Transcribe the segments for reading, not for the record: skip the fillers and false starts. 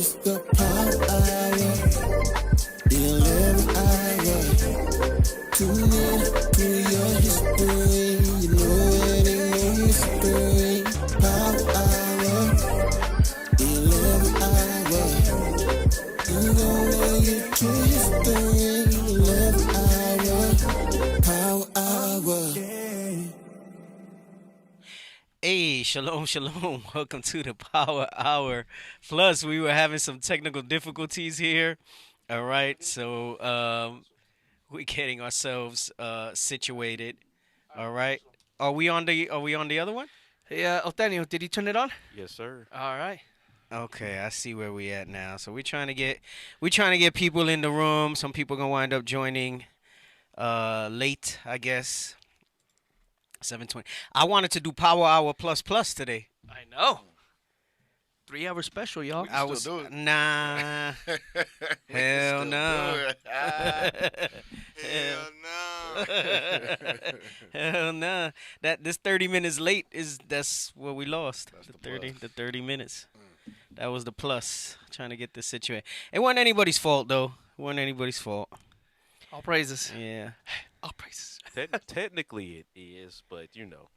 It's the power hour, the 11th hour. Tune in to your history, you know it ain't no mystery. Power hour, the 11th hour. You gonna get to history, 11th hour. Power hour. Hey, shalom, shalom. Welcome to the Power Hour. Plus, we were having some technical difficulties here. All right, so we're getting ourselves situated. All right, are we on the other one? Yeah, Otenio, did you turn it on? Yes, sir. All right. Okay, I see where we at now. So we're trying to get people in the room. Some people gonna wind up joining late, I guess. 7:20. I wanted to do Power Hour plus today. I know. 3-hour special, y'all. I was nah. Hell no. Hell no. Hell no. That this 30 minutes late that's what we lost. That's The the 30 minutes. That was the plus. Trying to get this situated. It wasn't anybody's fault though. It wasn't anybody's fault. All praises. Yeah. All praises. Technically, it is, but you know.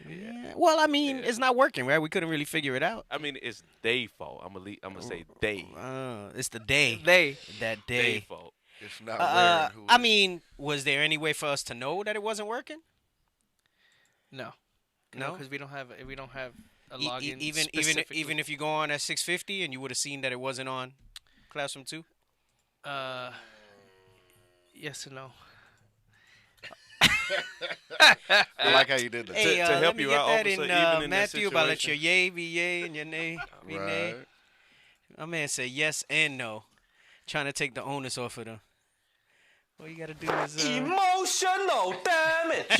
Yeah. Well, I mean, it's not working, right? We couldn't really figure it out. I mean, it's they fault. I'm gonna say they. It's the day. That They day. fault. It's not rare. I mean, was there any way for us to know that it wasn't working? No. No? because we don't have a E- login. even if you go on at 6:50 and you would have seen that it wasn't on Classroom 2? Yes and no. I like how you did that. Hey, to let help me you get out, that officer, in even in that Matthew about let your situation. yay be yay and your nay be nay. Right. My man said yes and no, trying to take the onus off of them. All you gotta do is Emotional damage.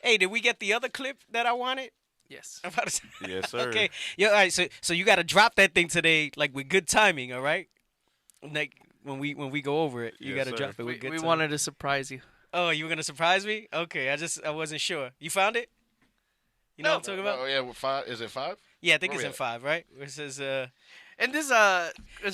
Hey, did we get the other clip that I wanted? Yes. I'm about to say- Yes, sir. Okay. Yeah. All right. So you gotta drop that thing today, like with good timing. All right. Like when we go over it, you Yes, gotta sir. drop it with We good timing. wanted to surprise you. Oh, you were gonna surprise me? Okay. I wasn't sure. You found it? You know what I'm talking about? Oh yeah, with 5. Is it 5? Yeah, I think Where it's we in at? 5, right? It says And this is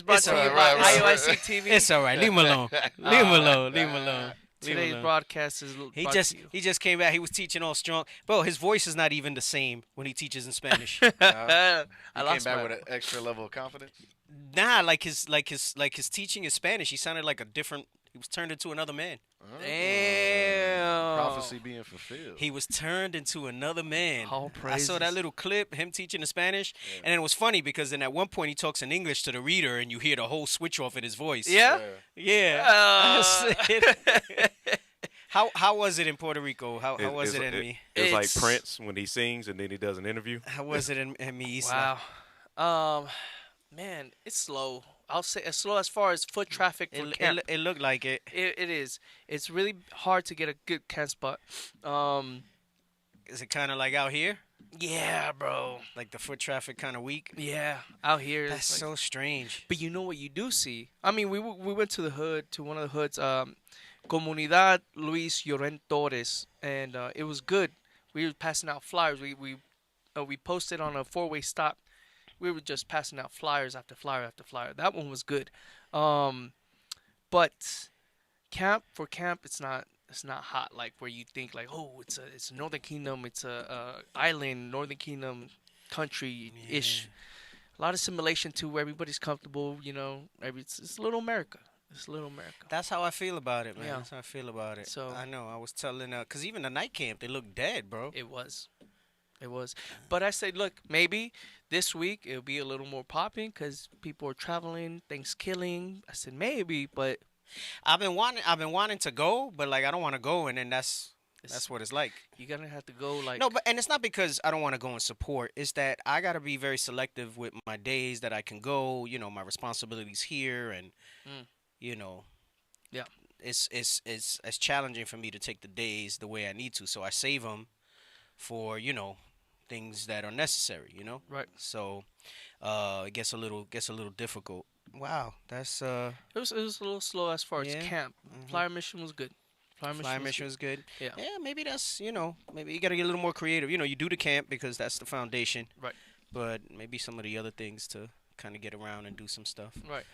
brought It's to you alright, by right, right. IOIC TV. it's all right. Leave him alone. Leave him alone. Leave him alone. Leave him Today's alone. broadcast is He brought just to you. he just came back. He was teaching all strong. Bro, his voice is not even the same when he teaches in Spanish. I I came lost back my. with an extra level of confidence. Nah, like his teaching in Spanish, he sounded like a different. He was turned into another man. Damn. Prophecy being fulfilled. He was turned into another man. All I saw that praises. little clip, him teaching in Spanish, and it was funny because then at one point he talks in English to the reader, and you hear the whole switch off in his voice. Yeah. Yeah. Uh, How was it in Puerto Rico? How was it in me? It's like It's- Prince when he sings and then he does an interview. How was it in me? Isla? Wow. Man, it's slow. I'll say it's slow as far as foot traffic for camp. It looked like it. It is. It's really hard to get a good camp spot. Is it kind of like out here? Yeah, bro. Like the foot traffic kind of weak? Yeah, out here. That's it's like- so strange. But you know what you do see? I mean, we went to the hood, to one of the hoods, Comunidad Luis Lloren Torres, and it was good. We were passing out flyers. We posted on a 4-way stop. We were just passing out flyers after flyer after flyer. That one was good. But camp, it's not hot like where you think like, oh, it's Northern Kingdom, it's a island, Northern Kingdom country ish. A lot of simulation too, where everybody's comfortable. You know, it's little America. It's little America. That's how I feel about it, man. Yeah. That's how I feel about it. So- I know. I was telling, cause even the night camp, they look dead, bro. It was. But I said, look, maybe this week it'll be a little more popping because people are traveling, Thanksgiving. I said maybe, but I've been wanting to go, but like I don't want to go, and then that's what it's like. you're gonna have to go like. No, but and it's not because I don't want to go and support. It's that I gotta be very selective with my days that I can go. You know, my responsibilities here, and you know, Yeah. it's challenging for me to take the days the way I need to. So I save them for things that are necessary. Right. So it gets a little difficult. Wow, that's It was a little slow as far as Yeah. camp. Flyer mission was good. Flyer mission was good. Yeah. Maybe that's maybe you gotta get a little more creative. You do the camp because that's the foundation. Right. But maybe some of the other things to kind of get around and do some stuff. Right.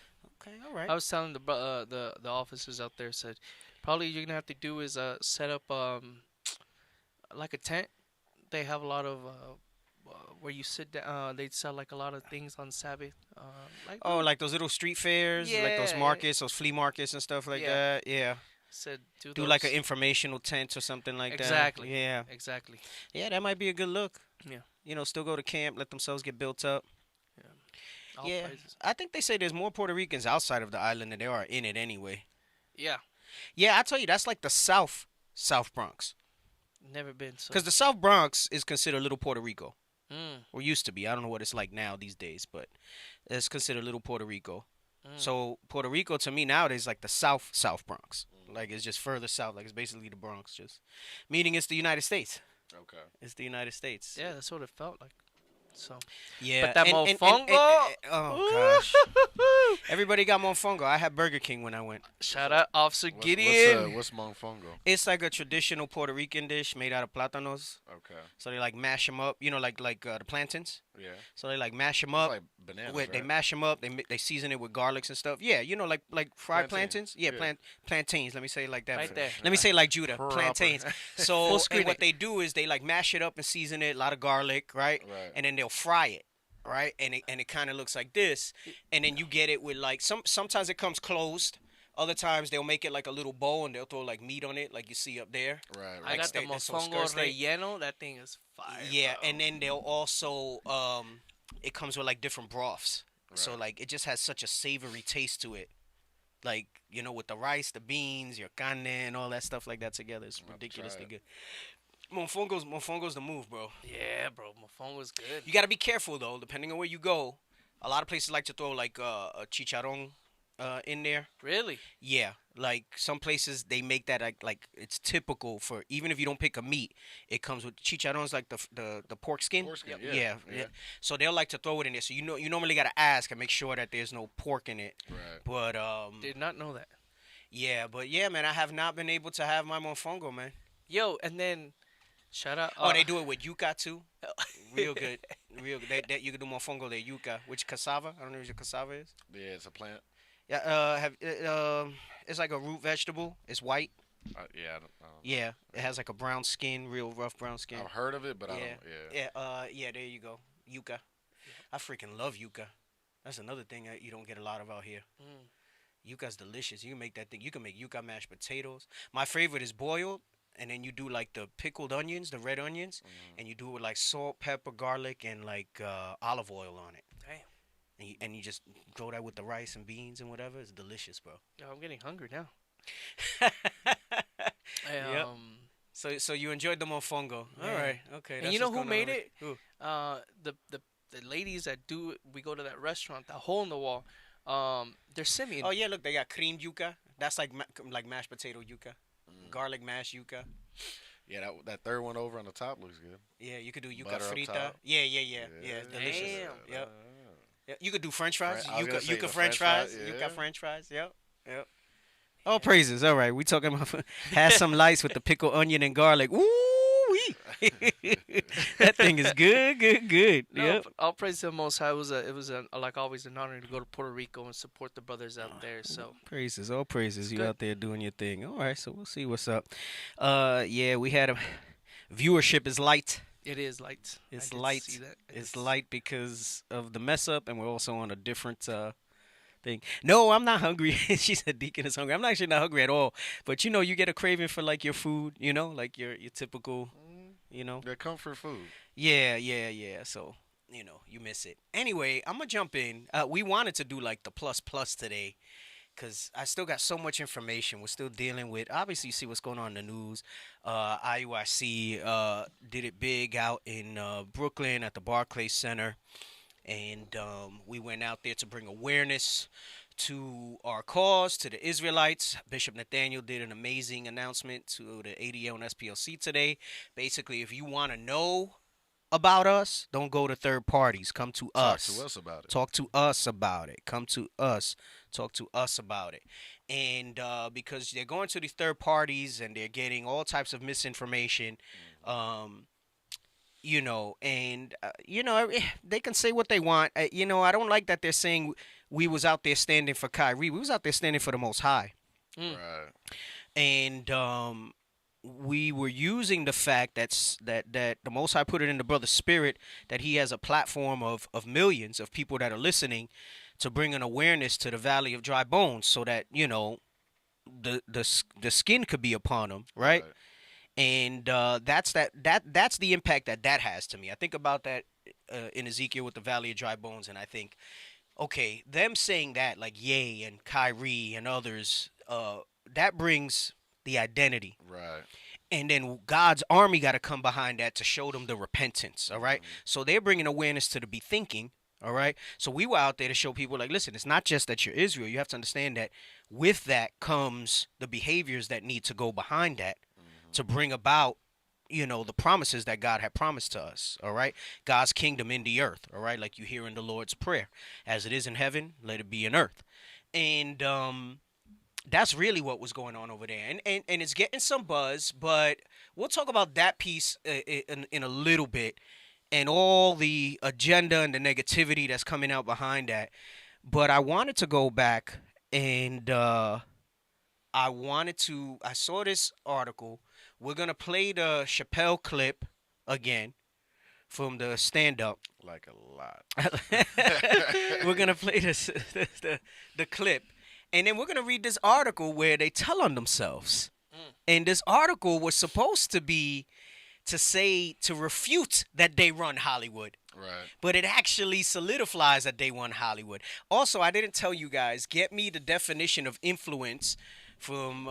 Okay, all right. I was telling the officers out there, said probably you're gonna have to do is set up like a tent. They have a lot of where you sit down. They sell like a lot of things on Sabbath. Like Oh, like those little street fairs, like those Yeah. markets, those flea markets and stuff like Yeah. that. Yeah. said Do like those. an informational tent or something like Exactly. that. Yeah. Exactly. Yeah, that might be a good look. Yeah. You know, still go to camp, let themselves get built up. All Yeah. praises. I think they say there's more Puerto Ricans outside of the island than there are in it anyway. Yeah. Yeah, I tell you, that's like the South Bronx. Never been so. Because the South Bronx is considered Little Puerto Rico. Mm, Or used to be. I don't know what it's like now these days, but it's considered Little Puerto Rico. mm. So Puerto Rico to me nowadays is like the South Bronx. Like it's just further south. Like it's basically the Bronx, just meaning it's the United States. Okay. It's the United States. Yeah, that's what it felt like. So. Yeah. But that mofongo. Oh gosh. Everybody got mofongo. I had Burger King when I went. Shout out Officer What's, Gideon. what's mofongo? It's like a traditional Puerto Rican dish made out of plátanos. Okay. So they like mash them up. You know, like the plantains. Yeah. So they like mash them It's up. like bananas, They right? mash them up. They season it with garlics and stuff. Yeah, you know, like fried Plantains, plantains. Yeah, yeah. plantains. Let me say it like that. Right there. Let me say it like Judah. Proper. Plantains. So Full and screen what it. they do is they like mash it up and season it. A lot of garlic, right? Right. And then they'll fry it, right? And it kind of looks like this. And then you get it with like sometimes it comes closed. Other times they'll make it like a little bowl and they'll throw like meat on it, like you see up there. Right. I Right. got the that's some mofongo skirt steak. relleno. That thing is fire. Yeah, bro. and then they'll also it comes with like different broths. So Right. like it just has such a savory taste to it. Like, you know, with the rice, the beans, your carne and all that stuff like that together. It's I'll have to ridiculously try good. Mofongo's the move, bro. Yeah, bro. Mofongo's good. You gotta be careful though, depending on where you go. A lot of places like to throw like a chicharron in there. Really? Yeah, like some places they make that like it's typical for even if you don't pick a meat, it comes with chicharrons like the pork skin. Pork skin, Yeah. yeah. So they'll like to throw it in there. So you normally gotta ask and make sure that there's no pork in it. Right. But Did not know that. yeah, man, I have not been able to have my mofongo, man. Yo, and then shout out. Oh, they do it with yuca too. Real good, real good. That you can do mofongo de yuca, which cassava. I don't know what your cassava is. Yeah, it's a plant. Yeah, it's like a root vegetable. It's white. Yeah. I don't Yeah, it has like a brown skin, real rough brown skin. I've heard of it, but I Yeah. don't. Yeah. Yeah, there you go. Yuca. I freaking love yuca. That's another thing that you don't get a lot of out here. Mm. Yuca's delicious. You can make that thing. You can make yuca mashed potatoes. My favorite is boiled, and then you do like the pickled onions, the red onions, and you do it with like salt, pepper, garlic, and like olive oil on it. Damn. And you just throw that with the rice and beans and whatever. It's delicious, bro. Yo, I'm getting hungry now. Yep. So you enjoyed the mofongo. Yeah. All right. Okay. And that's you know what's who going made on it? Who? The ladies that do it. We go to that restaurant, that hole in the wall. They're Simeon. Oh yeah, look, they got creamed yuca. That's like like mashed potato yuca, garlic mashed yuca. Yeah, that third one over on the top looks good. Yeah, you could do yuca Butter up frita. top. Yeah, it's delicious. Damn. Yep. Yeah, you could do French fries. I was gonna say Yuca the French French fries. fries, Yuca yeah. French fries. Yep. All praises. All right, we talking about had some lights with the pickled onion and garlic. Ooh wee. That thing is good. No, Yep. but all praise to the Most High. It was like always an honor to go to Puerto Rico and support the brothers out there. So Praises, all praises. You good. out there doing your thing. All right, so we'll see what's up. Yeah, we had a viewership is light. it is light. I It's did light. see that. It's light because of the mess up, and we're also on a different thing. No, I'm not hungry. She said Deacon is hungry. I'm actually not hungry at all. But you know, you get a craving for like your food. You know, like your typical. You know. They're comfort food. Yeah. So, you know, you miss it. Anyway, I'm going to jump in. We wanted to do like the plus today because I still got so much information. We're still dealing with, obviously, you see what's going on in the news. IUIC did it big out in Brooklyn at the Barclays Center. And we went out there to bring awareness to our cause, to the Israelites. Bishop Nathaniel did an amazing announcement to the ADL and SPLC today. Basically, if you want to know about us, don't go to third parties. Come to us. Talk to us about it. Talk to us about it. Come to us. Talk to us about it. And because they're going to these third parties and they're getting all types of misinformation, and they can say what they want. I don't like that they're saying we was out there standing for Kyrie. We was out there standing for the Most High, Mm. Right. and we were using the fact that the Most High put it in the brother's spirit that he has a platform of millions of people that are listening to bring an awareness to the Valley of Dry Bones, so that the skin could be upon them, right? And that's the impact that has to me. I think about that in Ezekiel with the Valley of Dry Bones, and I think, okay, them saying that, like Ye and Kyrie and others, that brings the identity, Right. and then God's army got to come behind that to show them the repentance. All right? So they're bringing awareness to the be thinking. All right, so we were out there to show people, like, listen, it's not just that you're Israel. You have to understand that with that comes the behaviors that need to go behind that to bring about, the promises that God had promised to us. All right, God's kingdom in the earth. All right, like you hear in the Lord's prayer, as it is in heaven, let it be in earth. And that's really what was going on over there, and it's getting some buzz, but we'll talk about that piece in a little bit, and all the agenda and the negativity that's coming out behind that. But I wanted to go back, and I saw this article. We're gonna play the Chappelle clip again from the stand-up. Like a lot. We're gonna play this the clip, and then we're gonna read this article where they tell on themselves. And this article was supposed to be to refute that they run Hollywood, Right. but it actually solidifies that they run Hollywood. Also, I didn't tell you guys. Get me the definition of influence from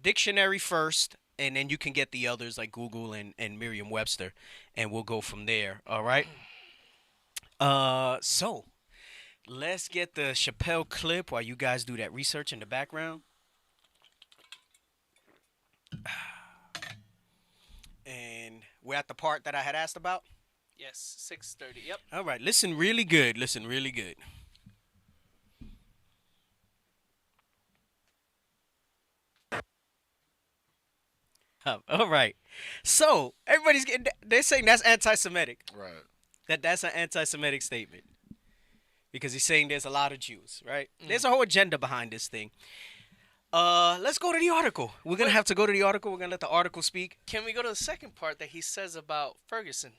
dictionary first, and then you can get the others like Google and Merriam-Webster, and we'll go from there. All right. So let's get the Chappelle clip while you guys do that research in the background. And we're at the part that I had asked about. Yes, 6:30. Yep. All right, listen really good. Listen really good. All right. So they're saying that's anti-Semitic. Right. That's an anti-Semitic statement because he's saying there's a lot of Jews, right? There's a whole agenda behind this thing. Let's go to the article. We're gonna have to go to the article. We're gonna let the article speak. Can we go to the second part that he says about Ferguson?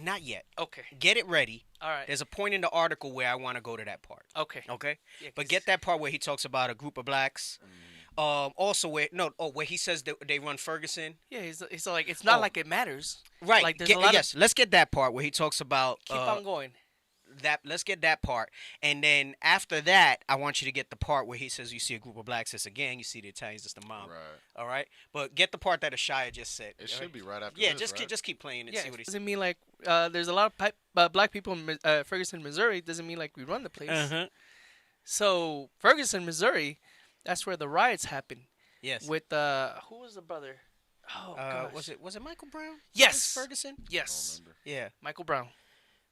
Not yet. Okay. Get it ready. All right. There's a point in the article where I want to go to that part. Okay. Okay. Yeah, But 'cause- get that part where he talks about a group of blacks. Also where he says that they run Ferguson. Yeah, he's like, it's not Oh. like it matters. Right. Like there's a lot yes. Let's get that part where he talks about Keep on going. Let's get that part, and then after that, I want you to get the part where he says you see a group of blacks, it's a gang. You see the Italians, it's the mob. Right. All right. But get the part that Ashaya just said. It should be right after Yeah. this, right? Just keep playing and Yeah, see it what he says. doesn't mean like there's a lot of black people in Ferguson, Missouri. Doesn't mean like we run the place. So Ferguson, Missouri, that's where the riots happened. Yes. With who was the brother? Oh gosh. Was it Michael Brown? Yes. Ferguson. Yes. Yeah. Michael Brown.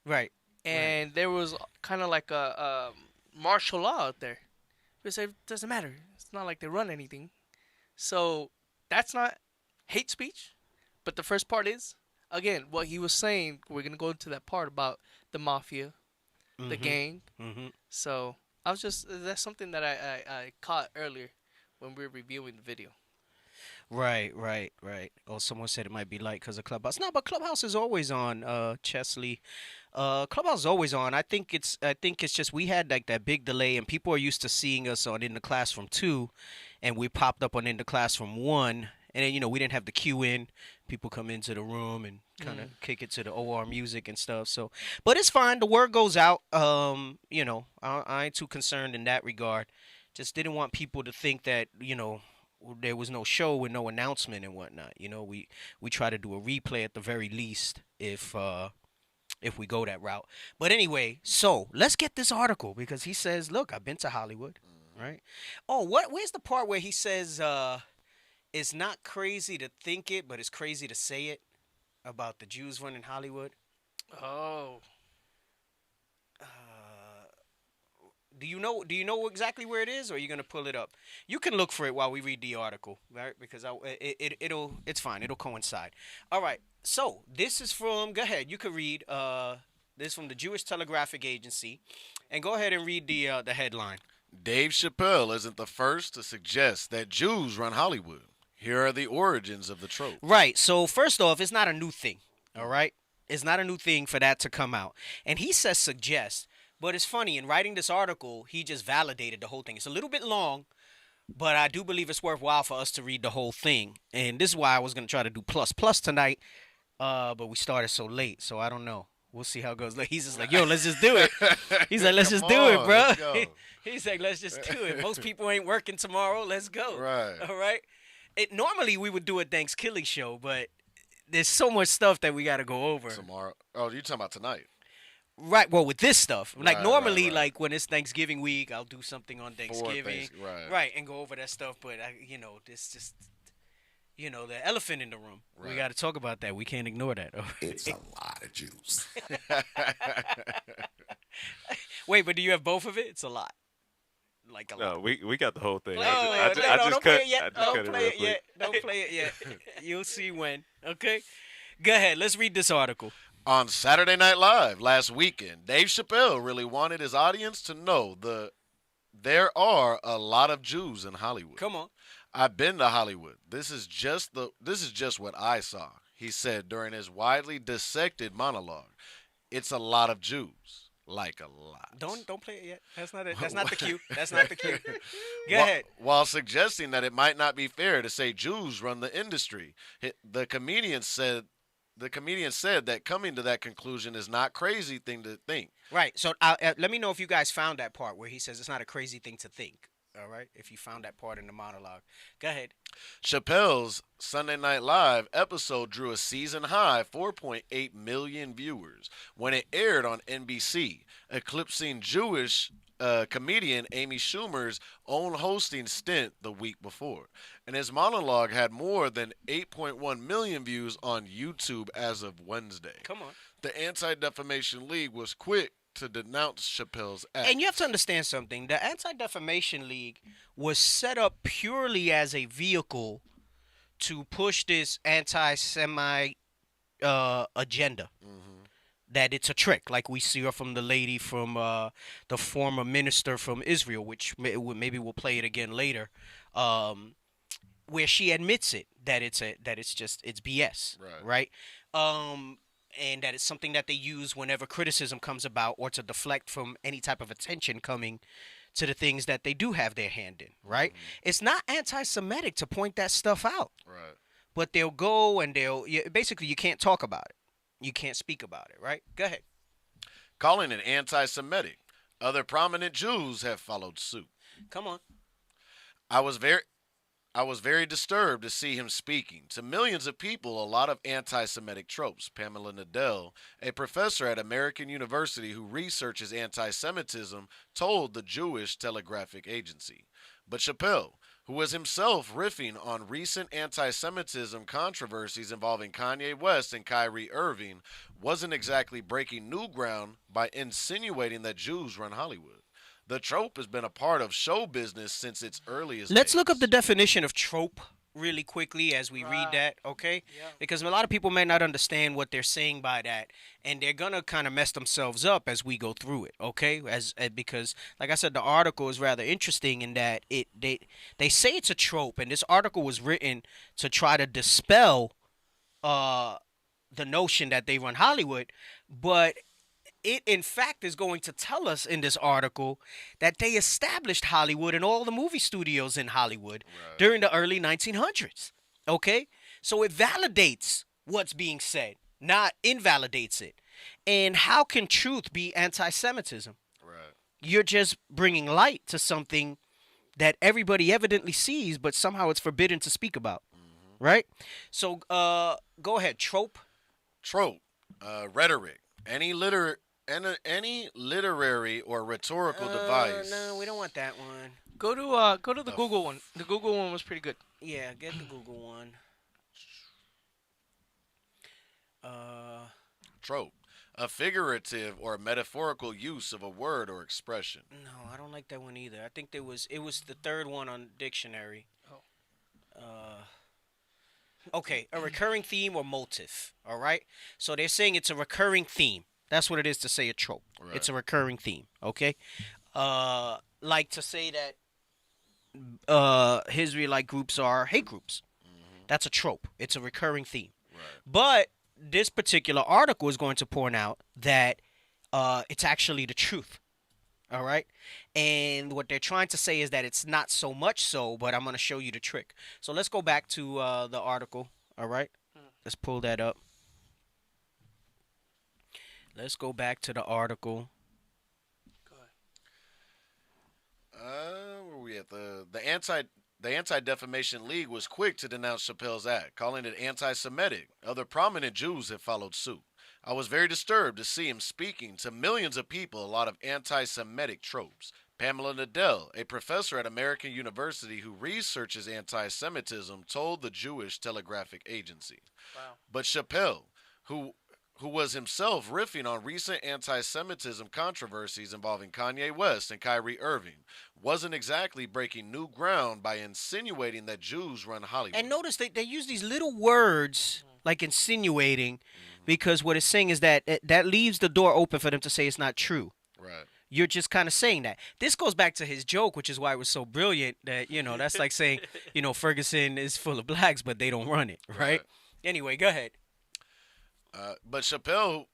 Right. And there was kind of like a martial law out there. They say it doesn't matter. It's not like they run anything. So that's not hate speech. But the first part is, again, what he was saying. We're gonna go into that part about the mafia, the gang. Mm-hmm. So that's something that I caught earlier when we were reviewing the video. Right. Oh, someone said it might be light because of Clubhouse. No, but Clubhouse is always on, Chesley. Clubhouse is always on. I think it's just we had like that big delay, and people are used to seeing us on In the Classroom 2, and we popped up on In the Classroom 1, and then we didn't have the queue in. People come into the room and kind of kick it to the OR music and stuff. So, but it's fine. The word goes out. I ain't too concerned in that regard. Just didn't want people to think that there was no show with no announcement and whatnot. We try to do a replay at the very least if we go that route. But anyway, so let's get this article because he says, "Look, I've been to Hollywood." Right? Oh, where's the part where he says it's not crazy to think it, but it's crazy to say it about the Jews running Hollywood? Oh. Do you know? Do you know exactly where it is, or are you gonna pull it up? You can look for it while we read the article, right? Because it's fine. It'll coincide. All right. So this is from. Go ahead. You can read. This is from the Jewish Telegraphic Agency, and go ahead and read the headline. Dave Chappelle isn't the first to suggest that Jews run Hollywood. Here are the origins of the trope. Right. So first off, it's not a new thing. All right. It's not a new thing for that to come out. And he says suggest, but it's funny. In writing this article, he just validated the whole thing. It's a little bit long, but I do believe it's worthwhile for us to read the whole thing. And this is why I was gonna try to do plus tonight, but we started so late, so I don't know. We'll see how it goes. Like, he's just like, yo, let's just do it. He's like, let's just do it, on, bro. let's go. He's like, let's just do it. Most people ain't working tomorrow. Let's go. Right. All right. Normally we would do a Thanksgiving show, but there's so much stuff that we got to go over. Tomorrow. Oh, you're talking about tonight. Right. Well, with this stuff, like Right, normally, right. like when it's Thanksgiving week, I'll do something on Thanksgiving, Right. right, and go over that stuff. But this just, the elephant in the room. We Right. got to talk about that. We can't ignore that. It's a lot of juice. Wait, but do you have both of it? It's a lot. Like a lot. No, we got the whole thing. No, I just don't cut. play it yet. I just Don't cut it play real it quick. yet. Don't play it yet. You'll see when. Okay. Go ahead. Let's read this article. On Saturday Night Live last weekend, Dave Chappelle really wanted his audience to know there are a lot of Jews in Hollywood. Come on. I've been to Hollywood. This is just what I saw, he said during his widely dissected monologue. It's a lot of Jews. Like a lot. Don't play it yet. That's not it. That's not the cue. That's not the cue. Go While- ahead. While suggesting that it might not be fair to say Jews run the industry, the comedian said that coming to that conclusion is not crazy thing to think. Right. So let me know if you guys found that part where he says it's not a crazy thing to think. All right. If you found that part in the monologue, go ahead. Chappelle's Sunday Night Live episode drew a season high 4.8 million viewers when it aired on NBC, eclipsing Jewish comedian Amy Schumer's own hosting stint the week before. And his monologue had more than 8.1 million views on YouTube as of Wednesday. Come on. The Anti-Defamation League was quick to denounce Chappelle's act. And you have to understand something. The Anti-Defamation League was set up purely as a vehicle to push this anti-Semite agenda. That it's a trick, like we see from the lady from the former minister from Israel, which maybe we'll play it again later, where she admits it that it's BS, right? And that it's something that they use whenever criticism comes about or to deflect from any type of attention coming to the things that they do have their hand in, right? It's not anti-Semitic to point that stuff out, Right. but they'll go and basically you can't talk about it. You can't speak about it, right? Go ahead. Calling it anti-Semitic. Other prominent Jews have followed suit. Come on. I was very disturbed to see him speaking to millions of people a lot of anti-Semitic tropes. Pamela Nadell, a professor at American University who researches anti-Semitism, told the Jewish Telegraphic Agency. But Chappelle, who was himself riffing on recent anti-Semitism controversies involving Kanye West and Kyrie Irving, wasn't exactly breaking new ground by insinuating that Jews run Hollywood. The trope has been a part of show business since its earliest Let's days. look up the definition of trope really quickly as we read that, okay? Yeah. Because a lot of people may not understand what they're saying by that, and they're gonna kind of mess themselves up as we go through it, okay? Because, like I said, the article is rather interesting in that they say it's a trope, and this article was written to try to dispel the notion that they run Hollywood, but it in fact is going to tell us in this article that they established Hollywood and all the movie studios in Hollywood during the early 1900s. Okay? So it validates what's being said, not invalidates it. And how can truth be anti-Semitism? Right. You're just bringing light to something that everybody evidently sees, but somehow it's forbidden to speak about. Right? So go ahead. Trope. Trope, rhetoric, any literary or rhetorical device. No, we don't want that one. Go to the Google one. The Google one was pretty good. Yeah, get the Google one. Trope, A figurative or metaphorical use of a word or expression. No, I don't like that one either. I think it was the third one on dictionary. Okay, a recurring theme or motive. All right. So they're saying it's a recurring theme. That's what it is to say a trope. Right. It's a recurring theme. Okay. Like to say that Israelite groups are hate groups. That's a trope. It's a recurring theme. Right. But this particular article is going to point out that it's actually the truth. All right. And what they're trying to say is that it's not so much so, but I'm going to show you the trick. So let's go back to the article. All right. Let's pull that up. Let's go back to the article. Where are we at? The Anti-Defamation League was quick to denounce Chappelle's act, calling it anti-Semitic. Other prominent Jews have followed suit. I was very disturbed to see him speaking to millions of people a lot of anti-Semitic tropes. Pamela Nadell, a professor at American University who researches anti-Semitism, told the Jewish Telegraphic Agency. Wow. But Chappelle, who was himself riffing on recent anti-Semitism controversies involving Kanye West and Kyrie Irving, wasn't exactly breaking new ground by insinuating that Jews run Hollywood. And notice they use these little words like insinuating, because what it's saying is that that leaves the door open for them to say it's not true. Right. You're just kind of saying that. This goes back to his joke, which is why it was so brilliant that, that's like saying, Ferguson is full of blacks, but they don't run it, right? Anyway, go ahead. But Chappelle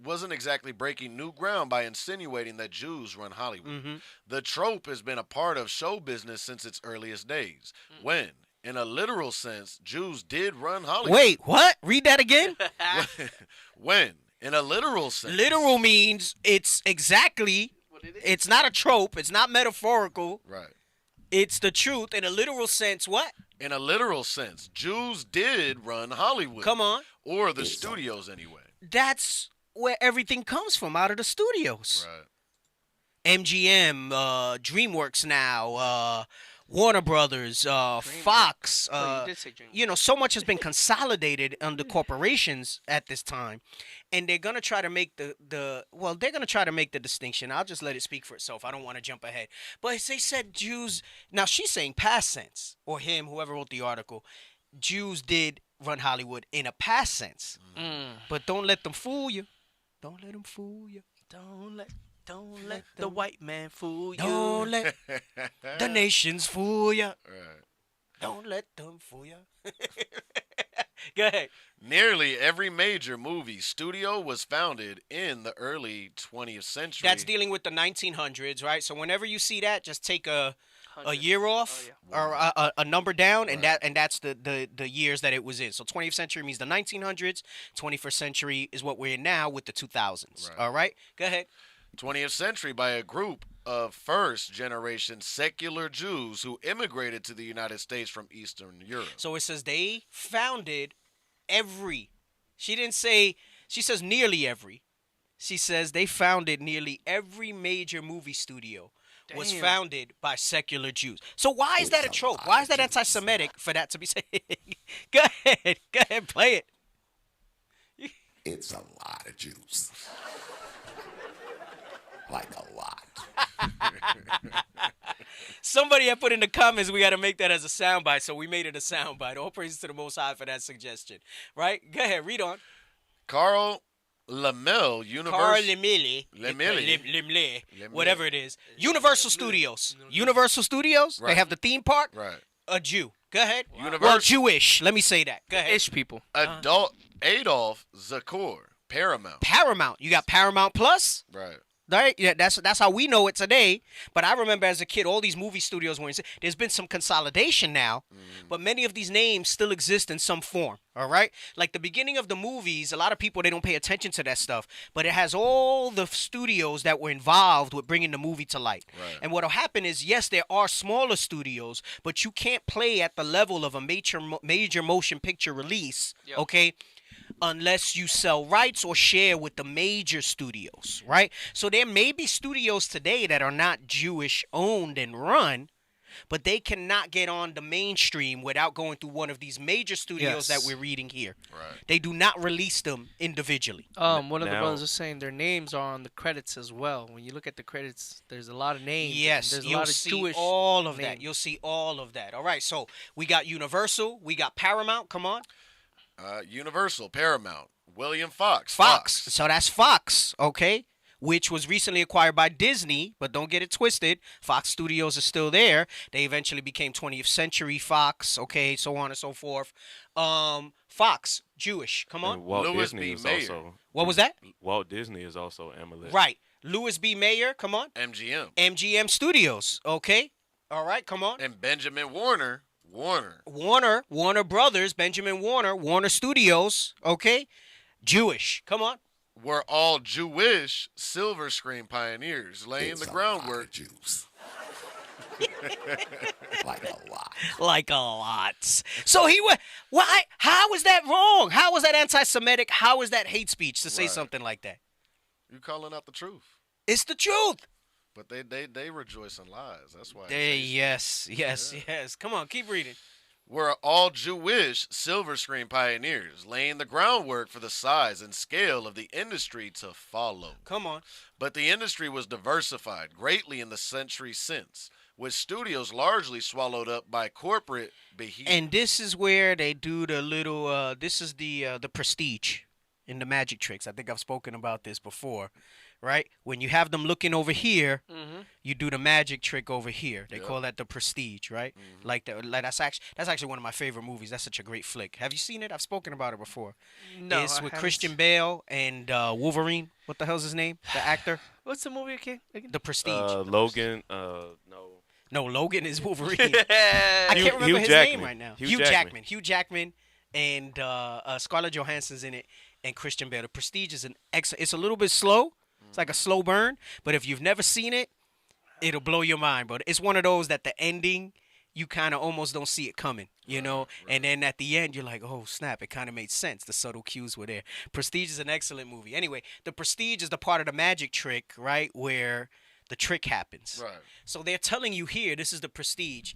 wasn't exactly breaking new ground by insinuating that Jews run Hollywood. The trope has been a part of show business since its earliest days, when, in a literal sense, Jews did run Hollywood. Wait, what? Read that again? When, in a literal sense. Literal means it's exactly, it's not a trope, it's not metaphorical. Right. It's the truth. In a literal sense, what? In a literal sense, Jews did run Hollywood. Come on. Or the studios, anyway. That's where everything comes from, out of the studios. Right. MGM, DreamWorks now, Warner Brothers, Fox. Oh, you did say DreamWorks. So much has been consolidated under corporations at this time, and they're gonna try to make they're gonna try to make the distinction. I'll just let it speak for itself. I don't want to jump ahead. But they said Jews. Now she's saying past tense, or him, whoever wrote the article. Jews did run Hollywood in a past sense, but don't let them fool you. Don't let them fool you. Don't let the white man fool you. Don't let the nations fool you. Right. Don't let them fool you. Go ahead. Nearly every major movie studio was founded in the early 20th century. That's dealing with the 1900s, right? So whenever you see that, just take a year off or a number down, and that's the years that it was in. So 20th century means the 1900s. 21st century is what we're in now with the 2000s. Right. All right? Go ahead. 20th century by a group of first-generation secular Jews who immigrated to the United States from Eastern Europe. So it says they founded she says nearly every. She says they founded nearly every major movie studio was founded by secular Jews. So why is that a trope? Why is that anti-Semitic for that to be said? Go ahead, play it. It's a lot of Jews. Like a lot. Somebody had put in the comments we got to make that as a soundbite, so we made it a soundbite. All praises to the Most High for that suggestion. Right? Go ahead, read on. Carl Laemmle whatever it is. Universal Studios. Universal Studios. Right. They have the theme park. Right. A Jew. Go ahead. Universal. Jewish. Let me say that. Go ahead. Ish people. Adolf Zakor, Paramount. Paramount. You got Paramount Plus. Right. Right? Yeah, that's how we know it today. But I remember as a kid, all these movie studios were in. There's been some consolidation now, but many of these names still exist in some form. All right? Like the beginning of the movies, a lot of people, they don't pay attention to that stuff. But it has all the studios that were involved with bringing the movie to light. Right. And what will happen is, yes, there are smaller studios, but you can't play at the level of a major motion picture release, okay? Unless you sell rights or share with the major studios, right? So there may be studios today that are not Jewish owned and run, but they cannot get on the mainstream without going through one of these major studios that Yes. we're reading here. Right. They do not release them individually. One of the Now- brothers is saying their names are on the credits as well. When you look at the credits, there's a lot of names. Yes, There's a you'll lot of see Jewish all of that. names. You'll see all of that. All right, so we got Universal, we got Paramount. Come on, Universal, Paramount, William Fox. Fox. So that's Fox, okay? Which was recently acquired by Disney, but don't get it twisted. Fox Studios is still there. They eventually became 20th Century Fox, okay, so on and so forth. Fox, Jewish. Come on. And Walt Louis Disney B. is Mayer. also. What was that? Walt Disney is also Amalek. Right. Louis B. Mayer, come on. MGM. MGM Studios, okay? All right, come on. And Benjamin Warner. Warner Brothers, Benjamin Warner Studios, okay? Jewish. Come on. Were all Jewish silver screen pioneers, laying It's the a lot groundwork. of Jews. Like a lot. Like a lot. So he went. Why? How is that wrong? How is that anti-Semitic? How is that hate speech to say Right. something like that? You calling out the truth. It's the truth. But they rejoice in lies. That's why. Yes. Come on, keep reading. Were all Jewish silver screen pioneers, laying the groundwork for the size and scale of the industry to follow. Come on. But the industry was diversified greatly in the century since, with studios largely swallowed up by corporate behemoths. And this is where they do the little. This is the prestige in the magic tricks. I think I've spoken about this before, right? When you have them looking over here, you do the magic trick over here. They Yep. call that the prestige, right? Like that's actually one of my favorite movies. That's such a great flick. Have you seen it? I've spoken about it before. No, It's I with haven't Christian seen- Bale and Wolverine. What the hell's his name? The actor. What's the movie again? The Prestige. Logan. No. No, Logan is Wolverine. Yeah. I can't remember Hugh his Jackman. name right now. Hugh Jackman. Hugh Jackman, and Scarlett Johansson's in it, and Christian Bale. The Prestige is it's a little bit slow. It's like a slow burn, but if you've never seen it, it'll blow your mind. But it's one of those that the ending, you kind of almost don't see it coming, you know? And then at the end, you're like, oh, snap, it kind of made sense. The subtle cues were there. Prestige is an excellent movie. Anyway, the Prestige is the part of the magic trick, right, where the trick happens. Right. So they're telling you here, this is the Prestige.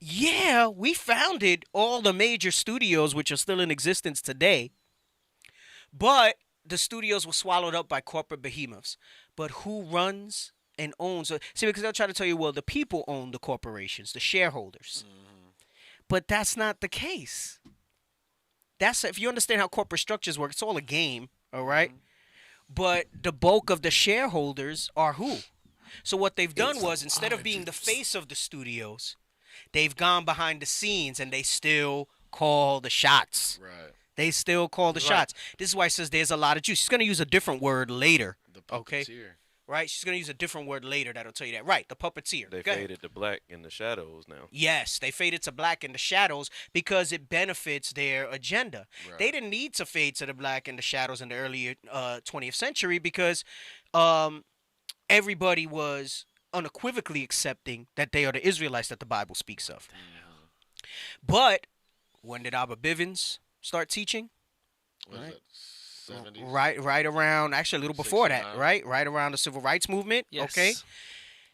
Yeah, we founded all the major studios, which are still in existence today, but the studios were swallowed up by corporate behemoths. But who runs and owns? See, because they'll try to tell you, well, the people own the corporations, the shareholders. But that's not the case. That's if you understand how corporate structures work, it's all a game, all right? But the bulk of the shareholders are who? So what they've done It's a was, instead lot of of being the Jews. face of the studios, they've gone behind the scenes and they still call the shots. Right. They still call the Right. shots. This is why it says there's a lot of Jews. She's going to use a different word later, The Okay. puppeteer. right? She's going to use a different word later that'll tell you that. Right, the puppeteer. They Go ahead. faded to black in the shadows now. Yes, they faded to black in the shadows because it benefits their agenda. Right. They didn't need to fade to the black in the shadows in the early 20th century because everybody was unequivocally accepting that they are the Israelites that the Bible speaks of. But when did Abba Bivens start teaching? What is Right. that? 70s? Right around, actually a little before that, 69. right around the civil rights movement. Yes. Okay.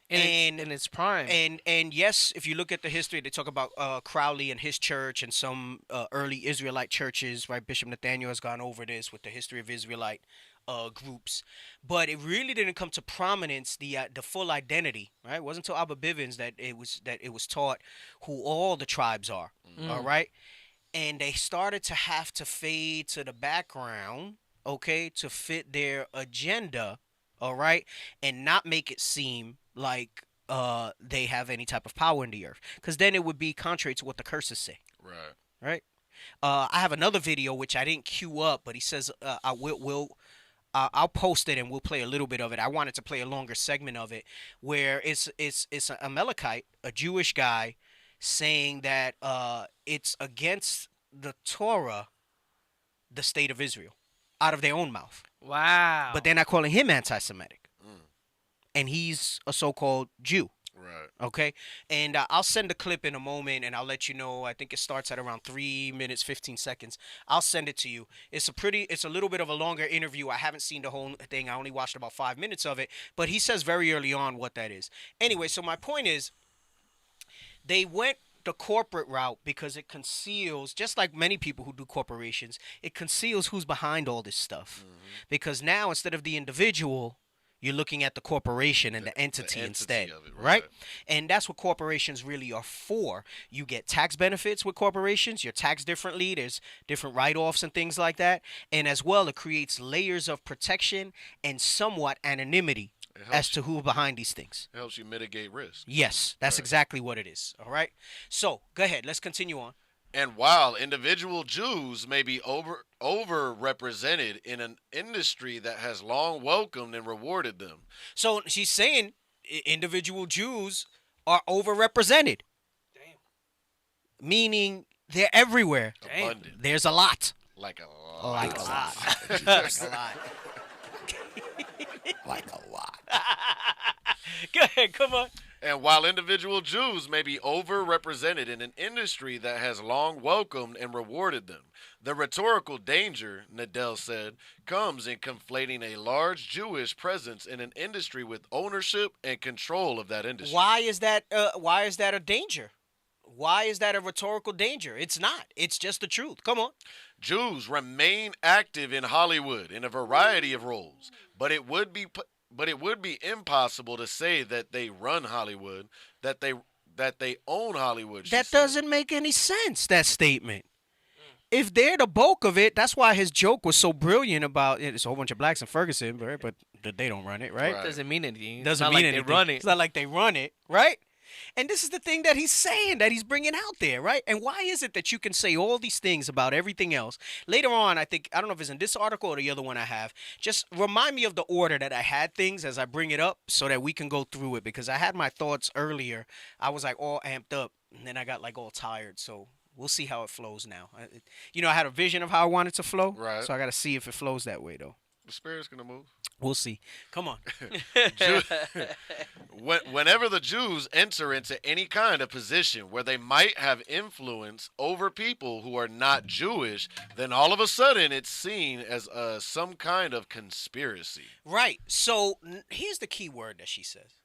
In its prime. And yes, if you look at the history, they talk about Crowley and his church and some early Israelite churches. Right, Bishop Nathaniel has gone over this with the history of Israelite groups, but it really didn't come to prominence the full identity. Right, it wasn't until Abba Bivens that it was taught who all the tribes are. All right, and they started to have to fade to the background. Okay, to fit their agenda. All right, and not make it seem like they have any type of power in the earth, because then it would be contrary to what the curses say, Right. right? I have another video which I didn't queue up, but he says I'll post it and we'll play a little bit of it. I wanted to play a longer segment of it where it's a Amalekite, a Jewish guy, saying that it's against the Torah, the state of Israel, out of their own mouth. Wow. But they're not calling him anti-Semitic. And he's a so-called Jew, Right. okay? And I'll send a clip in a moment, and I'll let you know. I think it starts at around 3 minutes, 15 seconds. I'll send it to you. It's a little bit of a longer interview. I haven't seen the whole thing. I only watched about 5 minutes of it. But he says very early on what that is. Anyway, so my point is, They went the corporate route because it conceals, just like many people who do corporations, it conceals who's behind all this stuff. Because now, instead of the individual, you're looking at the corporation and the entity instead, of it, right? And that's what corporations really are for. You get tax benefits with corporations. You're taxed differently. There's different write-offs and things like that. And as well, it creates layers of protection and somewhat anonymity as to who's behind these things. It helps you mitigate risk. Yes, that's exactly what it is. All right. So go ahead. Let's continue on. And while individual Jews may be overrepresented in an industry that has long welcomed and rewarded them. So she's saying individual Jews are overrepresented. Damn. Meaning they're everywhere. Abundant. There's a lot. Like a lot. Like a lot. Like a lot. Like a lot. Go ahead. Come on. And while individual Jews may be overrepresented in an industry that has long welcomed and rewarded them, the rhetorical danger, Nadell said, comes in conflating a large Jewish presence in an industry with ownership and control of that industry. Why is that a danger? Why is that a rhetorical danger? It's not. It's just the truth. Come on. Jews remain active in Hollywood in a variety of roles, but it would be impossible to say that they run Hollywood, that they own Hollywood. That said. doesn't make any sense, that statement. If they're the bulk of it, that's why his joke was so brilliant about it. It's a whole bunch of blacks in Ferguson, right? But they don't run it, right? Right. Doesn't mean anything. Doesn't it's not mean like anything. They run it. It's not like they run it, right? And this is the thing that he's saying, that he's bringing out there, right? And why is it that you can say all these things about everything else? Later on, I don't know if it's in this article or the other one I have, just remind me of the order that I had things as I bring it up so that we can go through it, because I had my thoughts earlier. I was like all amped up, and then I got like all tired, so we'll see how it flows now. I had a vision of how I want it to flow, right? So I got to see if it flows that way, though. The Spirit's going to move. We'll see. Come on. Whenever the Jews enter into any kind of position where they might have influence over people who are not Jewish, then all of a sudden it's seen as some kind of conspiracy. Right. So here's the key word that she says.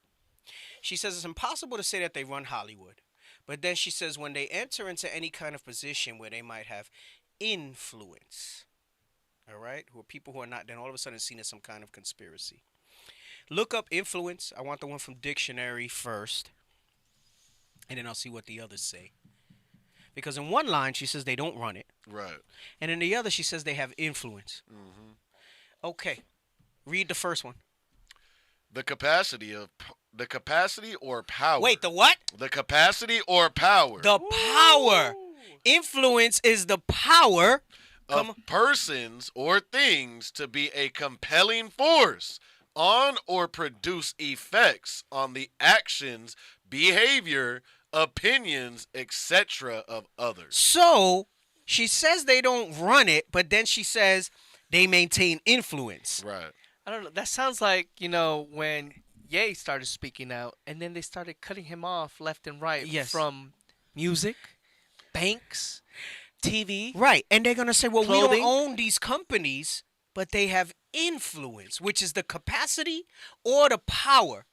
She says it's impossible to say that they run Hollywood. But then she says when they enter into any kind of position where they might have influence. All right, who are people who are not, then all of a sudden seen as some kind of conspiracy. Look up influence. I want the one from dictionary first, and then I'll see what the others say. Because in one line she says they don't run it, right, and in the other she says they have influence. Mm-hmm. Okay, read the first one. The capacity or power. Wait, the what? The capacity or power. The power. Influence is the power of persons or things to be a compelling force on or produce effects on the actions, behavior, opinions, etc. of others. So she says they don't run it, but then she says they maintain influence. Right. I don't know. That sounds like, when Ye started speaking out, and then they started cutting him off left and right from music, banks, TV. Right. And they're going to say, well, clothing. We don't own these companies, but they have influence, which is the capacity or the power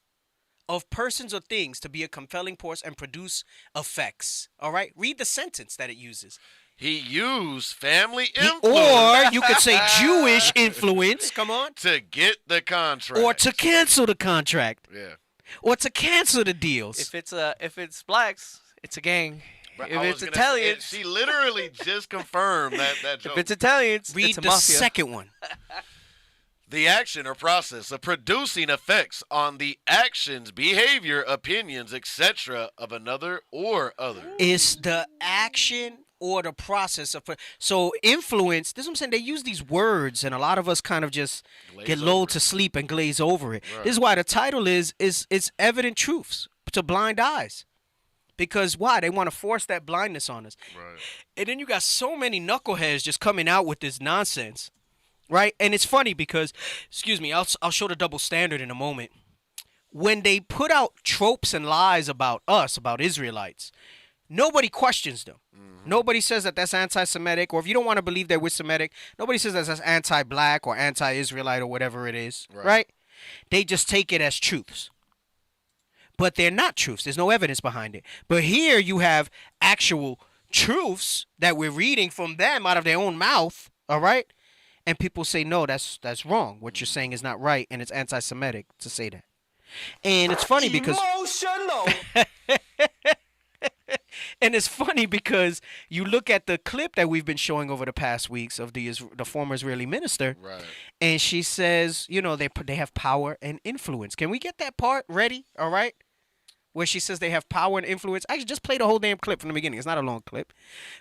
of persons or things to be a compelling force and produce effects. All right? Read the sentence that it uses. He used family influence. Or you could say Jewish influence, come on. To get the contract. Or to cancel the contract. Yeah. Or to cancel the deals. If it's blacks, it's a gang. But If it's Italians, she literally just confirmed that joke. If it's Italians, read it's a the mafia. second one. The action or process of producing effects on the actions, behavior, opinions, etc. of another or other. Is the action or the process of... So influence, this is what I'm saying, they use these words and a lot of us kind of just get lulled to sleep and glaze over it. Right. This is why the title is it's evident truths to blind eyes. Because why? They want to force that blindness on us. Right. And then you got so many knuckleheads just coming out with this nonsense. Right? And it's funny because, I'll show the double standard in a moment. When they put out tropes and lies about us, about Israelites, nobody questions them. Mm-hmm. Nobody says that that's anti-Semitic, or if you don't want to believe that we're Semitic, nobody says that that's anti-black or anti-Israelite or whatever it is. Right? They just take it as truths. but they're not truths. There's no evidence behind it. But here you have actual truths that we're reading from them out of their own mouth, all right? And people say, no, that's wrong. What you're saying is not right, and it's anti-Semitic to say that. And it's funny because Emotional. and it's funny because you look at the clip that we've been showing over the past weeks of the former Israeli minister, Right. and she says, you know, they have power and influence. Can we get that part ready? All right, where she says they have power and influence. I just play the whole damn clip from the beginning. It's not a long clip,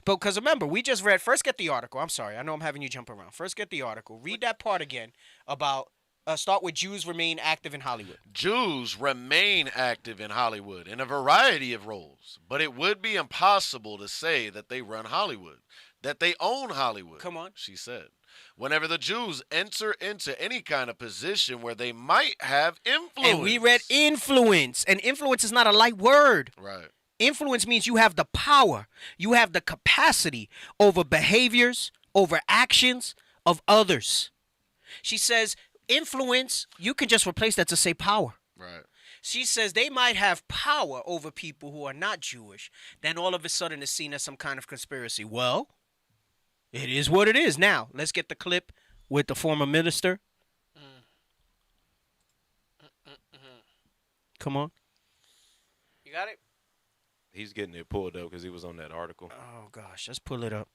but because remember, we just read. First, get the article. I'm sorry, I know I'm having you jump around. First, get the article. Read that part again about. Start with Jews remain active in Hollywood. Jews remain active in Hollywood in a variety of roles, but it would be impossible to say that they run Hollywood, that they own Hollywood. Come on. She said. Whenever the Jews enter into any kind of position where they might have influence. And we read influence, and influence is not a light word. Right. Influence means you have the power, you have the capacity over behaviors, over actions of others. She says influence, you can just replace that to say power. Right. She says they might have power over people who are not Jewish. Then all of a sudden it's seen as some kind of conspiracy. Well, it is what it is. Now, let's get the clip with the former minister. Come on. You got it? He's getting it pulled up because he was on that article. Oh gosh, let's pull it up.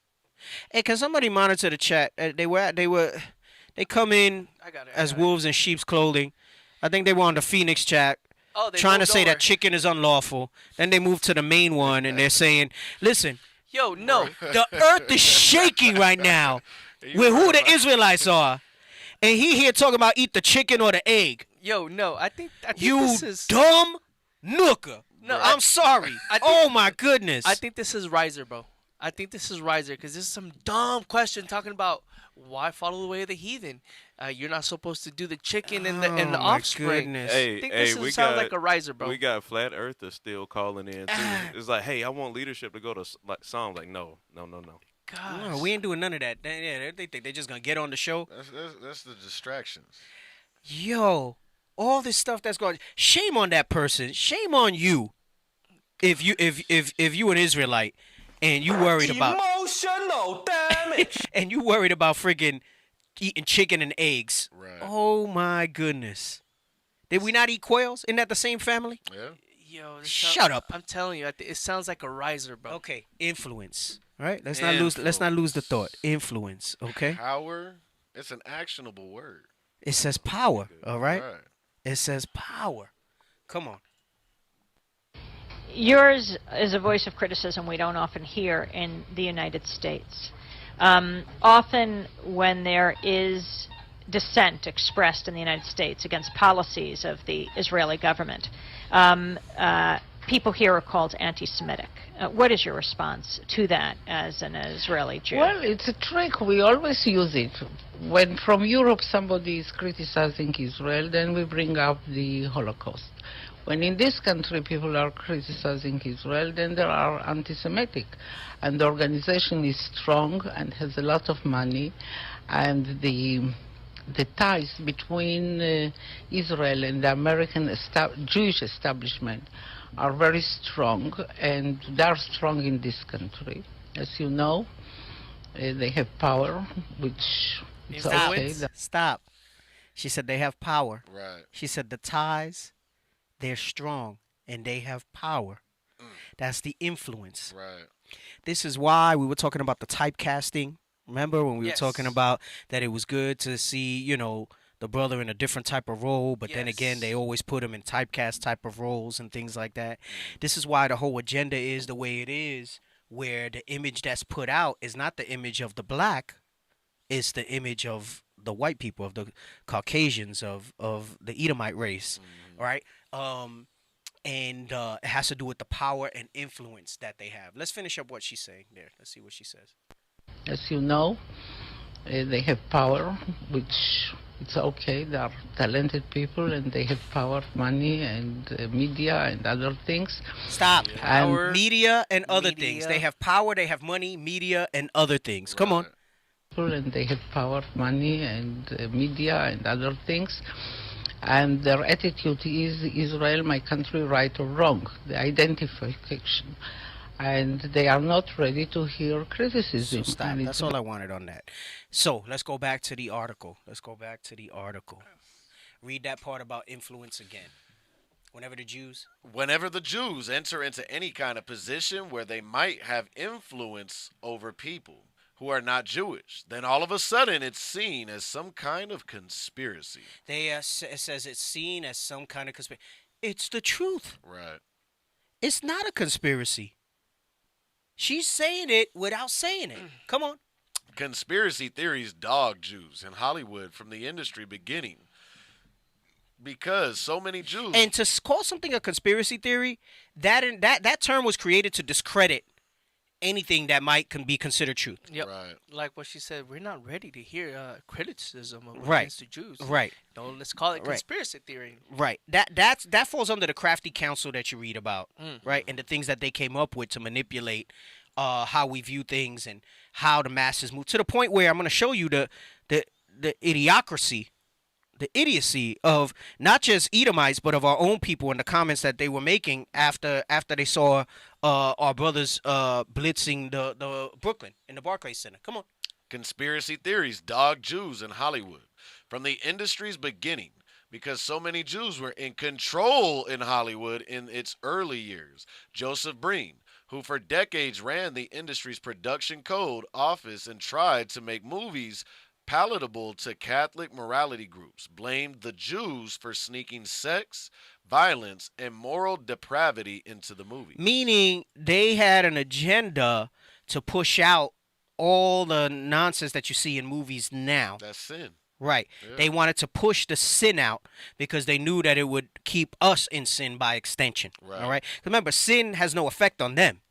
Hey, can somebody monitor the chat? They come in I got it. as wolves in sheep's clothing. I think they were on the Phoenix chat Oh, they trying to moved say over. that chicken is unlawful. Then they moved to the main one and they're saying, listen, Yo, no. the earth is shaking right now with who the Israelites are. And he here talking about eat the chicken or the egg. Yo, no. I think You this is. dumb nooker. No, I'm sorry. I think- Oh my goodness. I think this is Riser, bro. I think this is Riser because this is some dumb question talking about why follow the way of the heathen. You're not supposed to do the chicken and the Oh, my offspring. goodness. Hey, I think hey, this we sounds got like a Riser, bro. We got flat earthers still calling in too. It's like, hey, I want leadership to go to like Psalms. Like, no. Gosh. No, we ain't doing none of that. They think they're just gonna get on the show. That's the distractions. Yo, all this stuff that's going. Shame on that person. Shame on you. If you an Israelite and you worried about Emotional damage. and you worried about friggin' eating chicken and eggs. Right. Oh my goodness. Did we not eat quails? Isn't that the same family? Yeah. Yo, this Shut up. I'm telling you, it sounds like a Riser, bro. Okay, influence. All right, let's not lose the thought. Influence. Okay, Power. It's an actionable word. it says power. All right, Right. it says power. Come on. Yours is a voice of criticism we don't often hear in the United States. Often when there is dissent expressed in the United States against policies of the Israeli government, people here are called anti-Semitic. What is your response to that as an Israeli Jew? Well, it's a trick. We always use it. When from Europe somebody is criticizing Israel, then we bring up the Holocaust. When in this country people are criticizing Israel, then they are anti-Semitic. And the organization is strong and has a lot of money, and the ties between Israel and the American Jewish establishment are very strong, and they are strong in this country. As you know, they have power, which is okay. Stop. She said they have power. Right. She said the ties, they're strong and they have power. That's the influence. Right. This is why we were talking about the typecasting. Remember when we Yes. were talking about that it was good to see, you know, the brother in a different type of role, but then again, Yes. they always put him in typecast type of roles and things like that. This is why the whole agenda is the way it is, where the image that's put out is not the image of the black, it's the image of the white people, of the Caucasians, of the Edomite race, right? And it has to do with the power and influence that they have. Let's finish up what she's saying there. Let's see what she says. As you know, they have power, which it's okay. They are talented people, and they have power, money, and media, and other things. Stop. Power, Media and other things. media. They have power, they have money, media, and other things. Come on. And they have power, money, and media, and other things. and their attitude is Israel, my country, right or wrong, the identification. And they are not ready to hear criticism. So stop. And That's all I wanted on that. So let's go back to the article. Let's go back to the article. Read that part about influence again. Whenever the Jews enter into any kind of position where they might have influence over people who are not Jewish, then all of a sudden it's seen as some kind of conspiracy. It says it's seen as some kind of conspiracy. It's the truth. Right. It's not a conspiracy. She's saying it without saying it. Come on. Conspiracy theories dog Jews in Hollywood from the industry beginning. Because so many Jews. And to call something a conspiracy theory, that term was created to discredit anything that can be considered truth. Yep. Right. Like what she said, we're not ready to hear criticism Right. against the Jews. Right. No, let's call it Right. conspiracy theory. Right. That falls under the crafty counsel that you read about, right? And the things that they came up with to manipulate how we view things and how the masses move, to the point where I'm going to show you the idiocracy, the idiocy of not just Edomites but of our own people in the comments that they were making after they saw our brothers blitzing the Brooklyn in the Barclays Center. Come on. Conspiracy theories dog Jews in Hollywood from the industry's beginning because so many Jews were in control in Hollywood in its early years. Joseph Breen, who for decades ran the industry's production code office and tried to make movies palatable to Catholic morality groups, blamed the Jews for sneaking sex, violence, and moral depravity into the movie. Meaning they had an agenda to push out all the nonsense that you see in movies now. That's sin. Right. Yeah. They wanted to push the sin out because they knew that it would keep us in sin by extension. Right. All right. Remember, sin has no effect on them,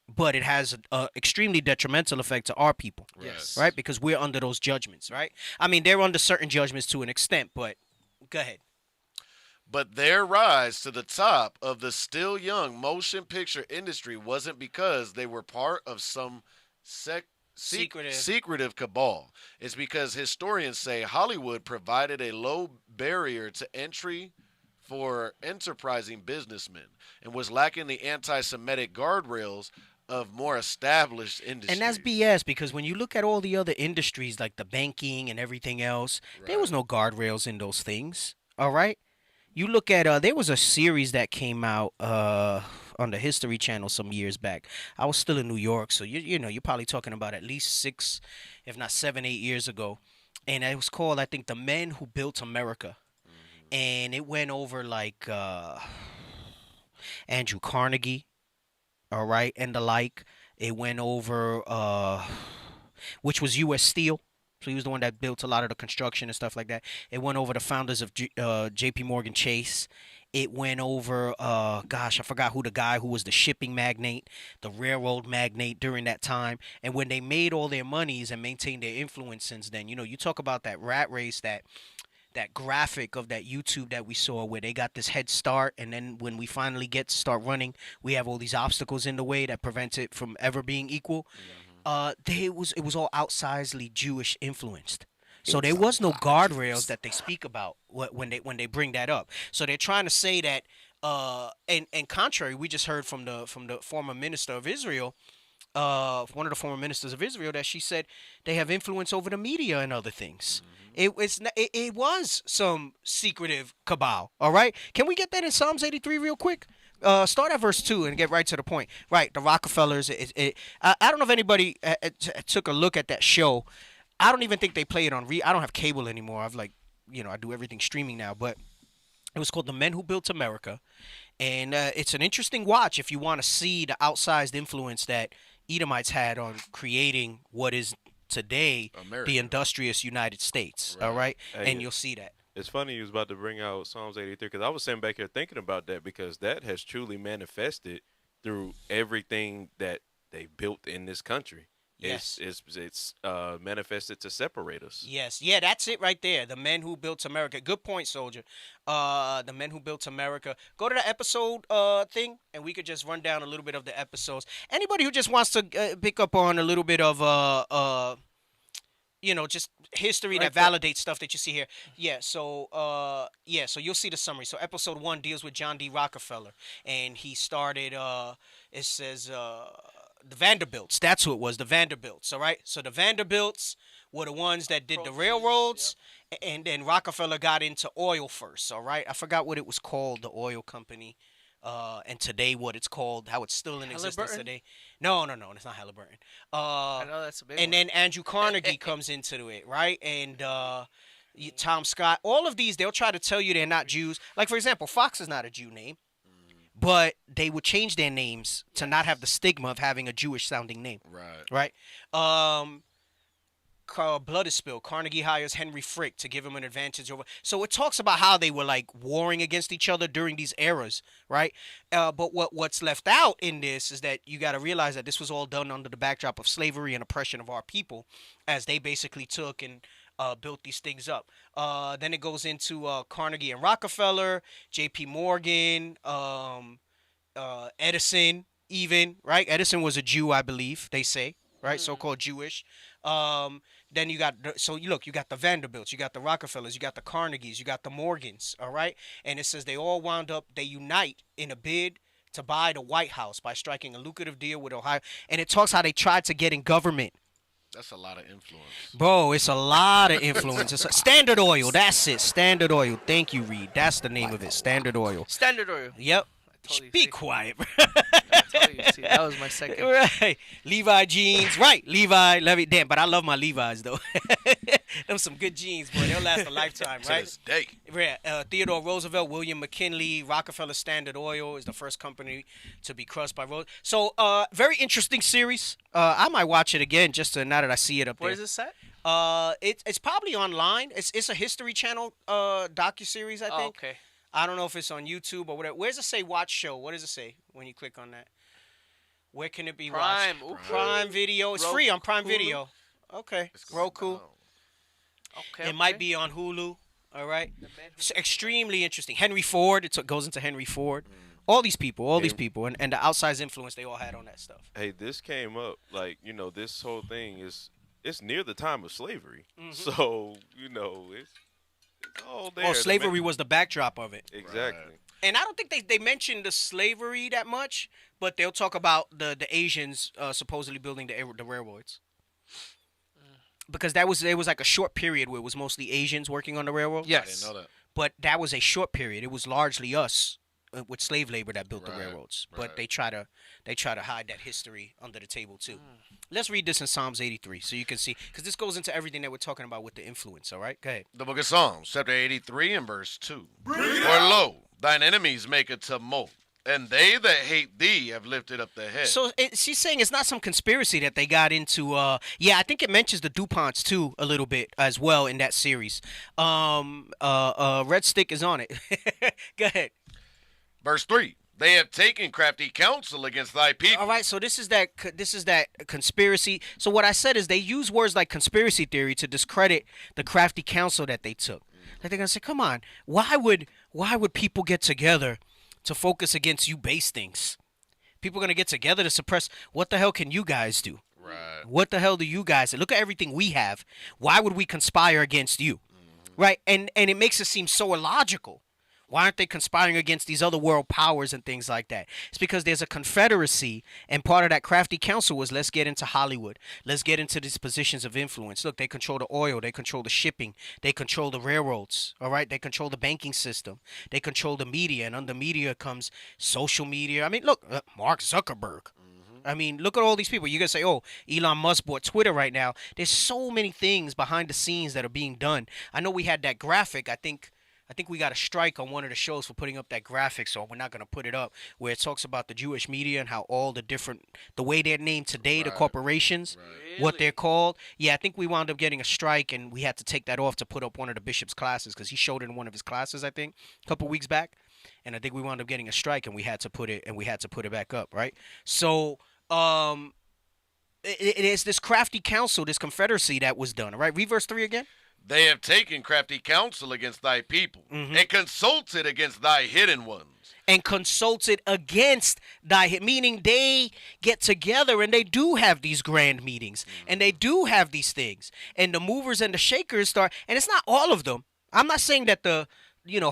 but it has an extremely detrimental effect to our people. Yes. Right. Because we're under those judgments. Right. I mean, they're under certain judgments to an extent, but go ahead. But their rise to the top of the still young motion picture industry wasn't because they were part of some secretive cabal. It's because historians say Hollywood provided a low barrier to entry for enterprising businessmen and was lacking the anti-Semitic guardrails of more established industries. And that's BS because when you look at all the other industries like the banking and everything else, there was no guardrails in those things. All right. You look at there was a series that came out on the History Channel some years back. I was still in New York, so you're probably talking about at least 6, if not 7, 8 years ago, and it was called, I think, The Men Who Built America, and it went over like Andrew Carnegie, all right, and the like. It went over which was U.S. Steel. So he was the one that built a lot of the construction and stuff like that. It went over the founders of J.P. Morgan Chase. It went over, I forgot who the guy who was the shipping magnate, the railroad magnate during that time. And when they made all their monies and maintained their influence since then, you talk about that rat race, that graphic of that YouTube that we saw where they got this head start. And then when we finally get to start running, we have all these obstacles in the way that prevents it from ever being equal. It was all outsizedly Jewish influenced. So there was no guardrails that they speak about when they bring that up. So they're trying to say that and contrary, we just heard from the former minister of Israel, one of the former ministers of Israel, that she said they have influence over the media and other things. It was some secretive cabal. All right, can we get that in Psalms 83 real quick? Start at verse 2 and get right to the point. Right, the Rockefellers. I don't know if anybody took a look at that show. I don't even think they play it on. I don't have cable anymore. I've I do everything streaming now. But it was called The Men Who Built America, and it's an interesting watch if you want to see the outsized influence that Edomites had on creating what is today America. The industrious United States. All right, Hey, and you'll see that. It's funny you was about to bring out Psalms 83 because I was sitting back here thinking about that because that has truly manifested through everything that they built in this country. Yes. It's manifested to separate us. Yes, yeah, that's it right there. The Men Who Built America. Good point, soldier. The Men Who Built America. Go to the episode thing, and we could just run down a little bit of the episodes. Anybody who just wants to pick up on a little bit of just history Right that validates stuff that you see here. So you'll see the summary. So episode 1 deals with John D. Rockefeller, and he started. It says the Vanderbilts. That's who it was. The Vanderbilts. All right. So the Vanderbilts were the ones that did the railroads, and then Rockefeller got into oil first. All right. I forgot what it was called. The oil company. And today, what it's called, how it's still in existence today. No, it's not Halliburton. I know that's a big And one. then Andrew Carnegie comes into it, right? And Tom Scott. All of these, they'll try to tell you they're not Jews. Like, for example, Fox is not a Jew name, but they would change their names to not have the stigma of having a Jewish-sounding name, Right. right? Blood is spilled. Carnegie hires Henry Frick to give him an advantage over. So it talks about how they were like warring against each other during these eras, right? But what's left out in this is that you got to realize that this was all done under the backdrop of slavery and oppression of our people, as they basically took and built these things up. Then it goes into Carnegie and Rockefeller, J.P. Morgan, Edison, even, right? Edison was a Jew, I believe, they say, right? So-called Jewish. Then you got you got the Vanderbilts, you got the Rockefellers, you got the Carnegies, you got the Morgans, all right? And it says they all wound up, they unite in a bid to buy the White House by striking a lucrative deal with Ohio. And it talks how they tried to get in government. That's a lot of influence. Bro, it's a lot of influence. Standard Oil, that's it. Standard Oil. Thank you, Reed. That's the name of it. Standard Oil. Standard Oil. Yep. Totally Be see. quiet, bro. See, that was my second. Right. Levi jeans. Right. Levi. Damn, but I love my Levi's, though. Them some good jeans, boy. They'll last a lifetime, To right? this day. Yeah. Theodore Roosevelt, William McKinley, Rockefeller Standard Oil is the first company to be crushed by Roosevelt. So, very interesting series. I might watch it again just to, now that I see it up there. Where is this set? It's probably online. It's a History Channel docuseries, I think. Oh, okay. I don't know if it's on YouTube or whatever. Where does it say watch show? What does it say when you click on that? Where can it be Prime. watched? Ooh. Prime Video. It's free on Prime Hulu. Video. Okay. Roku. Okay. It might be on Hulu. All right. It's extremely interesting. Henry Ford. It goes into Henry Ford. All these people, and the outsized influence they all had on that stuff. Hey, this came up this whole thing it's near the time of slavery, so it's all there. Oh, slavery was the backdrop of it. Exactly. Right. And I don't think they mentioned the slavery that much, but they'll talk about the Asians supposedly building the railroads. Because there was like a short period where it was mostly Asians working on the railroad. Yes. I didn't know that. But that was a short period. It was largely us with slave labor that built the Right, railroads. right. But they try to hide that history under the table too. Let's read this in Psalms 83 so you can see, because this goes into everything that we're talking about with the influence. All right, go ahead. The book of Psalms, chapter 83 and verse 2. For lo, thine enemies make a tumult, and they that hate thee have lifted up their head. So she's saying it's not some conspiracy that they got into. I think it mentions the DuPonts too a little bit as well in that series. Red Stick is on it. Go ahead. Verse 3. They have taken crafty counsel against thy people. All right, so this is that conspiracy. So what I said is they use words like conspiracy theory to discredit the crafty counsel that they took. Like they're gonna say, "Come on, why would people get together to focus against you base things? People are gonna get together to suppress. What the hell can you guys do? Right. What the hell do you guys do? Look at everything we have. Why would we conspire against you? Right? And it makes it seem so illogical. Why aren't they conspiring against these other world powers and things like that? It's because there's a confederacy, and part of that crafty council was, let's get into Hollywood. Let's get into these positions of influence. Look, they control the oil. They control the shipping. They control the railroads. All right? They control the banking system. They control the media, and under media comes social media. I mean, look, Mark Zuckerberg. I mean, look at all these people. You're going to say, oh, Elon Musk bought Twitter right now. There's so many things behind the scenes that are being done. I know we had that graphic, I think we got a strike on one of the shows for putting up that graphic, so we're not going to put it up, where it talks about the Jewish media and how all the way they're named today, the corporations, what they're called. Yeah, I think we wound up getting a strike, and we had to take that off to put up one of the bishop's classes, because he showed it in one of his classes, I think, a couple weeks back. And I think we wound up getting a strike, and we had to put it back up, right? So, it is this crafty council, this confederacy that was done, all right? Read verse 3 again. They have taken crafty counsel against thy people, and consulted against thy hidden ones. And consulted against thy, meaning they get together and they do have these grand meetings and they do have these things, and the movers and the shakers start, and it's not all of them. I'm not saying that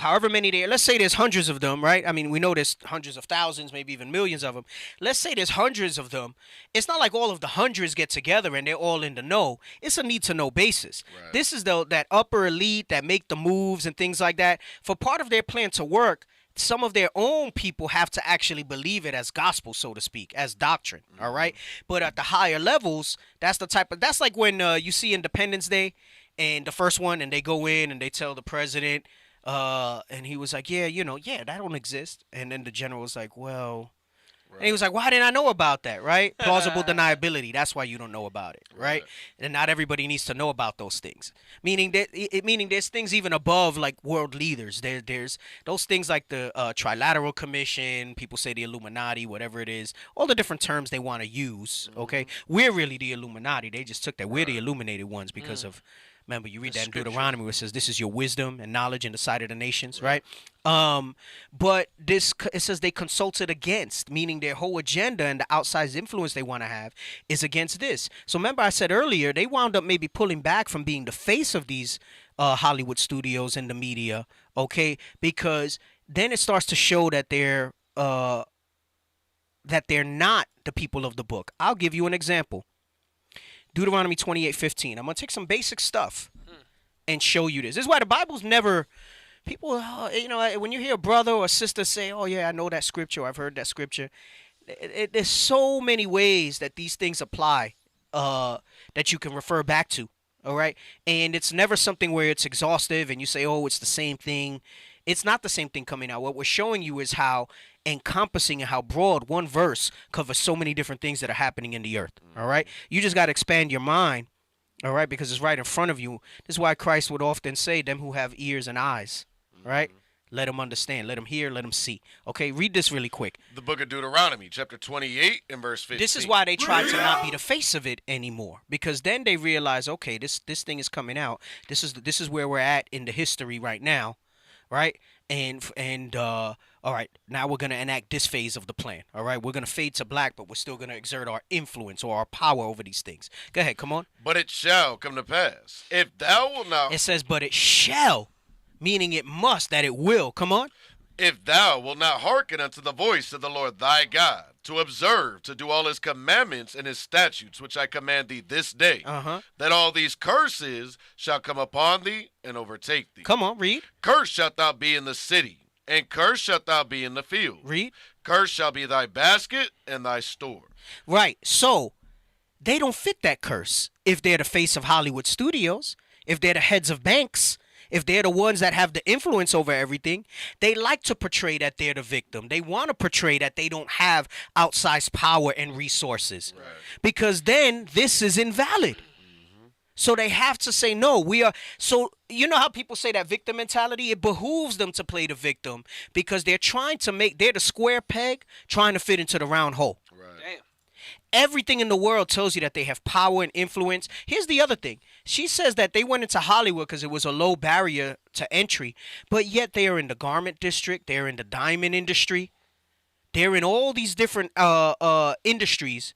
however many there, let's say there's hundreds of them, right? I mean, we know there's hundreds of thousands, maybe even millions of them. Let's say there's hundreds of them. It's not like all of the hundreds get together and they're all in the know. It's a need to know basis. Right. This is that upper elite that make the moves and things like that. For part of their plan to work, some of their own people have to actually believe it as gospel, so to speak, as doctrine, all right? But at the higher levels, that's like when you see Independence Day and the first one, and they go in and they tell the president, and he was like, yeah, that don't exist. And then the general was like, well, and he was like, why didn't I know about that, right? Plausible deniability. That's why you don't know about it, right? And not everybody needs to know about those things. Meaning there's things even above like world leaders. There's those things like the Trilateral Commission. People say the Illuminati, whatever it is. All the different terms they want to use, okay? We're really the Illuminati. They just took that. We're the illuminated ones because of... Remember, you read that in Deuteronomy where it says, this is your wisdom and knowledge in the sight of the nations, right? But it says they consulted against, meaning their whole agenda and the outside influence they want to have is against this. So remember I said earlier, they wound up maybe pulling back from being the face of these Hollywood studios and the media, okay? Because then it starts to show that they're not the people of the book. I'll give you an example. Deuteronomy 28:15. I'm going to take some basic stuff and show you this. This is why the Bible's never... People, when you hear a brother or a sister say, oh, yeah, I know that scripture, I've heard that scripture, there's so many ways that these things apply that you can refer back to, all right? And it's never something where it's exhaustive and you say, oh, it's the same thing. It's not the same thing coming out. What we're showing you is how encompassing and how broad one verse covers so many different things that are happening in the earth, all right? You just got to expand your mind, all right, because it's right in front of you. This is why Christ would often say, them who have ears and eyes, right? Let them understand, let them hear, let them see. Okay, read this really quick. The book of Deuteronomy, chapter 28 and verse 15. This is why they try to not be the face of it anymore, because then they realize, okay, this thing is coming out. This is where we're at in the history right now, right? And all right, now we're going to enact this phase of the plan. All right, we're going to fade to black, but we're still going to exert our influence or our power over these things. Go ahead, come on. But it shall come to pass, if thou wilt not... It says, but it shall, meaning it must, that it will. Come on. If thou wilt not hearken unto the voice of the Lord thy God, to observe, to do all his commandments and his statutes, which I command thee this day, that all these curses shall come upon thee and overtake thee. Come on, read. Cursed shalt thou be in the city, and cursed shalt thou be in the field. Read. Cursed shall be thy basket and thy store. Right, so they don't fit that curse. If they're the face of Hollywood studios, if they're the heads of banks, if they're the ones that have the influence over everything, they like to portray that they're the victim. They want to portray that they don't have outsized power and resources. Right. Because then this is invalid. So they have to say, no, we are. So you know how people say that victim mentality? It behooves them to play the victim because they're they're the square peg trying to fit into the round hole. Right. Damn. Everything in the world tells you that they have power and influence. Here's the other thing. She says that they went into Hollywood because it was a low barrier to entry, but yet they are in the garment district. They're in the diamond industry. They're in all these different industries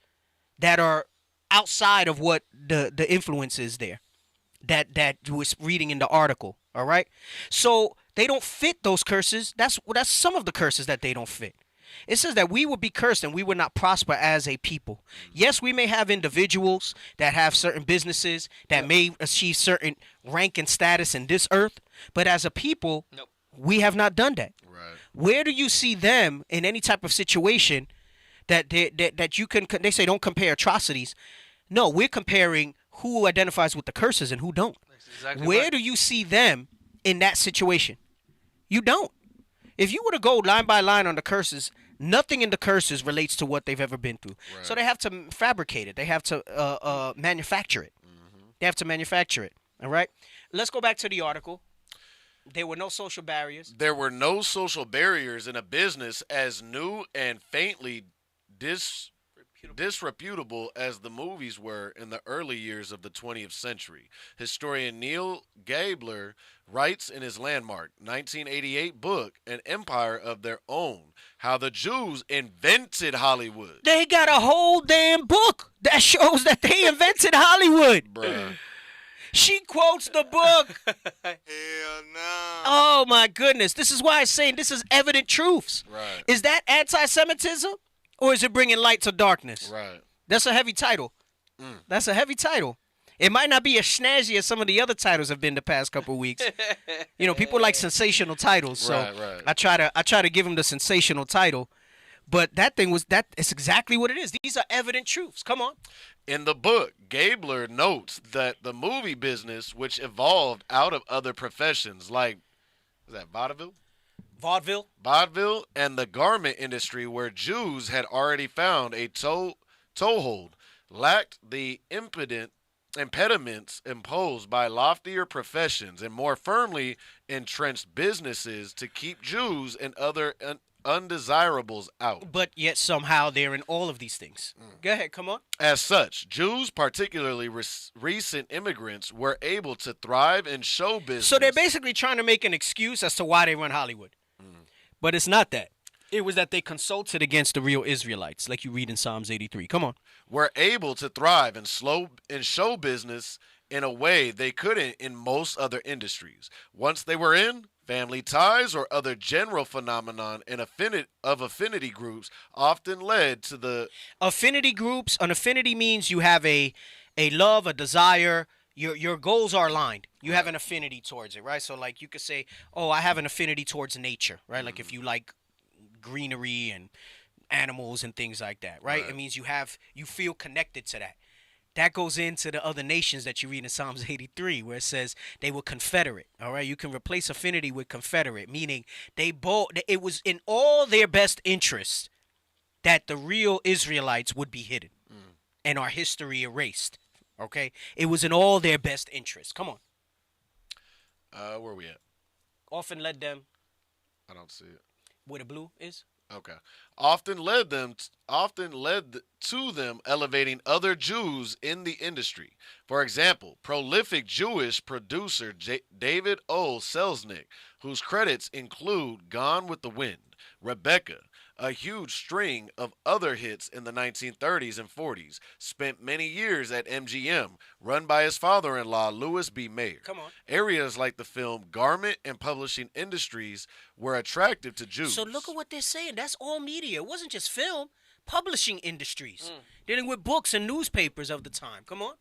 that are outside of what the influence is there that was reading in the article. All right. So they don't fit those curses. That's some of the curses that they don't fit. It says that we would be cursed and we would not prosper as a people. Yes, we may have individuals that have certain businesses that may achieve certain rank and status in this earth, but as a people, we have not done that. Right. Where do you see them in any type of situation that you can? They say don't compare atrocities. No, we're comparing who identifies with the curses and who don't. That's exactly Where right. do you see them in that situation? You don't. If you were to go line by line on the curses, nothing in the curses relates to what they've ever been through. Right. So they have to fabricate it. They have to manufacture it. They have to manufacture it. All right? Let's go back to the article. There were no social barriers. There were no social barriers in a business as new and faintly disreputable as the movies were in the early years of the 20th century. Historian Neil Gabler writes in his landmark 1988 book, An Empire of Their Own, how the Jews invented Hollywood. They got a whole damn book that shows that they invented Hollywood. Bruh. She quotes the book. Hell no. Oh my goodness. This is why I'm saying this is evident truths. Right. Is that anti-Semitism or is it bringing light to darkness? Right. That's a heavy title. That's a heavy title. It might not be as snazzy as some of the other titles have been the past couple of weeks. You know, people like sensational titles, so Right. I try to give them the sensational title. But that thing was that. It's exactly what it is. These are evident truths. Come on. In the book, Gabler notes that the movie business, which evolved out of other professions like, is that vaudeville? Vaudeville. And the garment industry, where Jews had already found a toehold, lacked the impediments imposed by loftier professions and more firmly entrenched businesses to keep Jews and other undesirables out. But yet somehow they're in all of these things. Go ahead. Come on. As such, Jews, particularly recent immigrants, were able to thrive in show business. So they're basically trying to make an excuse as to why they run Hollywood. But it's not that. It was that they consulted against the real Israelites, like you read in Psalms 83. Come on. were able to thrive in show business in a way they couldn't in most other industries. Once they were in, family ties or other general phenomenon and affinity groups often led to the Affinity groups. An affinity means you have a love, a desire. Your goals are aligned. You have an affinity towards it, right? So like you could say, oh, I have an affinity towards nature, right? Mm-hmm. Like if you like greenery and animals and things like that, right? It means you feel connected to that. That goes into the other nations that you read in Psalms 83, where it says they were confederate. All right, you can replace affinity with confederate, meaning it was in all their best interest that the real Israelites would be hidden and our history erased. Okay, it was in all their best interest. Come on. Where are we at? Often led them I don't see it. where the blue is. Okay. Often led to them elevating other Jews in the industry. For example, prolific Jewish producer David O. Selznick, whose credits include Gone with the Wind, Rebecca, a huge string of other hits in the 1930s and 40s, spent many years at MGM, run by his father-in-law, Louis B. Mayer. Come on. Areas like the film, garment, and publishing industries were attractive to Jews. So look at what they're saying. That's all media. It wasn't just film. Publishing industries. Dealing with books and newspapers of the time. Come on.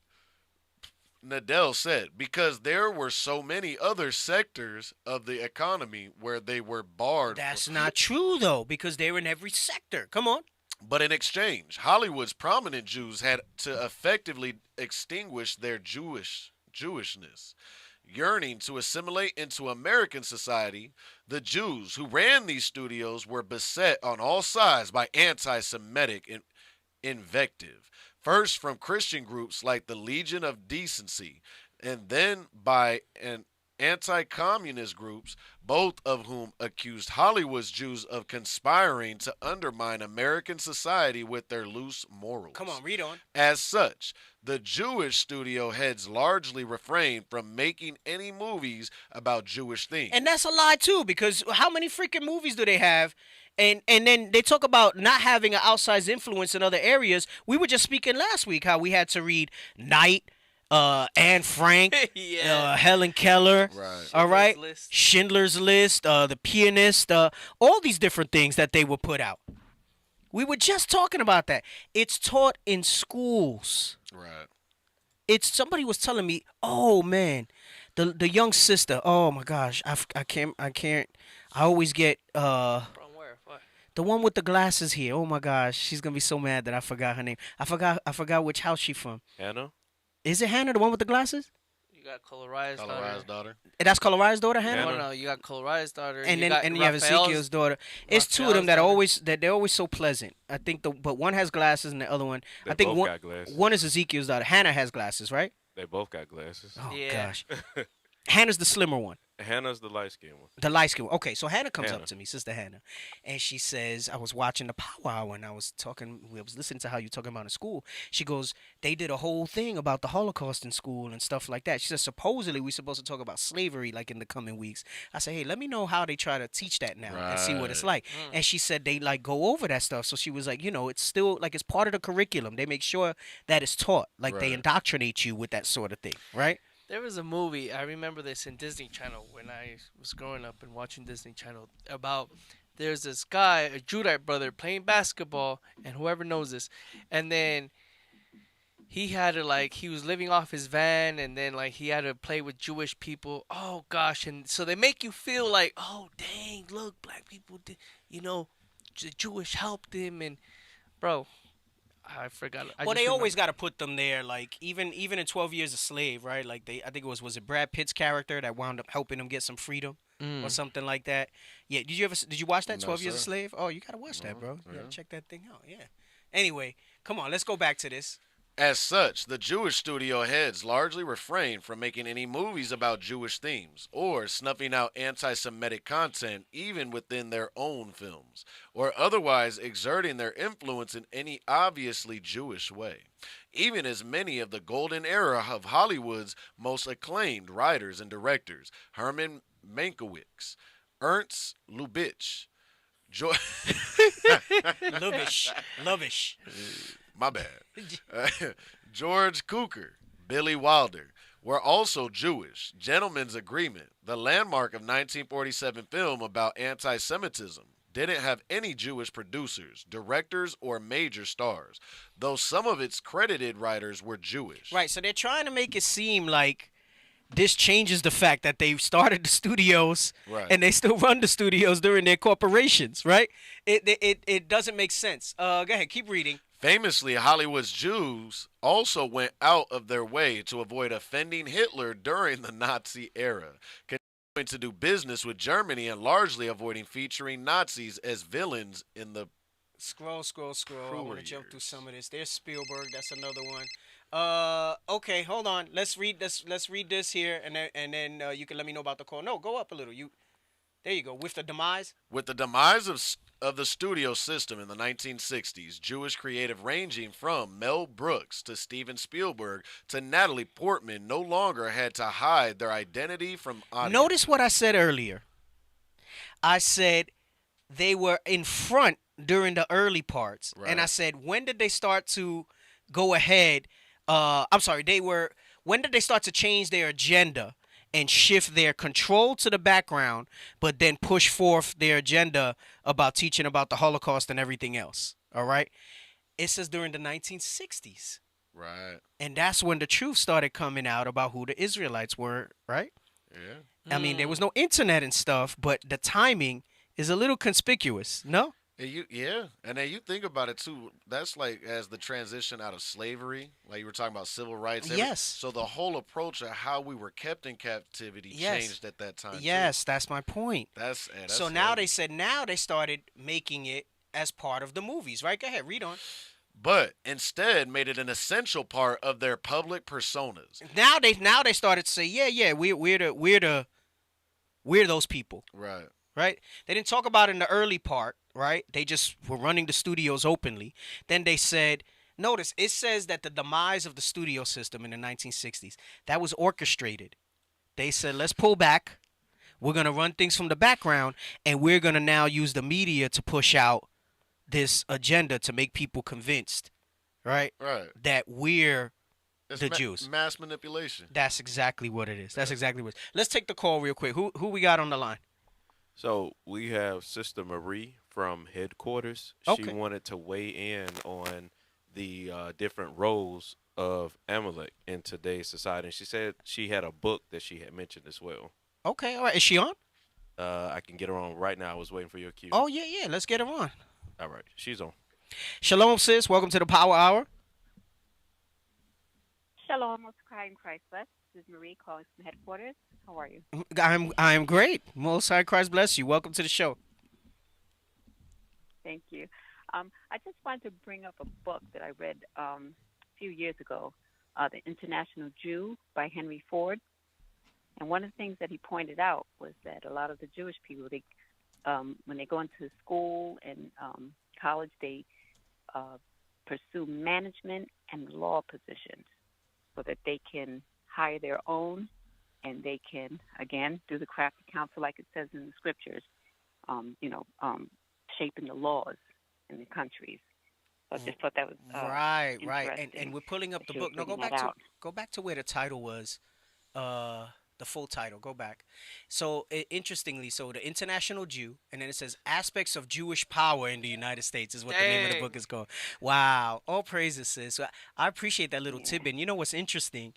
Nadell said, because there were so many other sectors of the economy where they were barred. That's not true, though, because they're in every sector. Come on. But in exchange, Hollywood's prominent Jews had to effectively extinguish their Jewishness. Yearning to assimilate into American society, the Jews who ran these studios were beset on all sides by anti-Semitic invective. First from Christian groups like the Legion of Decency, and then by anti-communist groups, both of whom accused Hollywood's Jews of conspiring to undermine American society with their loose morals. Come on, read on. As such, the Jewish studio heads largely refrained from making any movies about Jewish themes. And that's a lie, too, because how many freaking movies do they have? And then they talk about not having an outsized influence in other areas. We were just speaking last week how we had to read Night, Anne Frank, Helen Keller, all right, Schindler's List, The Pianist, all these different things that they would put out. We were just talking about that. It's taught in schools. Right. Somebody was telling me, oh man, the young sister. Oh my gosh, I can't. I always get the one with the glasses here. Oh my gosh, she's gonna be so mad that I forgot her name. I forgot which house she from. Hannah? Is it Hannah, the one with the glasses? You got Colorado's daughter. That's Colorado's daughter, Hannah? No, you got Colorado's daughter. And then you have Ezekiel's daughter. It's two of them that they're always so pleasant. I think but one has glasses and the other one. They I think both got glasses. one is Ezekiel's daughter. Hannah has glasses, right? They both got glasses. Oh gosh. Hannah's the slimmer one. Hannah's the light skinned one. The light skin. Okay, so Hannah comes up Hannah. to me, Sister Hannah, and she says, I was watching the Power Hour and I was listening to how you talking about in school. She goes, they did a whole thing about the Holocaust in school and stuff like that. She says, supposedly we're supposed to talk about slavery like in the coming weeks. I said, hey, let me know how they try to teach that now and see what it's Right. like. And she said they like go over that stuff. So she was like, it's still like it's part of the curriculum. They make sure that it's taught. Like they Right. indoctrinate you with that sort of thing, right? There was a movie, I remember this in Disney Channel when I was growing up and watching Disney Channel, about there's this guy, a Judite brother, playing basketball, and whoever knows this, and then he had to, like, he was living off his van, and then, like, he had to play with Jewish people. Oh, gosh. And so they make you feel like, oh, dang, look, black people, did, the Jewish helped him, and, bro, I forgot. Well, they always got to put them there, like even in 12 Years a Slave, right? Like I think was it Brad Pitt's character that wound up helping him get some freedom or something like that. Yeah, did you watch that No, 12 Years a sir. Slave? Oh, you got to watch that, bro. You yeah. got to check that thing out. Yeah. Anyway, come on, let's go back to this. As such, the Jewish studio heads largely refrained from making any movies about Jewish themes or snuffing out anti Semitic content even within their own films, or otherwise exerting their influence in any obviously Jewish way. Even as many of the golden era of Hollywood's most acclaimed writers and directors, Herman Mankiewicz, Ernst Lubitsch, jo- Lovish. my bad. George Cukor, Billy Wilder were also Jewish. Gentleman's Agreement, the landmark of 1947 film about anti Semitism, didn't have any Jewish producers, directors, or major stars, though some of its credited writers were Jewish. Right, so they're trying to make it seem like this changes the fact that they started the studios Right. and they still run the studios during their corporations, right? It doesn't make sense. Go ahead, keep reading. Famously, Hollywood's Jews also went out of their way to avoid offending Hitler during the Nazi era, continuing to do business with Germany and largely avoiding featuring Nazis as villains in the Scroll. I want to jump through years. some of this. There's Spielberg. That's another one. Okay, hold on. Let's read this. Let's read this here, and then you can let me know about the call. No, go up a little. There you go. With the demise. With the demise of the studio system in the 1960s, Jewish creative ranging from Mel Brooks to Steven Spielberg to Natalie Portman no longer had to hide their identity from audience. Notice what I said earlier. I said they were in front during the early parts, and I Right. said when did they start to go ahead? I'm sorry. When did they start to change their agenda and shift their control to the background, but then push forth their agenda about teaching about the Holocaust and everything else? All right. It says during the 1960s. Right. And that's when the truth started coming out about who the Israelites were, right? Yeah. I mean, there was no internet and stuff, but the timing is a little conspicuous, no? And then you think about it too. That's like as the transition out of slavery, like you were talking about civil rights. Yes. So the whole approach of how we were kept in captivity Yes. changed at that time. Yes, that's my point. That's So now heavy. they said now they started making it as part of the movies, right? Go ahead, read on. But instead made it an essential part of their public personas. Now they started to say, yeah, we're those people, Right. right? They didn't talk about it in the early part, right? They just were running the studios openly. Then they said, notice it says that the demise of the studio system in the 1960s, that was orchestrated. They said, let's pull back. We're going to run things from the background, and we're going to now use the media to push out this agenda to make people convinced, right? Right. That we're It's the Jews. Mass manipulation. That's exactly what it is. That's exactly what it is. Let's take the call real quick. Who we got on the line? So we have Sister Marie from headquarters. Okay. She wanted to weigh in on the different roles of Amalek in today's society. And she said she had a book that she had mentioned as well. Okay, all right. Is she on? I can get her on right now. I was waiting for your cue. Oh, yeah. Let's get her on. All right. She's on. Shalom, sis. Welcome to the Power Hour. Shalom, most high in Christ bless. This is Marie calling from headquarters. How are you? I'm great. Most High Christ bless you. Welcome to the show. Thank you. I just wanted to bring up a book that I read a few years ago, The International Jew by Henry Ford. And one of the things that he pointed out was that a lot of the Jewish people, when they go into school and college, they uh, pursue management and law positions so that they can hire their own and they can, again, do the crafty counsel like it says in the scriptures, you know, shaping the laws in the countries. So I just thought that was Right, right. interesting And we're pulling up that the you were book. No, bringing that out. go back to where the title was. The full title. Go back. So interestingly, so the International Jew, and then it says aspects of Jewish power in the United States is what the name of the Dang. book is called. Wow, all praises, sis. So I appreciate that little Yeah. tidbit. You know what's interesting?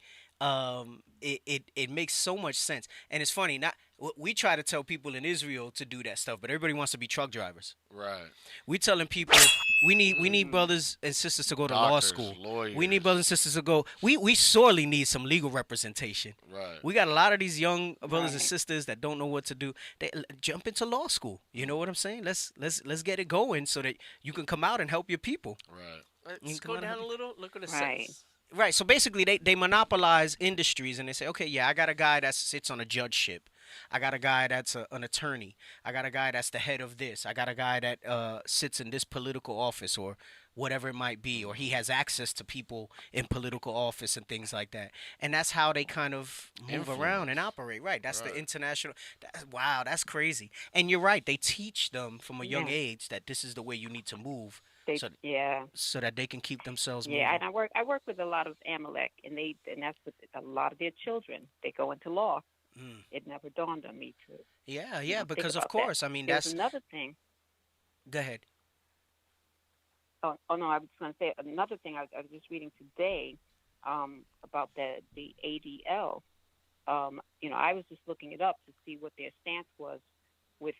It makes so much sense, and it's funny. Not we try to tell people in Israel to do that stuff, but everybody wants to be truck drivers. Right. We telling people we need brothers and sisters to go to law Doctors, school. lawyers. We need brothers and sisters to go. We sorely need some legal representation. Right. We got a lot of these young brothers and Right. sisters that don't know what to do. They jump into law school. You know what I'm saying? Let's get it going so that you can come out and help your people. Right. Let's come go on, down help a little. Look what it Right. says. Right. So basically, they monopolize industries and they say, okay, yeah, I got a guy that sits on a judgeship. I got a guy that's an attorney. I got a guy that's the head of this. I got a guy that sits in this political office or whatever it might be, or he has access to people in political office and things like that. And that's how they kind of move around and operate. Right. That's the Right. international. Wow, that's crazy. And you're right. They teach them from a young Yeah. age that this is the way you need to move, They, so yeah. so that they can keep themselves Yeah, moving. and I work with a lot of Amalek, and that's with a lot of their children. They go into law. Mm. It never dawned on me to Yeah, you yeah, know, think because of about that. course, I mean There's that's. another thing. Go ahead. Oh no, I was going to say another thing. I was just reading today about the ADL. You know, I was just looking it up to see what their stance was with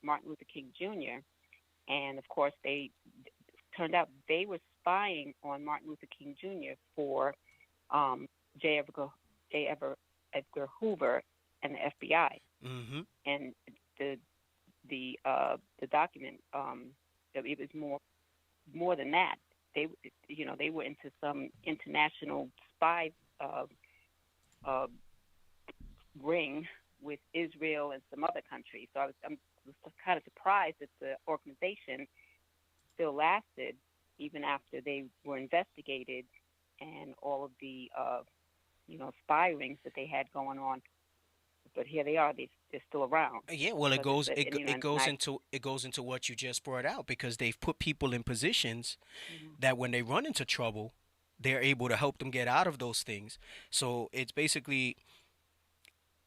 Martin Luther King Jr. And of course, they turned out they were spying on Martin Luther King Jr. for Edgar Hoover and the FBI. Mm-hmm. And the document it was more than that. They they were into some international spy ring with Israel and some other countries. So I'm kind of surprised that the organization still lasted even after they were investigated and all of the spy rings that they had going on. But here they are; they're still around. Yeah, well, it Because goes it's it, a- go- and, you know, it goes and I- into what you just brought out because they've put people in positions Mhm. that when they run into trouble, they're able to help them get out of those things. So it's basically,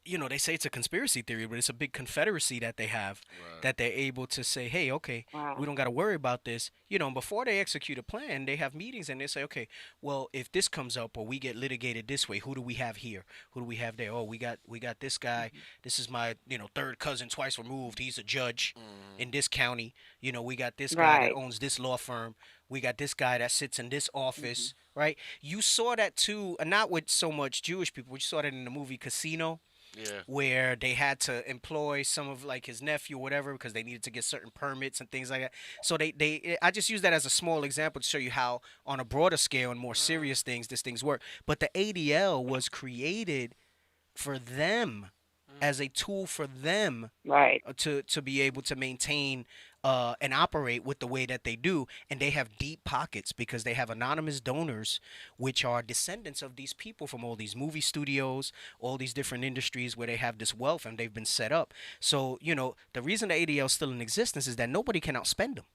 they say it's a conspiracy theory, but it's a big confederacy that they have Right. that they're able to say, hey, okay, Wow. we don't got to worry about this. Before they execute a plan, they have meetings and they say, okay, well, if this comes up or we get litigated this way, who do we have here? Who do we have there? Oh, we got this guy. This is my, third cousin twice removed. He's a judge in this county. We got this guy that Right. owns this law firm. We got this guy that sits in this office, right? You saw that too, not with so much Jewish people, but you saw that in the movie Casino Yeah. where they had to employ some of like his nephew or whatever because they needed to get certain permits and things like that. So I just use that as a small example to show you how on a broader scale and more serious things things work. But the ADL was created for them as a tool for them Right. to be able to maintain and operate with the way that they do, and they have deep pockets because they have anonymous donors which are descendants of these people from all these movie studios, all these different industries where they have this wealth and they've been set up. So the reason the ADL is still in existence is that nobody can outspend them.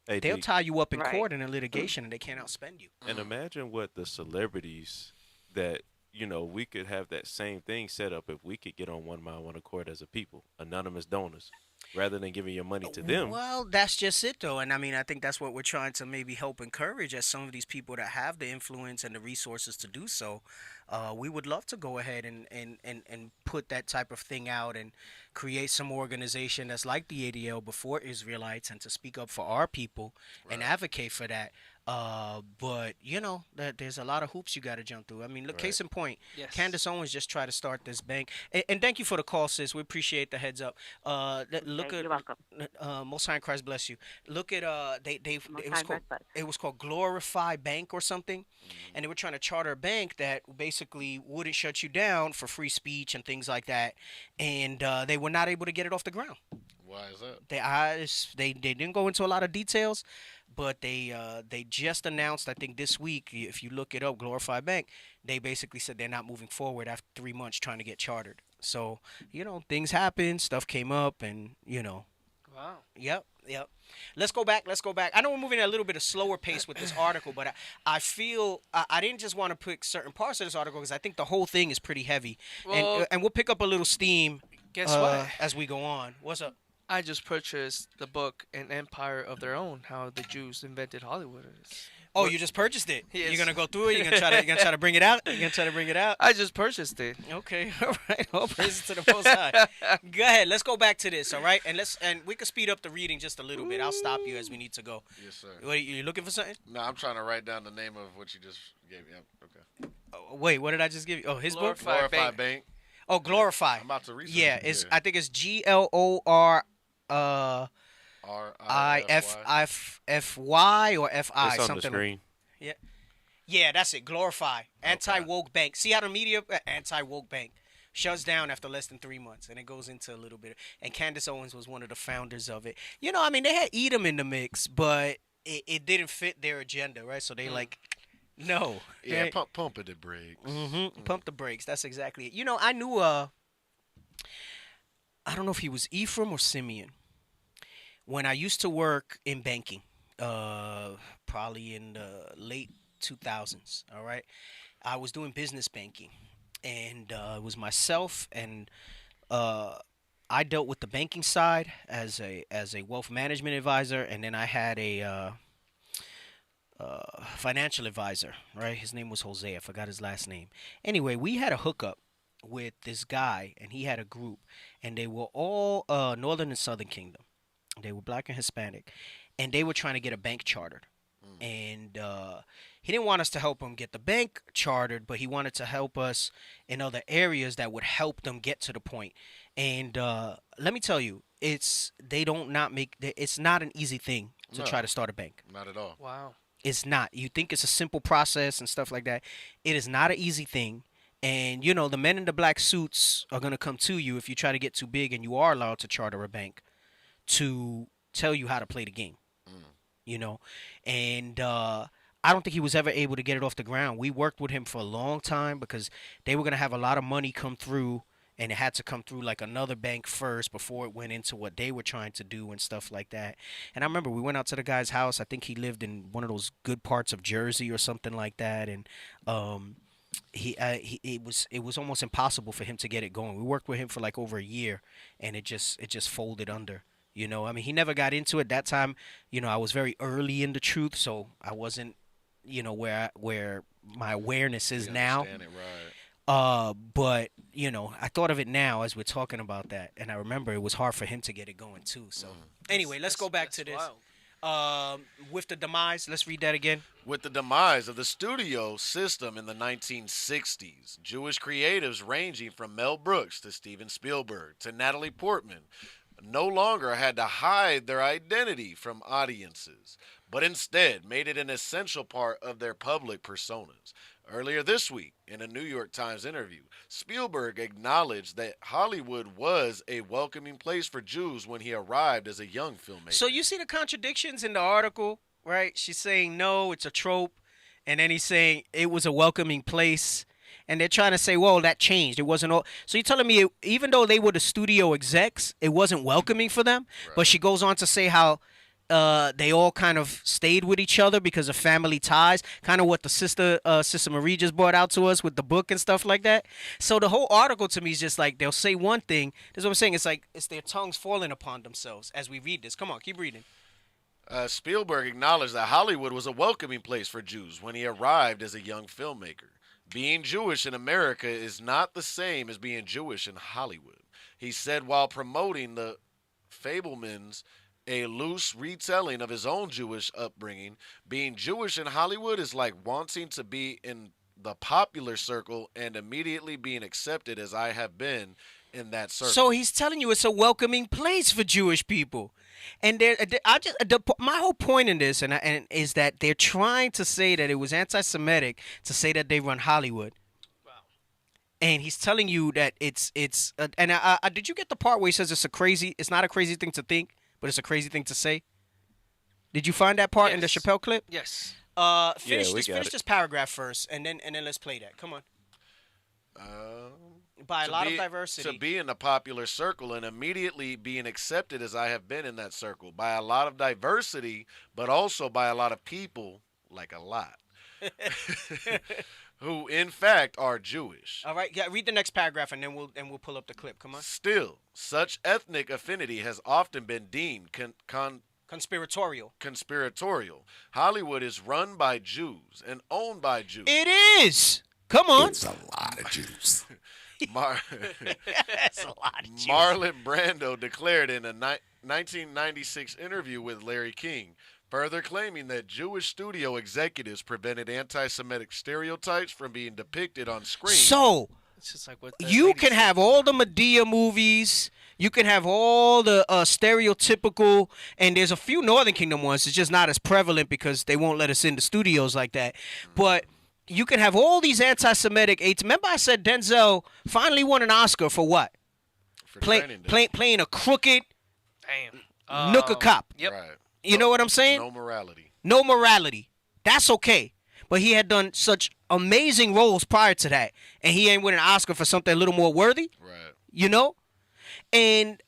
Hey, They'll D, tie you up in Right. court and in litigation and they can't outspend you. and imagine what the celebrities that we could have that same thing set up if we could get on one mind, one accord as a people, anonymous donors, rather than giving your money to them. Well, that's just it, though. And I mean, I think that's what we're trying to maybe help encourage as some of these people that have the influence and the resources to do so. We would love to go ahead and put that type of thing out and create some organization that's like the ADL before Israelites and to speak up for our people and advocate for that. But that there's a lot of hoops you got to jump through. I mean, look, Right. case in point, Yes. Candace Owens just tried to start this bank, and thank you for the call, sis. We appreciate the heads up. Look Okay, at you're welcome. Most High in Christ bless you. Look at they Most it was High called God bless. it was called Glorify Bank or something, and they were trying to charter a bank that basically wouldn't shut you down for free speech and things like that, and they were not able to get it off the ground. Why is that? They didn't go into a lot of details, but they just announced, I think this week, if you look it up, Glorify Bank, they basically said they're not moving forward after 3 months trying to get chartered. So things happen, stuff came up, and Wow. yep. Let's go back. I know we're moving at a little bit of slower pace with this article, but I feel I didn't just want to pick certain parts of this article because I think the whole thing is pretty heavy, Well, and we'll pick up a little steam guess what? as we go on. What's up? I just purchased the book An Empire of Their Own, how the Jews invented Hollywood. Oh, you just purchased it. Yes. You're gonna go through it. You're gonna try to bring it out. You're gonna try to bring it out. I just purchased it. Okay, all right. All praises to the Most High. Go ahead. Let's go back to this. All right, and we can speed up the reading just a little bit. I'll stop you as we need to go. Yes, sir. What, you looking for something? No, I'm trying to write down the name of what you just gave me. Yep, okay. Wait, what did I just give you? Oh, his book. Glorify Glorify Bank. Bank. Oh, Glorify. I'm about to research. Yeah, it. it's I think it's GLOR RIFY. IFFY or FI It's on the something. screen. Yeah, that's it. Glorify. Anti-woke bank. See how the media anti-woke bank shuts down after less than 3 months, and it goes into a little bit. And Candace Owens was one of the founders of it. I mean, they had Edom in the mix, but it didn't fit their agenda, right? So they no. Yeah, right? pump it, brakes. Pump the brakes. That's exactly it. I knew I don't know if he was Ephraim or Simeon. When I used to work in banking, probably in the late 2000s, all right, I was doing business banking, and it was myself, and I dealt with the banking side as a wealth management advisor, and then I had a financial advisor, right? His name was Jose. I forgot his last name. Anyway, we had a hookup with this guy, and he had a group, and they were all Northern and Southern Kingdom. They were black and Hispanic, and they were trying to get a bank chartered. And he didn't want us to help him get the bank chartered, but he wanted to help us in other areas that would help them get to the point. And let me tell you, it's not an easy thing to No. try to start a bank. Not at all. Wow. It's not. You think it's a simple process and stuff like that. It is not an easy thing. And the men in the black suits are gonna come to you if you try to get too big, and you are allowed to charter a bank to tell you how to play the game. And I don't think he was ever able to get it off the ground. We worked with him for a long time because they were gonna have a lot of money come through, and it had to come through like another bank first before it went into what they were trying to do and stuff like that. And I remember we went out to the guy's house. I think he lived in one of those good parts of Jersey or something like that, and it was almost impossible for him to get it going. We worked with him for like over a year, and it just folded under. I mean, he never got into it that time. I was very early in the truth, so I wasn't, where my awareness is You now. understand it, right. But I thought of it now as we're talking about that, and I remember it was hard for him to get it going too. So anyway, let's go back to this. Wild. With the demise, let's read that again. With the demise of the studio system in the 1960s, Jewish creatives ranging from Mel Brooks to Steven Spielberg to Natalie Portman no longer had to hide their identity from audiences, but instead made it an essential part of their public personas. Earlier this week, in a New York Times interview, Spielberg acknowledged that Hollywood was a welcoming place for Jews when he arrived as a young filmmaker. So you see the contradictions in the article, right? She's saying no, it's a trope, and then he's saying it was a welcoming place. And they're trying to say, well, that changed. It wasn't all. So you're telling me, even though they were the studio execs, it wasn't welcoming for them. Right. But she goes on to say how they all kind of stayed with each other because of family ties. Kind of what the sister Marie just brought out to us with the book and stuff like that. So the whole article to me is just like they'll say one thing. That's what I'm saying. It's like it's their tongues falling upon themselves as we read this. Come on, keep reading. Spielberg acknowledged that Hollywood was a welcoming place for Jews when he arrived as a young filmmaker. Being Jewish in America is not the same as being Jewish in Hollywood, he said while promoting the Fabelmans a loose retelling of his own Jewish upbringing. Being Jewish in Hollywood is like wanting to be in the popular circle and immediately being accepted as I have been in that circle. So he's telling you it's a welcoming place for Jewish people, and my whole point in this and is that they're trying to say that it was anti-Semitic to say that they run Hollywood. And he's telling you that did you get the part where he says it's not a crazy thing to think, but it's a crazy thing to say? Did you find that part in the Chappelle clip? Yes. Finish got it. this paragraph first, and then let's play that. Come on. By a lot of diversity. To be in the popular circle and immediately being accepted as I have been in that circle. By a lot of diversity, but also by a lot of people, like a lot, who in fact are Jewish. All right, yeah. Read the next paragraph, and then we'll pull up the clip. Come on. Still, such ethnic affinity has often been deemed conspiratorial. Hollywood is run by Jews and owned by Jews. It is. Come on. It's a lot of Jews. That's a lot of Jews. Marlon Brando declared in a 1996 interview with Larry King, further claiming that Jewish studio executives prevented anti-Semitic stereotypes from being depicted on screen. So, It's just like what the you lady can said. have all the Medea movies. You can have all the stereotypical, and there's a few Northern Kingdom ones. It's just not as prevalent because they won't let us in the studios like that. But you can have all these anti-Semitic aids. Remember I said Denzel finally won an Oscar for what? For Training Day. Playing a crooked Damn. nooka cop. Yep. Right. You know what I'm saying? No morality. No morality. That's okay. But he had done such amazing roles prior to that, and he ain't win an Oscar for something a little more worthy. Right. You know? And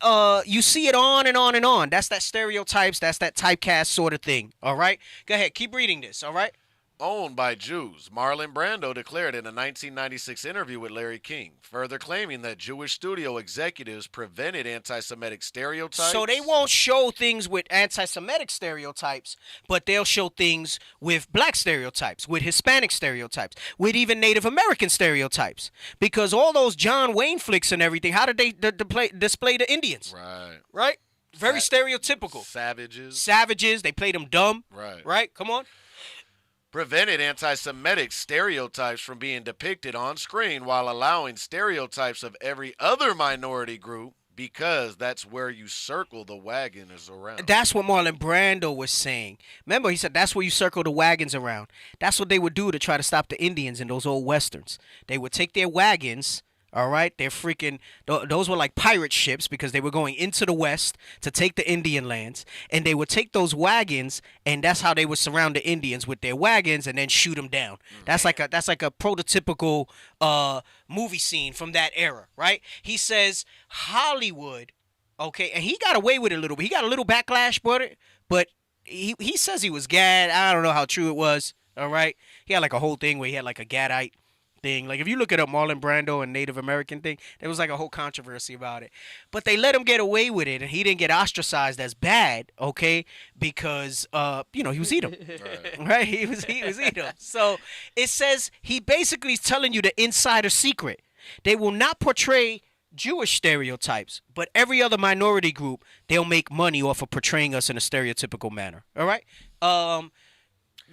you see it on and on and on. That's that stereotypes. That's that typecast sort of thing. All right? Go ahead. Keep reading this. All right? Owned by Jews, Marlon Brando declared in a 1996 interview with Larry King, further claiming that Jewish studio executives prevented anti-Semitic stereotypes. So they won't show things with anti-Semitic stereotypes, but they'll show things with black stereotypes, with Hispanic stereotypes, with even Native American stereotypes. Because all those John Wayne flicks and everything, how did they display the Indians? Right. Right? Very stereotypical. Savages. They played them dumb. Right. Right? Come on. Prevented anti-Semitic stereotypes from being depicted on screen while allowing stereotypes of every other minority group because that's where you circle the wagons around. That's what Marlon Brando was saying. Remember, he said that's where you circle the wagons around. That's what they would do to try to stop the Indians in those old westerns. They would take their wagons. All right, they're freaking. Those were like pirate ships because they were going into the west to take the Indian lands, and they would take those wagons, and that's how they would surround the Indians with their wagons and then shoot them down. That's like a prototypical movie scene from that era, right? He says Hollywood, okay, and he got away with it a little bit. He got a little backlash, but he says he was Gad. I don't know how true it was. All right, he had like a whole thing where he had like a Gadite thing. Like if you look it up, Marlon Brando and Native American thing, there was like a whole controversy about it. But they let him get away with it, and he didn't get ostracized as bad, okay? Because he was Edom, right? He was Edom. So it says he basically is telling you the insider secret. They will not portray Jewish stereotypes, but every other minority group, they'll make money off of portraying us in a stereotypical manner. All right.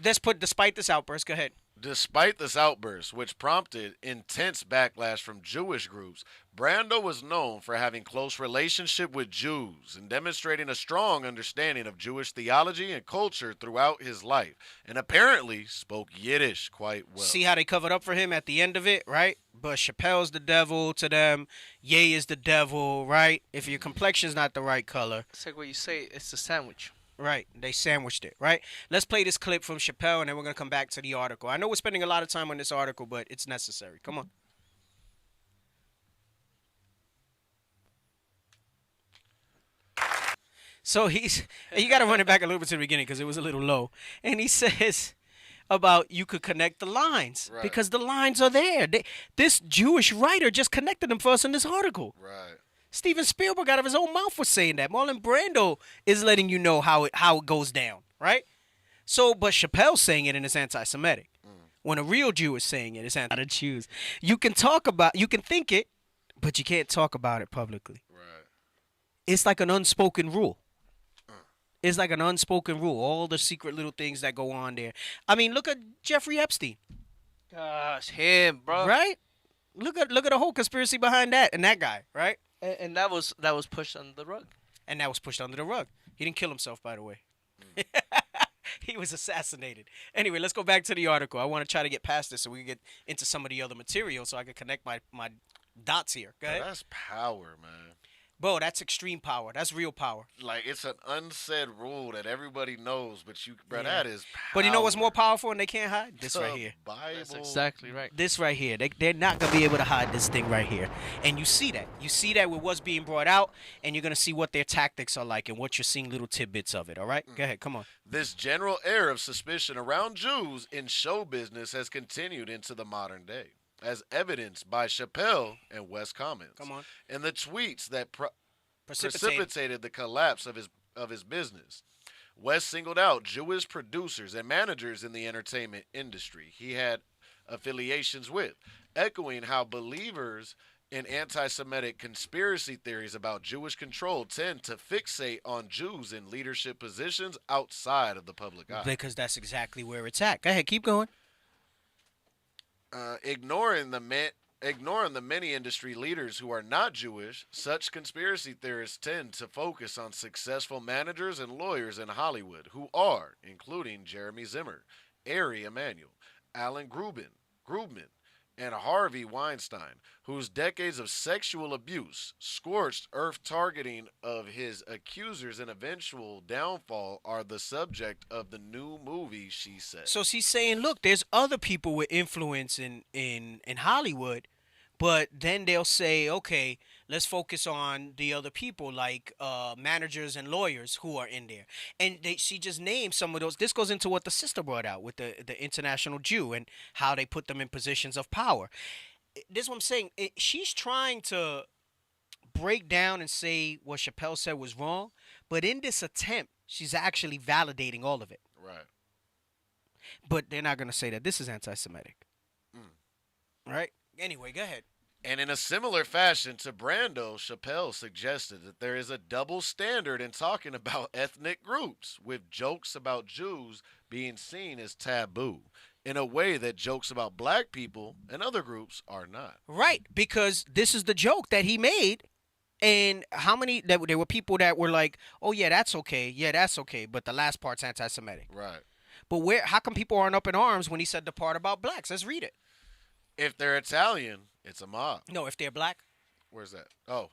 Let's put despite this outburst. Go ahead. Despite this outburst, which prompted intense backlash from Jewish groups, Brando was known for having close relationship with Jews and demonstrating a strong understanding of Jewish theology and culture throughout his life, and apparently spoke Yiddish quite well. See how they covered up for him at the end of it, right? But Chappelle's the devil to them. Ye is the devil, right? If your complexion's not the right color. It's like what you say, it's a sandwich. Right. They sandwiched it, right? Let's play this clip from Chappelle, and then we're going to come back to the article. I know we're spending a lot of time on this article, but it's necessary. Come on. So you got to run it back a little bit to the beginning because it was a little low. And he says about you could connect the lines because the lines are there. This Jewish writer just connected them for us in this article. Right. Steven Spielberg out of his own mouth was saying that. Marlon Brando is letting you know how it goes down, right? So, but Chappelle's saying it and it's anti-Semitic. When a real Jew is saying it, it's anti-Jews. You can think it, but you can't talk about it publicly. Right. It's like an unspoken rule. It's like an unspoken rule. All the secret little things that go on there. I mean, look at Jeffrey Epstein, Gosh, him, bro. right? Look at the whole conspiracy behind that and that guy, right? And that was pushed under the rug. And that was pushed under the rug. He didn't kill himself, by the way. He was assassinated. Anyway, let's go back to the article. I want to try to get past this so we can get into some of the other material so I can connect my dots here. Go ahead. That's power, man. Bro, that's extreme power. That's real power. Like, it's an unsaid rule that everybody knows, but Yeah. that is power. But you know what's more powerful and they can't hide? This The right here. Bible. That's exactly right. This right here. They're not going to be able to hide this thing right here. And you see that. You see that with what's being brought out, and you're going to see what their tactics are like and what you're seeing little tidbits of it, all right? Go ahead. Come on. This general air of suspicion around Jews in show business has continued into the modern day, as evidenced by Chappelle and West's comments. Come on. And the tweets that Precipitate. precipitated the collapse of his business. West singled out Jewish producers and managers in the entertainment industry he had affiliations with, echoing how believers in anti-Semitic conspiracy theories about Jewish control tend to fixate on Jews in leadership positions outside of the public eye. Because that's exactly where it's at. Go ahead. Keep going. Ignoring the many industry leaders who are not Jewish, such conspiracy theorists tend to focus on successful managers and lawyers in Hollywood who are, including Jeremy Zimmer, Ari Emanuel, Alan Grubman, and Harvey Weinstein, whose decades of sexual abuse, scorched earth targeting of his accusers, and eventual downfall are the subject of the new movie, she said. So she's saying, look, there's other people with influence in Hollywood, but then they'll say, okay, let's focus on the other people like managers and lawyers who are in there. And she just named some of those. This goes into what the sister brought out with the international Jew and how they put them in positions of power. This is what I'm saying. She's trying to break down and say what Chappelle said was wrong, but in this attempt, she's actually validating all of it. Right. But they're not going to say that this is anti-Semitic. Right? Anyway, go ahead. And in a similar fashion to Brando, Chappelle suggested that there is a double standard in talking about ethnic groups, with jokes about Jews being seen as taboo, in a way that jokes about black people and other groups are not. Right, because this is the joke that he made. And how many, there were people that were like, oh, yeah, that's okay, but the last part's anti-Semitic. Right. But how come people aren't up in arms when he said the part about blacks? Let's read it. If they're Italian, it's a mob. No, if they're black. Where's that? Oh.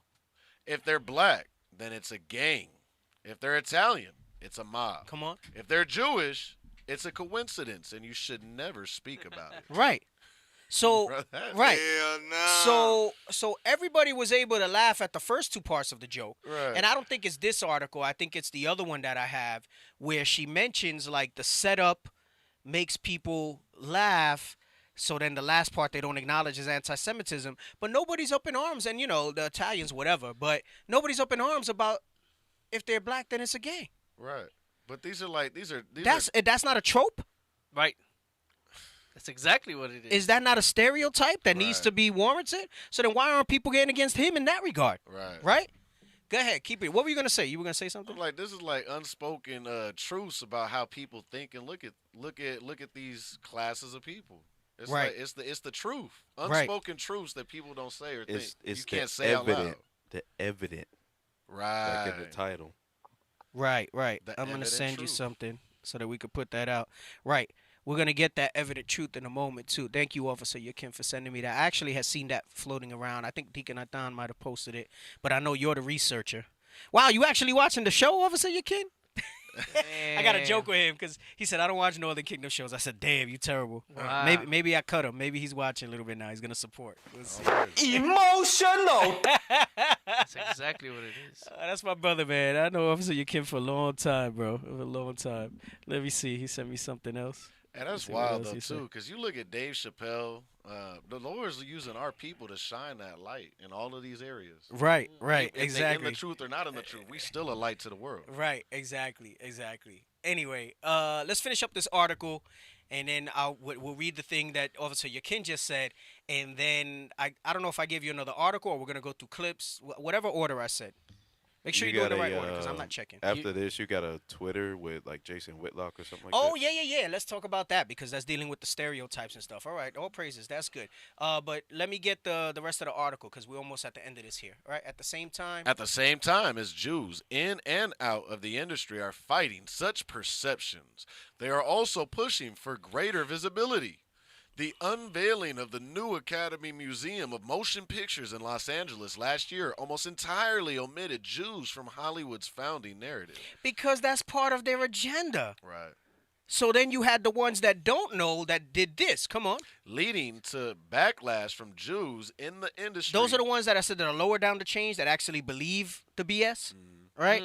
If they're black, then it's a gang. If they're Italian, it's a mob. Come on. If they're Jewish, it's a coincidence, and you should never speak about it. Right. So, Bro, right. Hell nah. So everybody was able to laugh at the first two parts of the joke. Right. And I don't think it's this article. I think it's the other one that I have where she mentions like the setup makes people laugh. So then the last part they don't acknowledge is anti-Semitism. But nobody's up in arms. And, the Italians, whatever. But nobody's up in arms about if they're black, then it's a gang. Right. But these are That's not a trope? Right. That's exactly what it is. Is that not a stereotype that needs Right. to be warranted? So then why aren't people getting against him in that regard? right. Right? Go ahead, keep it. What were you gonna say? You were gonna say something? I'm like, this is like unspoken truths about how people think and look at these classes of people. It's Right. like it's the truth. Right. Unspoken truths that people don't say or think. It's you can't the say out evident, loud. the evident, Right. like in the title. Right. The I'm gonna evident send you truth. something so that we could put that out. Right. We're gonna get that evident truth in a moment too. Thank you, Officer Yakin, for sending me that. I actually had seen that floating around. I think Deacon Adhan might have posted it, but I know you're the researcher. Wow, you actually watching the show, Officer Yakin? I got a joke with him because he said I don't watch Northern Kingdom shows. I said, "Damn, you terrible." Wow. Maybe I cut him. Maybe he's watching a little bit now. He's gonna support. We'll see. Emotional. That's exactly what it is. That's my brother, man. I know Officer Yakin for a long time, bro. For a long time. Let me see. He sent me something else. And that's see what wild else though he said. too, because you look at Dave Chappelle. The Lord's using our people to shine that light in all of these areas. Right. If they in Exactly. the truth or not in the truth, we still a light to the world. Right. Exactly. Anyway, let's finish up this article, and then we'll read the thing that Officer Yakin just said, and then I don't know if I gave you another article or we're gonna go through clips, whatever order I said. Make sure You you're doing the got right a, order because I'm not checking. After this, you got a Twitter with like Jason Whitlock or something like Oh that. yeah. Let's talk about that because that's dealing with the stereotypes and stuff. All right, all praises. That's good. But let me get the rest of the article because we're almost at the end of this here. All right. At the same time. At the same time as Jews in and out of the industry are fighting such perceptions, they are also pushing for greater visibility. The unveiling of the new Academy Museum of Motion Pictures in Los Angeles last year almost entirely omitted Jews from Hollywood's founding narrative. Because that's part of their agenda. Right. So then you had the ones that don't know that did this. Come on. Leading to backlash from Jews in the industry. Those are the ones that I said that are lower down the chains that actually believe the BS, right?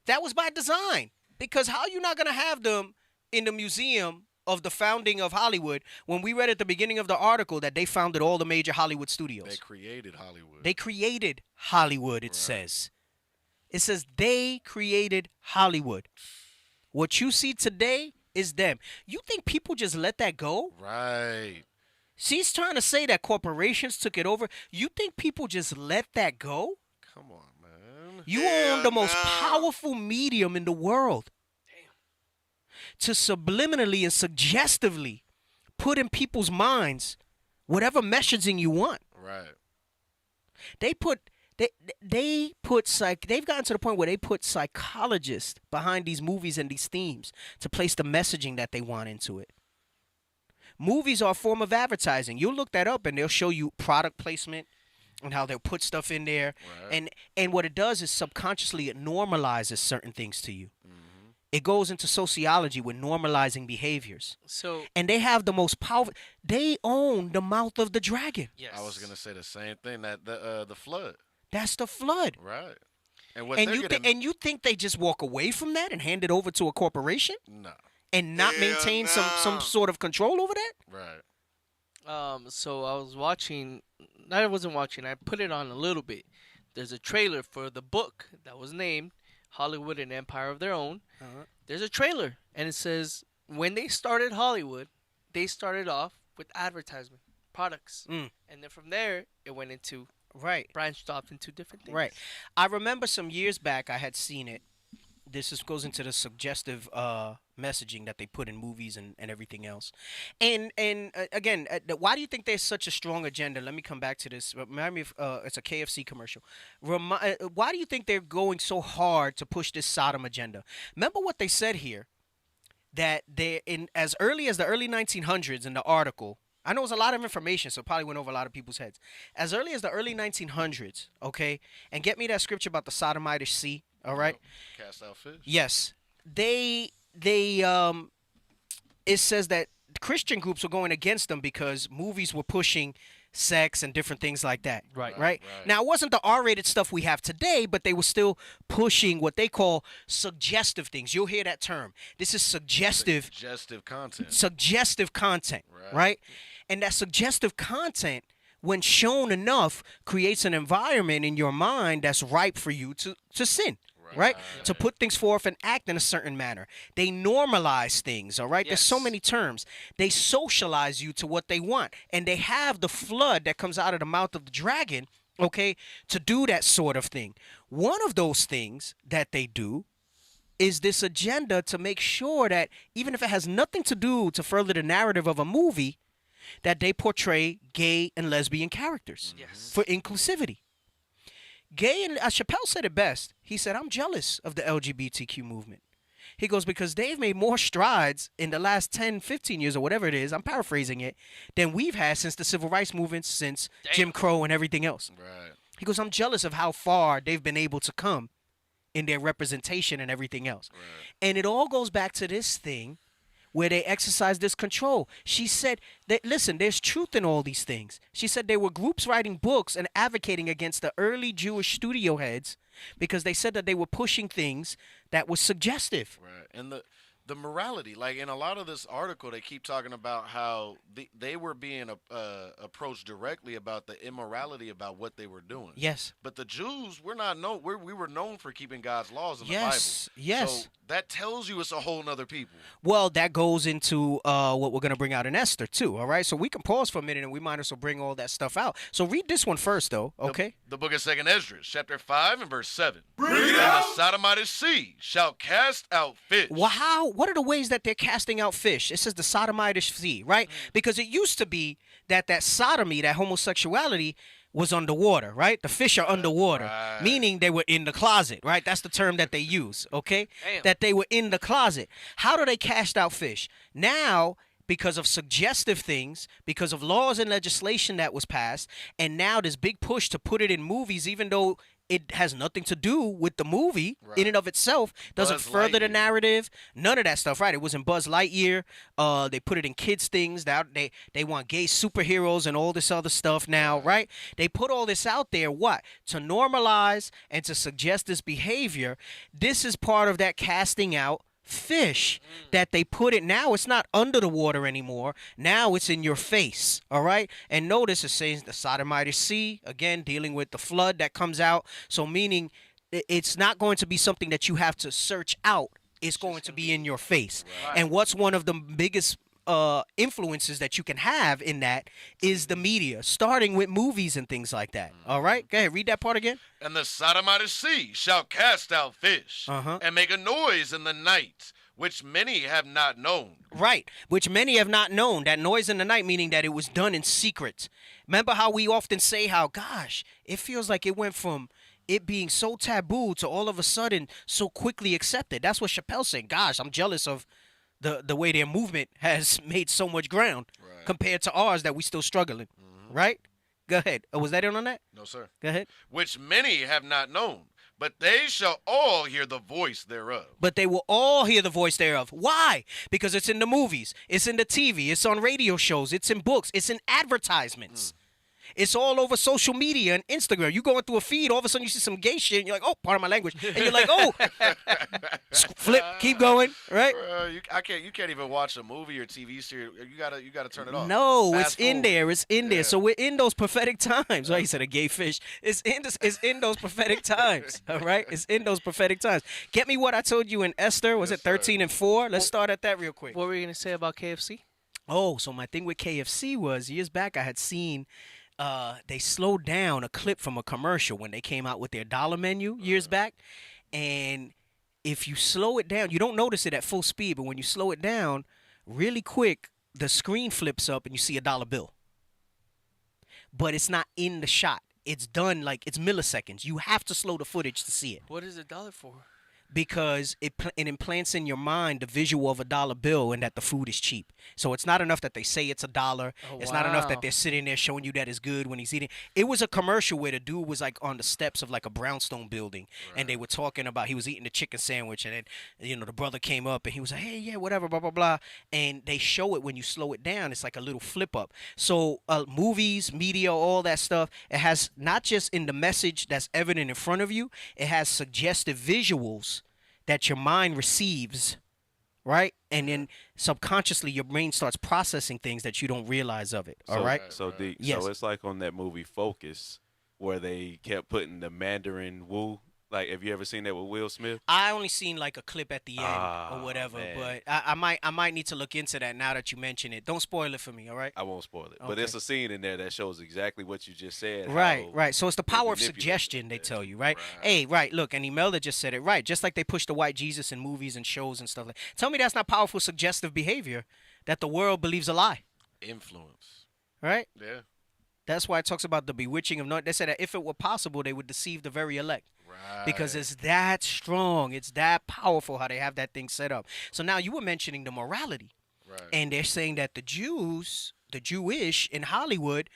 That was by design. Because how you not going to have them in the museum of the founding of Hollywood when we read at the beginning of the article that they founded all the major Hollywood studios? They created Hollywood. They created Hollywood, it says. It says they created Hollywood. What you see today is them. You think people just let that go? Right. She's trying to say that corporations took it over. You think people just let that go? Come on, man. You own the most powerful medium in the world. To subliminally and suggestively put in people's minds whatever messaging you want. Right. They've gotten to the point where they put psychologists behind these movies and these themes to place the messaging that they want into it. Movies are a form of advertising. You'll look that up and they'll show you product placement and how they'll put stuff in there. Right. And what it does is subconsciously it normalizes certain things to you. It goes into sociology with normalizing behaviors. And they have the most powerful. They own the mouth of the dragon. Yes. I was gonna say the same thing. That the flood. That's the flood. Right. And you think they just walk away from that and hand it over to a corporation? No. And not maintain some sort of control over that? Right. So I was watching. I wasn't watching. I put it on a little bit. There's a trailer for the book that was named Hollywood: An Empire of Their Own. There's a trailer, and it says when they started Hollywood, they started off with advertisement, products, and then from there it went into branched off into different things. Right. I remember some years back I had seen it. Goes into the suggestive messaging that they put in movies and everything else. And again, why do you think there's such a strong agenda? Let me come back to this. Remind me of it's a KFC commercial. Why do you think they're going so hard to push this Sodom agenda? Remember what they said here, that they in as early as the early 1900s in the article. I know it was a lot of information, so it probably went over a lot of people's heads. As early as the early 1900s, okay, and get me that scripture about the Sodomitish sea. All right. Cast out fish. Yes, it says that Christian groups were going against them because movies were pushing sex and different things like that. Right. Now it wasn't the R-rated stuff we have today, but they were still pushing what they call suggestive things. You'll hear that term. This is suggestive. Suggestive content. Suggestive content. Right. And that suggestive content, when shown enough, creates an environment in your mind that's ripe for you to sin. Right? To put things forth and act in a certain manner. They normalize things, all right? There's so many terms. They socialize you to what they want. And they have the flood that comes out of the mouth of the dragon, okay, to do that sort of thing. One of those things that they do is this agenda to make sure that even if it has nothing to do to further the narrative of a movie, that they portray gay and lesbian characters for inclusivity. Gay and Chappelle said it best. He said, I'm jealous of the LGBTQ movement. He goes, because they've made more strides in the last 10, 15 years or whatever it is, I'm paraphrasing it, than we've had since the civil rights movement, since Jim Crow and everything else. Right. He goes, I'm jealous of how far they've been able to come in their representation and everything else. Right. And it all goes back to this thing where they exercise this control. She said that, listen, there's truth in all these things. She said there were groups writing books and advocating against the early Jewish studio heads because they said that they were pushing things that was suggestive. Right. And the morality, like in a lot of this article, they keep talking about how they were being approached directly about the immorality about what they were doing. Yes. But the Jews, we were known for keeping God's laws in the Bible. Yes. So that tells you it's a whole nother people. Well, that goes into what we're going to bring out in Esther, too, all right? So we can pause for a minute, and we might as well bring all that stuff out. So read this one first, though, okay? The book of 2nd Esdras, chapter 5 and verse verse 7. And the Sodomite sea shall cast out fish. Well, what are the ways that they're casting out fish? It says the Sodomite sea, right? Because it used to be that sodomy, that homosexuality, was underwater, right? The fish are underwater, meaning they were in the closet, right? That's the term that they use, okay? That they were in the closet. How do they cast out fish? Now, because of suggestive things, because of laws and legislation that was passed, and now this big push to put it in movies, even though it has nothing to do with the movie in and of itself, doesn't further the narrative, none of that stuff, right? It was in Buzz Lightyear. They put it in kids' things. Now they want gay superheroes and all this other stuff now, right? They put all this out there, what? To normalize and to suggest this behavior. This is part of that casting out fish that they put it. Now it's not under the water anymore. Now it's in your face, all right? And notice it says the Sodomite sea, again, dealing with the flood that comes out. So meaning it's not going to be something that you have to search out. It's going to be in your face. And what's one of the biggest influences that you can have in that is the media, starting with movies and things like that. All right? Go ahead, read that part again. And the Sodomite sea shall cast out fish and make a noise in the night, which many have not known. Right, which many have not known. That noise in the night, meaning that it was done in secret. Remember how we often say how, gosh, it feels like it went from it being so taboo to all of a sudden so quickly accepted. That's what Chappelle said. Gosh, I'm jealous of the way their movement has made so much ground compared to ours that we still struggling, right? Go ahead. Was that in on that? No, sir. Go ahead. Which many have not known, but they shall all hear the voice thereof. But they will all hear the voice thereof. Why? Because it's in the movies. It's in the TV. It's on radio shows. It's in books. It's in advertisements. It's all over social media and Instagram. You going through a feed, all of a sudden you see some gay shit, and you're like, oh, pardon my language. And you're like, oh, flip, keep going, right? You can't even watch a movie or TV series. You gotta turn it off. No, Fast it's in forward. there. It's in there. So we're in those prophetic times. Right? He said a gay fish. It's in those prophetic times. All right? It's in those prophetic times. Get me what I told you in Esther. Was it 13 and 4? Let's start at that real quick. What were you gonna say about KFC? Oh, so my thing with KFC was years back I had seen they slowed down a clip from a commercial when they came out with their dollar menu years back. And if you slow it down, you don't notice it at full speed, but when you slow it down really quick, the screen flips up and you see a dollar bill. But it's not in the shot. It's done like it's milliseconds. You have to slow the footage to see it. What is $1 for? Because it implants in your mind the visual of a dollar bill and that the food is cheap. So it's not enough that they say it's $1. Oh, it's not enough wow. that they're sitting there showing you that it's good when he's eating. It was a commercial where the dude was like on the steps of like a brownstone building, and they were talking about he was eating a chicken sandwich, and then the brother came up and he was like, hey, yeah, whatever, blah blah blah. And they show it when you slow it down. It's like a little flip up. So movies, media, all that stuff. It has not just in the message that's evident in front of you. It has suggestive visuals that your mind receives, right? And then subconsciously your brain starts processing things that you don't realize of it, all right? So Yes. so it's like on that movie Focus where they kept putting the Mandarin Wu. Like, have you ever seen that with Will Smith? I only seen like a clip at the end or whatever, man. but I might need to look into that now that you mention it. Don't spoil it for me, all right? I won't spoil it. But Okay. it's a scene in there that shows exactly what you just said. Right, how right. So it's the they power of manipulate suggestion, they it. tell you, right? Hey, right, look, and Imelda just said it right. Just like they push the white Jesus in movies and shows and stuff. Tell me that's not powerful suggestive behavior that the world believes a lie, Influence. right? Yeah. That's why it talks about the bewitching of They said that if it were possible, they would deceive the very elect. Right. Because it's that strong. It's that powerful how they have that thing set up. So now you were mentioning the morality. Right. And they're saying that the Jewish in Hollywood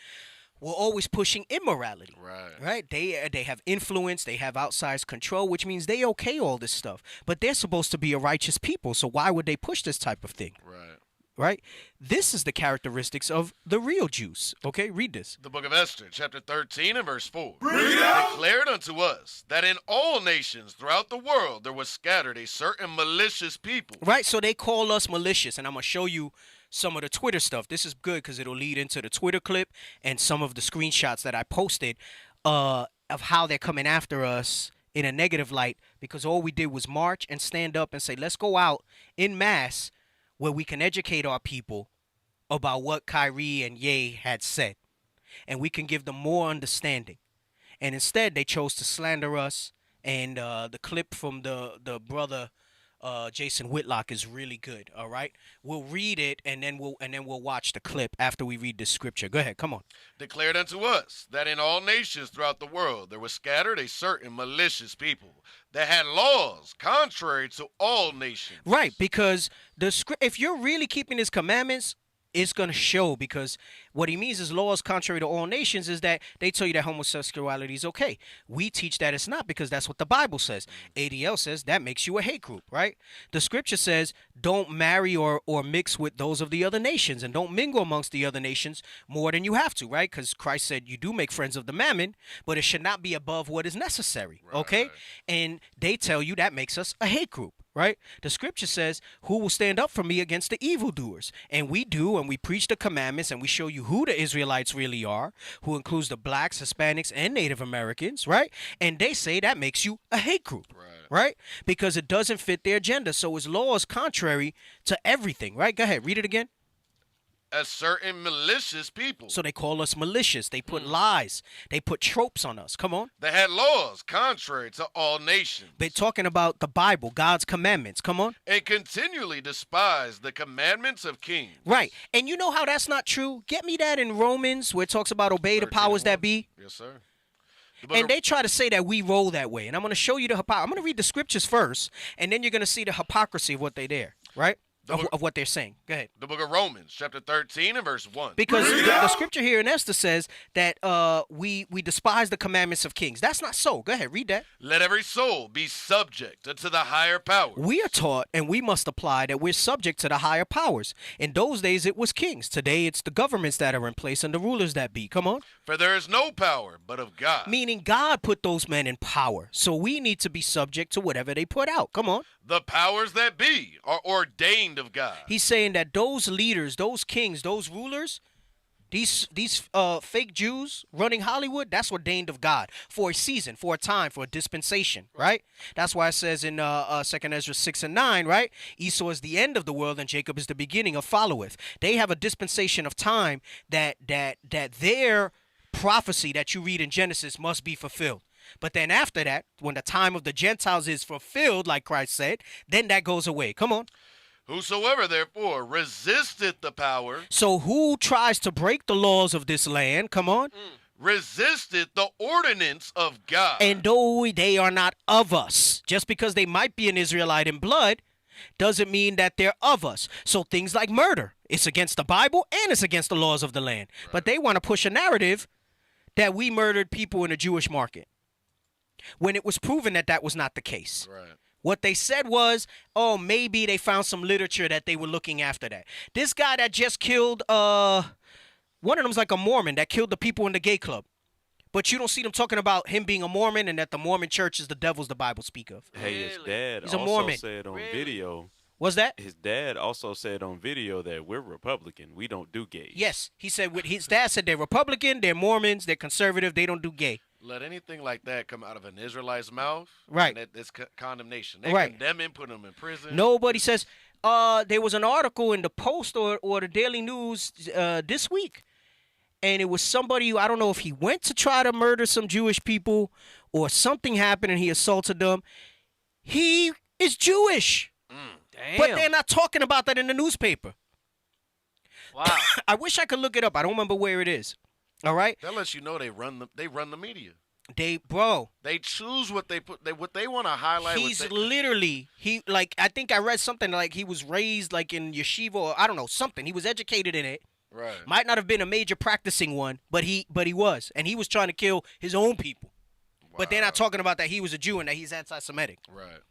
were always pushing immorality. Right? They have influence, they have outsized control, which means they okay all this stuff. But they're supposed to be a righteous people, so why would they push this type of thing? Right? This is the characteristics of the real Jews. Okay, read this. The book of Esther, chapter 13 and verse 4. Declared unto us that in all nations throughout the world there was scattered a certain malicious people. Right, so they call us malicious, and I'm going to show you some of the Twitter stuff. This is good because it'll lead into the Twitter clip and some of the screenshots that I posted of how they're coming after us in a negative light, because all we did was march and stand up and say, let's go out in mass where we can educate our people about what Kyrie and Ye had said, and we can give them more understanding. And instead, they chose to slander us and the clip from the brother Jason Whitlock is really good. All right, we'll read it and then we'll watch the clip after we read the scripture. Go ahead, come on. Declared unto us that in all nations throughout the world there was scattered a certain malicious people that had laws contrary to all nations. Right, because if you're really keeping his commandments, it's going to show, because what he means is laws contrary to all nations is that they tell you that homosexuality is okay. We teach that it's not, because that's what the Bible says. ADL says that makes you a hate group, right? The scripture says don't marry or mix with those of the other nations, and don't mingle amongst the other nations more than you have to, right? Because Christ said you do make friends of the mammon, but it should not be above what is necessary, okay? And they tell you that makes us a hate group. Right? The scripture says, who will stand up for me against the evildoers? And we do, and we preach the commandments, and we show you who the Israelites really are, who includes the blacks, Hispanics, and Native Americans, right? And they say that makes you a hate group, right? Because it doesn't fit their agenda. So his law is contrary to everything, right? Go ahead, read it again. A certain malicious people. So they call us malicious. They put lies. They put tropes on us. Come on. They had laws contrary to all nations. They're talking about the Bible, God's commandments. Come on. And continually despise the commandments of kings. Right. And you know how that's not true? Get me that in Romans, where it talks about obey the powers that be. Yes, sir. And they try to say that we roll that way. And I'm going to show you the hypocrisy. I'm going to read the scriptures first, and then you're going to see the hypocrisy of what they dare, right? Of what they're saying. Go ahead. The book of Romans, chapter 13 and verse 1. Because the scripture here in Esther says that we despise the commandments of kings. That's not so. Go ahead, read that. Let every soul be subject unto the higher power. We are taught, and we must apply, that we're subject to the higher powers. In those days, it was kings. Today, it's the governments that are in place and the rulers that be. Come on. For there is no power but of God. Meaning God put those men in power. So we need to be subject to whatever they put out. Come on. The powers that be are ordained of God. He's saying that those leaders, those kings, those rulers, these fake Jews running Hollywood, that's ordained of God for a season, for a time, for a dispensation, right? That's why it says in 2 Ezra 6 and 9, right? Esau is the end of the world and Jacob is the beginning of followeth. They have a dispensation of time that their prophecy that you read in Genesis must be fulfilled. But then after that, when the time of the Gentiles is fulfilled, like Christ said, then that goes away. Come on. Whosoever, therefore, resisteth the power. So who tries to break the laws of this land? Come on. Resisteth the ordinance of God. And though they are not of us, just because they might be an Israelite in blood, doesn't mean that they're of us. So things like murder, it's against the Bible and it's against the laws of the land. Right. But they want to push a narrative that we murdered people in a Jewish market, when it was proven that that was not the case. Right. What they said was, oh, maybe they found some literature that they were looking after that. This guy that just killed, one of them's like a Mormon that killed the people in the gay club. But you don't see them talking about him being a Mormon and that the Mormon church is the devils the Bible speak of. Hey, his dad He's a also Mormon. said on video. What's that? His dad also said on video that we're Republican. We don't do gays. Yes. He said, his dad said they're Republican, they're Mormons, they're conservative, they don't do gay. Let anything like that come out of an Israelite's mouth, right? And it's condemnation. They right. condemn him, put him in prison. Nobody says. There was an article in the Post or the Daily News this week, and it was somebody who, I don't know if he went to try to murder some Jewish people or something happened and he assaulted them. He is Jewish, but they're not talking about that in the newspaper. Wow. I wish I could look it up. I don't remember where it is. All right. That lets you know they run the media. They choose what they put. What they want to highlight. He's literally I think I read something like he was raised like in yeshiva or I don't know something. He was educated in it. Right. Might not have been a major practicing one, but he was, and he was trying to kill his own people. Wow. But they're not talking about that he was a Jew and that he's anti-Semitic. Right.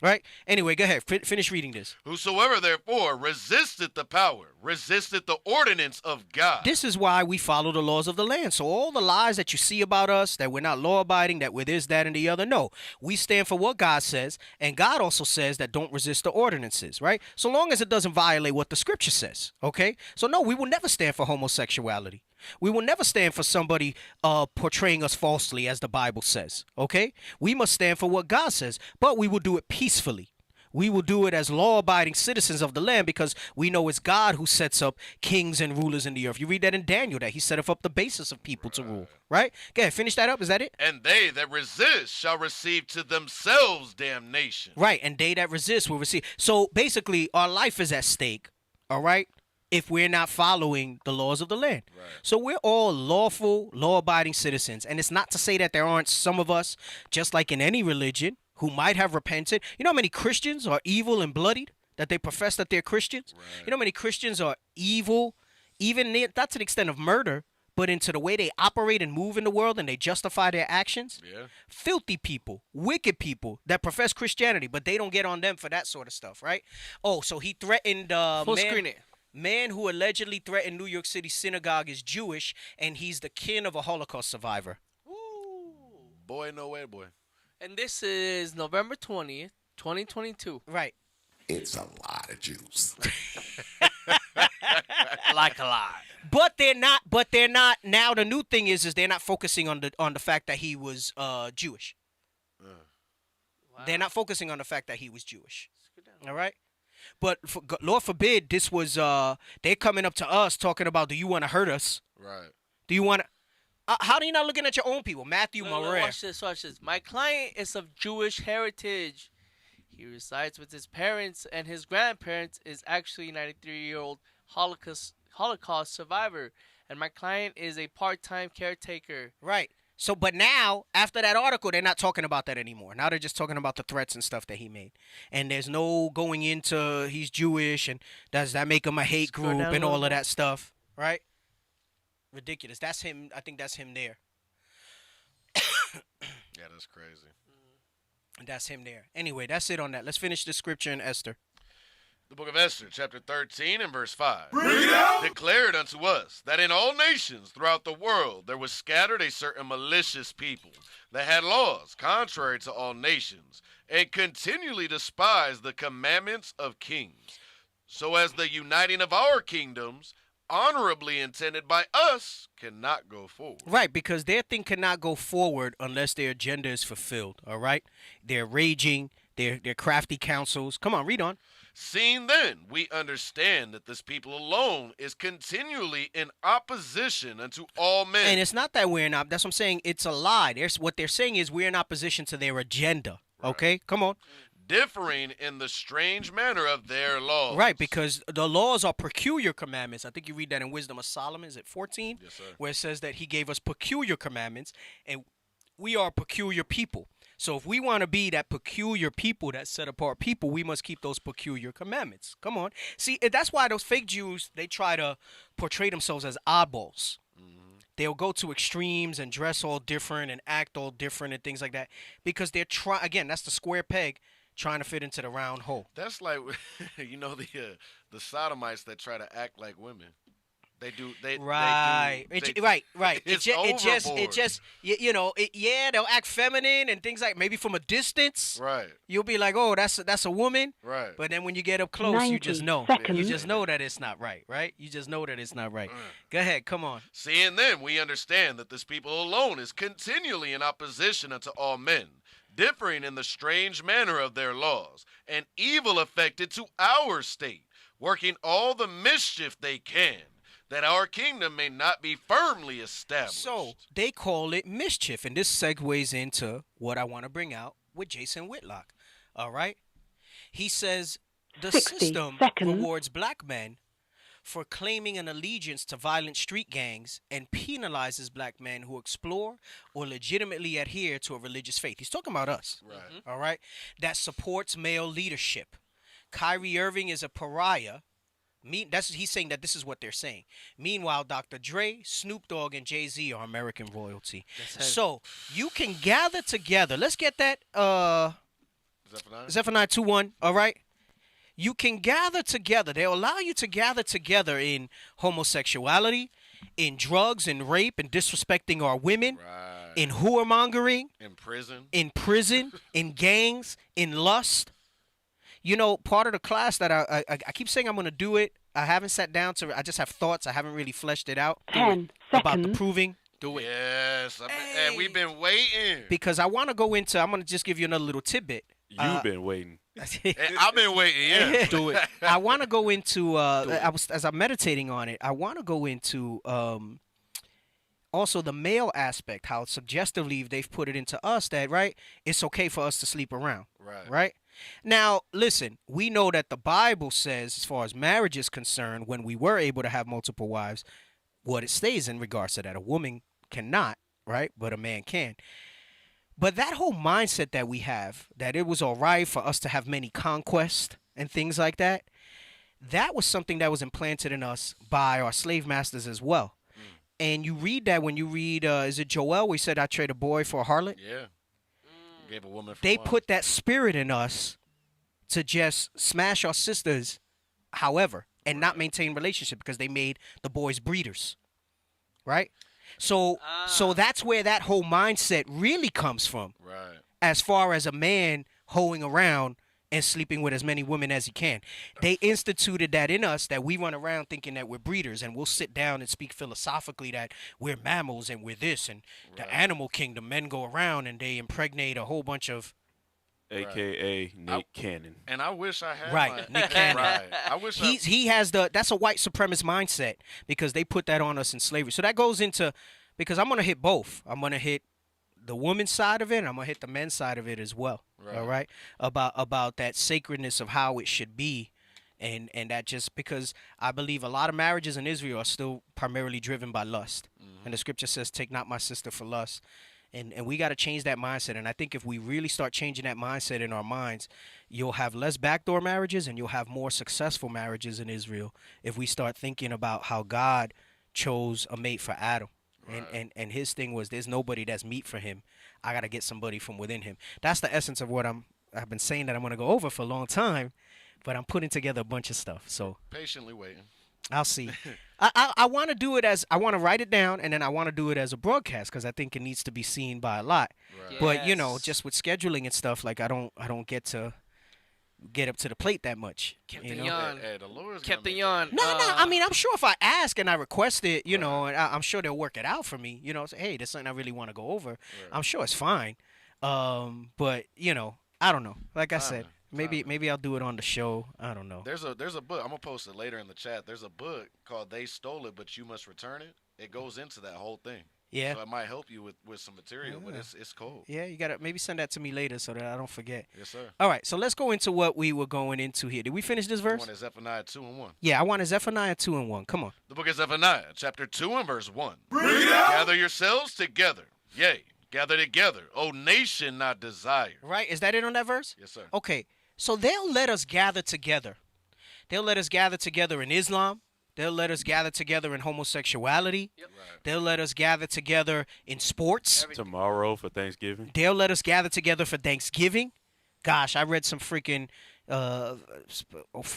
Right? Anyway, go ahead. Finish reading this. Whosoever, therefore, resisteth the power, resisteth the ordinance of God. This is why we follow the laws of the land. So all the lies that you see about us, that we're not law-abiding, that we're this, that, and the other, no. We stand for what God says, and God also says that don't resist the ordinances, right? So long as it doesn't violate what the Scripture says, okay? So no, we will never stand for homosexuality. We will never stand for somebody portraying us falsely, as the Bible says, okay? We must stand for what God says, but we will do it peacefully. We will do it as law-abiding citizens of the land because we know it's God who sets up kings and rulers in the earth. You read that in Daniel, that he set up the basis of people to rule, right? Go ahead, finish that up. Is that it? And they that resist shall receive to themselves damnation. Right, and they that resist will receive. So basically, our life is at stake, all right, if we're not following the laws of the land. Right. So we're all lawful, law-abiding citizens. And it's not to say that there aren't some of us, just like in any religion, who might have repented. You know how many Christians are evil and bloodied, that they profess that they're Christians? Right. You know how many Christians are evil, even not to the extent of murder, but into the way they operate and move in the world and they justify their actions? Yeah. Filthy people, wicked people that profess Christianity, but they don't get on them for that sort of stuff, right? Oh, so he threatened Full screen it. man who allegedly threatened New York City synagogue is Jewish, and he's the kin of a Holocaust survivor. Boy, no way, boy. And this is November 20th, 2022. Right. It's a lot of Jews. Like a lot. But they're not. Now the new thing is they're not focusing on the fact that he was Jewish. Wow. They're not focusing on the fact that he was Jewish. All right. But Lord forbid this was they're coming up to us talking about, do you want to hurt us? Right. Do you want to? How are you not looking at your own people? Matthew No, Moret. watch this, watch this. My client is of Jewish heritage. He resides with his parents, and his grandparents is actually a 93-year-old Holocaust survivor. And my client is a part-time caretaker. Right. So, but now, after that article, they're not talking about that anymore. Now they're just talking about the threats and stuff that he made. And there's no going into he's Jewish and does that make him a hate Scroll group down and a all little of that stuff. Right? Ridiculous. That's him. I think that's him there. Yeah, that's crazy. That's him there. Anyway, that's it on that. Let's finish the scripture in Esther. The book of Esther, chapter 13 and verse 5. Bring it out! Declared unto us that in all nations throughout the world there was scattered a certain malicious people that had laws contrary to all nations, and continually despised the commandments of kings, so as the uniting of our kingdoms, honorably intended by us, cannot go forward. Right, because their thing cannot go forward unless their agenda is fulfilled, all right? They're raging, they're crafty counsels. Come on, read on. Seeing then, we understand that this people alone is continually in opposition unto all men. And it's not that we're in that's what I'm saying. It's a lie. What they're saying is we're in opposition to their agenda. Right. Okay, come on. Differing in the strange manner of their laws. Right, because the laws are peculiar commandments. I think you read that in Wisdom of Solomon. Is it 14? Yes, sir. Where it says that he gave us peculiar commandments, and we are peculiar people. So if we want to be that peculiar people, that set apart people, we must keep those peculiar commandments. Come on. See, that's why those fake Jews, they try to portray themselves as oddballs. They'll go to extremes and dress all different and act all different and things like that because they're trying, again, that's the square peg trying to fit into the round hole. That's like, the sodomites that try to act like women. They do. Right. Right. It's It just they'll act feminine and things like maybe from a distance. Right. You'll be like, oh, that's a woman. Right. But then when you get up close, you just know. seconds. You just know that it's not right. Right. You just know that it's not right. Go ahead. Come on. Seeing then, we understand that this people alone is continually in opposition unto all men, differing in the strange manner of their laws, and evil affected to our state, working all the mischief they can, that our kingdom may not be firmly established. So they call it mischief, and this segues into what I want to bring out with Jason Whitlock. All right? He says the 60 system seconds. rewards black men for claiming an allegiance to violent street gangs and penalizes black men who explore or legitimately adhere to a religious faith. He's talking about us. Right. All right? That supports male leadership. Kyrie Irving is a pariah. He's saying that this is what they're saying. Meanwhile, Dr. Dre, Snoop Dogg, and Jay-Z are American royalty. So you can gather together. Let's get that Zephaniah 2:1. All right. You can gather together. They'll allow you to gather together in homosexuality, in drugs and rape and disrespecting our women, Right. in whoremongering, In prison. in gangs, in lust. You know, part of the class that I keep saying I'm going to do it. I haven't sat down I just have thoughts. I haven't really fleshed it out. 10 about the seconds. proving. Do it. Yes. And we've been waiting. Because I want to go into, I'm going to just give you another little tidbit. You've been waiting. I've been waiting. Yeah. Do it. I want to go into as I'm meditating on it, I want to go into also the male aspect, how suggestively they've put it into us that, right, it's okay for us to sleep around. Right? Now, listen, we know that the Bible says, as far as marriage is concerned, when we were able to have multiple wives, what it states in regards to that. A woman cannot, right? But a man can. But that whole mindset that we have, that it was all right for us to have many conquests and things like that, that was something that was implanted in us by our slave masters as well. And you read that when you read, is it Joel, where he said, I trade a boy for a harlot? Yeah. Gave a woman for They one. put that spirit in us to just smash our sisters, however, and not maintain relationship because they made the boys breeders, right? So that's where that whole mindset really comes from. Right. As far as a man hoeing around and sleeping with as many women as he can. They instituted that in us, that we run around thinking that we're breeders, and we'll sit down and speak philosophically that we're mammals and we're this, and the animal kingdom, men go around and they impregnate a whole bunch of... AKA Nick Cannon. And I wish I had Right, Nick Cannon. Right. I wish He has that's a white supremacist mindset because they put that on us in slavery. So that goes into, because I'm going to hit both. I'm going to hit the woman's side of it, and I'm going to hit the men's side of it as well. Right. All right? About that sacredness of how it should be. And that just because I believe a lot of marriages in Israel are still primarily driven by lust. And the scripture says, take not my sister for lust. And we got to change that mindset. And I think if we really start changing that mindset in our minds, you'll have less backdoor marriages and you'll have more successful marriages in Israel if we start thinking about how God chose a mate for Adam. Right. And his thing was, there's nobody that's meet for him. I got to get somebody from within him. That's the essence of what I've been saying that I'm going to go over for a long time, but I'm putting together a bunch of stuff. So patiently waiting. I'll see. I want to do it as, I want to write it down, and then I want to do it as a broadcast because I think it needs to be seen by a lot. Right. But you know, just with scheduling and stuff, like I don't get to get up to the plate that much. Captain you know? Yon. Hey, the Lord's Captain gonna Yon. No. I mean, I'm sure if I ask and I request it, you know, and I'm sure they'll work it out for me. You know, say, hey, there's something I really want to go over. Right. I'm sure it's fine. But you know, I don't know. Like I said, maybe I'll do it on the show. I don't know. There's a book. I'm gonna post it later in the chat. There's a book called "They Stole It, But You Must Return It." It goes into that whole thing. Yeah. So it might help you with some material, but it's cold. Yeah, you gotta maybe send that to me later so that I don't forget. Yes, sir. All right, so let's go into what we were going into here. Did we finish this verse? I want Zephaniah 2:1. Yeah, I want Zephaniah 2:1. Come on. The book of Zephaniah, chapter 2 and verse 1. Gather yourselves together, yea, gather together, O nation not desired. Right? Is that it on that verse? Yes, sir. Okay, so they'll let us gather together. They'll let us gather together in Islam. They'll let us gather together in homosexuality. Yep. Right. They'll let us gather together in sports. Tomorrow for Thanksgiving. They'll let us gather together for Thanksgiving. Gosh, I read some freaking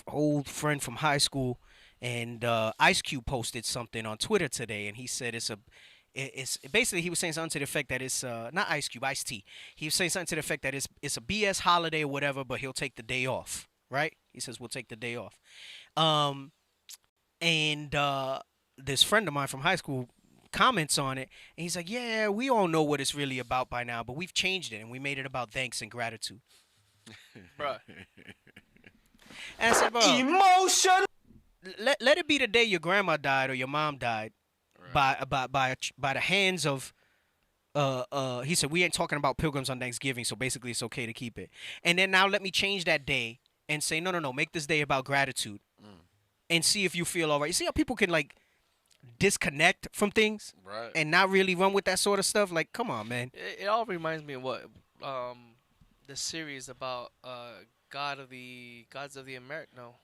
old friend from high school, and Ice Cube posted something on Twitter today, and he said it's basically, he was saying something to the effect that it's not Ice Cube, Ice-T. He was saying something to the effect that it's a BS holiday or whatever, but he'll take the day off, right? He says we'll take the day off. And this friend of mine from high school comments on it, and he's like, yeah, we all know what it's really about by now, but we've changed it, and we made it about thanks and gratitude. Right. And I said, bro, Emotion. let it be the day your grandma died or your mom died, right, by the hands of, he said, we ain't talking about pilgrims on Thanksgiving, so basically it's okay to keep it. And then now let me change that day and say, no, make this day about gratitude. And see if you feel all right. You see how people can, like, disconnect from things, right, and not really run with that sort of stuff? Like, come on, man. It all reminds me of what the series about gods of the America. No,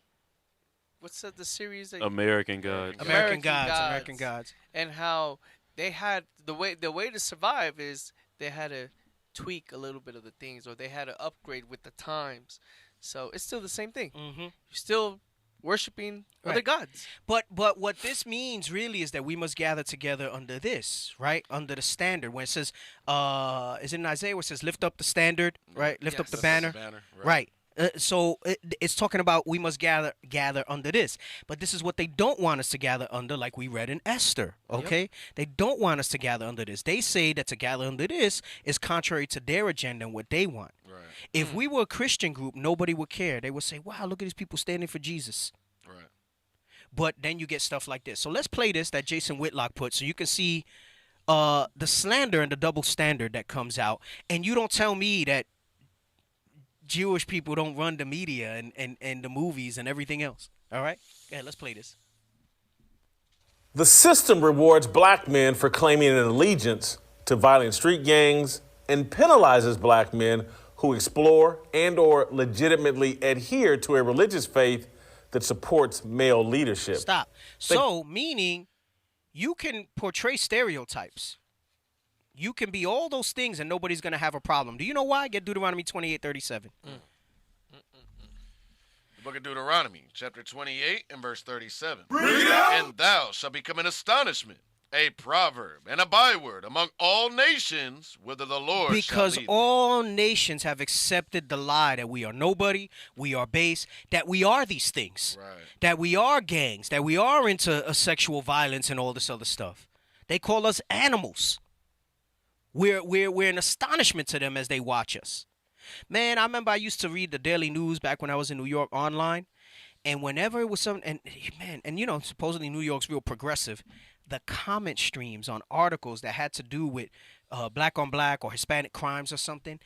what's the series? That American Gods. American Gods. And how they had the way to survive is they had to tweak a little bit of the things, or they had to upgrade with the times. So it's still the same thing. Mm-hmm. You're still worshiping other gods. But what this means really is that we must gather together under this, right? Under the standard. When it says, is it in Isaiah where it says, lift up the standard, right? Lift up the banner. Right. So it's talking about we must gather under this. But this is what they don't want us to gather under, like we read in Esther. Okay, they don't want us to gather under this. They say that to gather under this is contrary to their agenda and what they want. Right. If we were a Christian group, nobody would care. They would say, "Wow, look at these people standing for Jesus." Right. But then you get stuff like this. So let's play this that Jason Whitlock put, so you can see the slander and the double standard that comes out. And you don't tell me that Jewish people don't run the media and the movies and everything else. All right? Yeah, let's play this. The system rewards black men for claiming an allegiance to violent street gangs and penalizes black men who explore and or legitimately adhere to a religious faith that supports male leadership. Stop. So, meaning you can portray stereotypes. You can be all those things and nobody's going to have a problem. Do you know why? Get Deuteronomy 28:37. The book of Deuteronomy, chapter 28 and verse 37. And thou shalt become an astonishment, a proverb, and a byword among all nations, whither the Lord Because shall lead all nations have accepted the lie that we are nobody, we are base, that we are these things, Right. that we are gangs, that we are into sexual violence and all this other stuff. They call us animals. We're an astonishment to them as they watch us. Man, I remember I used to read the Daily News back when I was in New York online, and whenever it was something, and you know, supposedly New York's real progressive, the comment streams on articles that had to do with black on black or Hispanic crimes or something,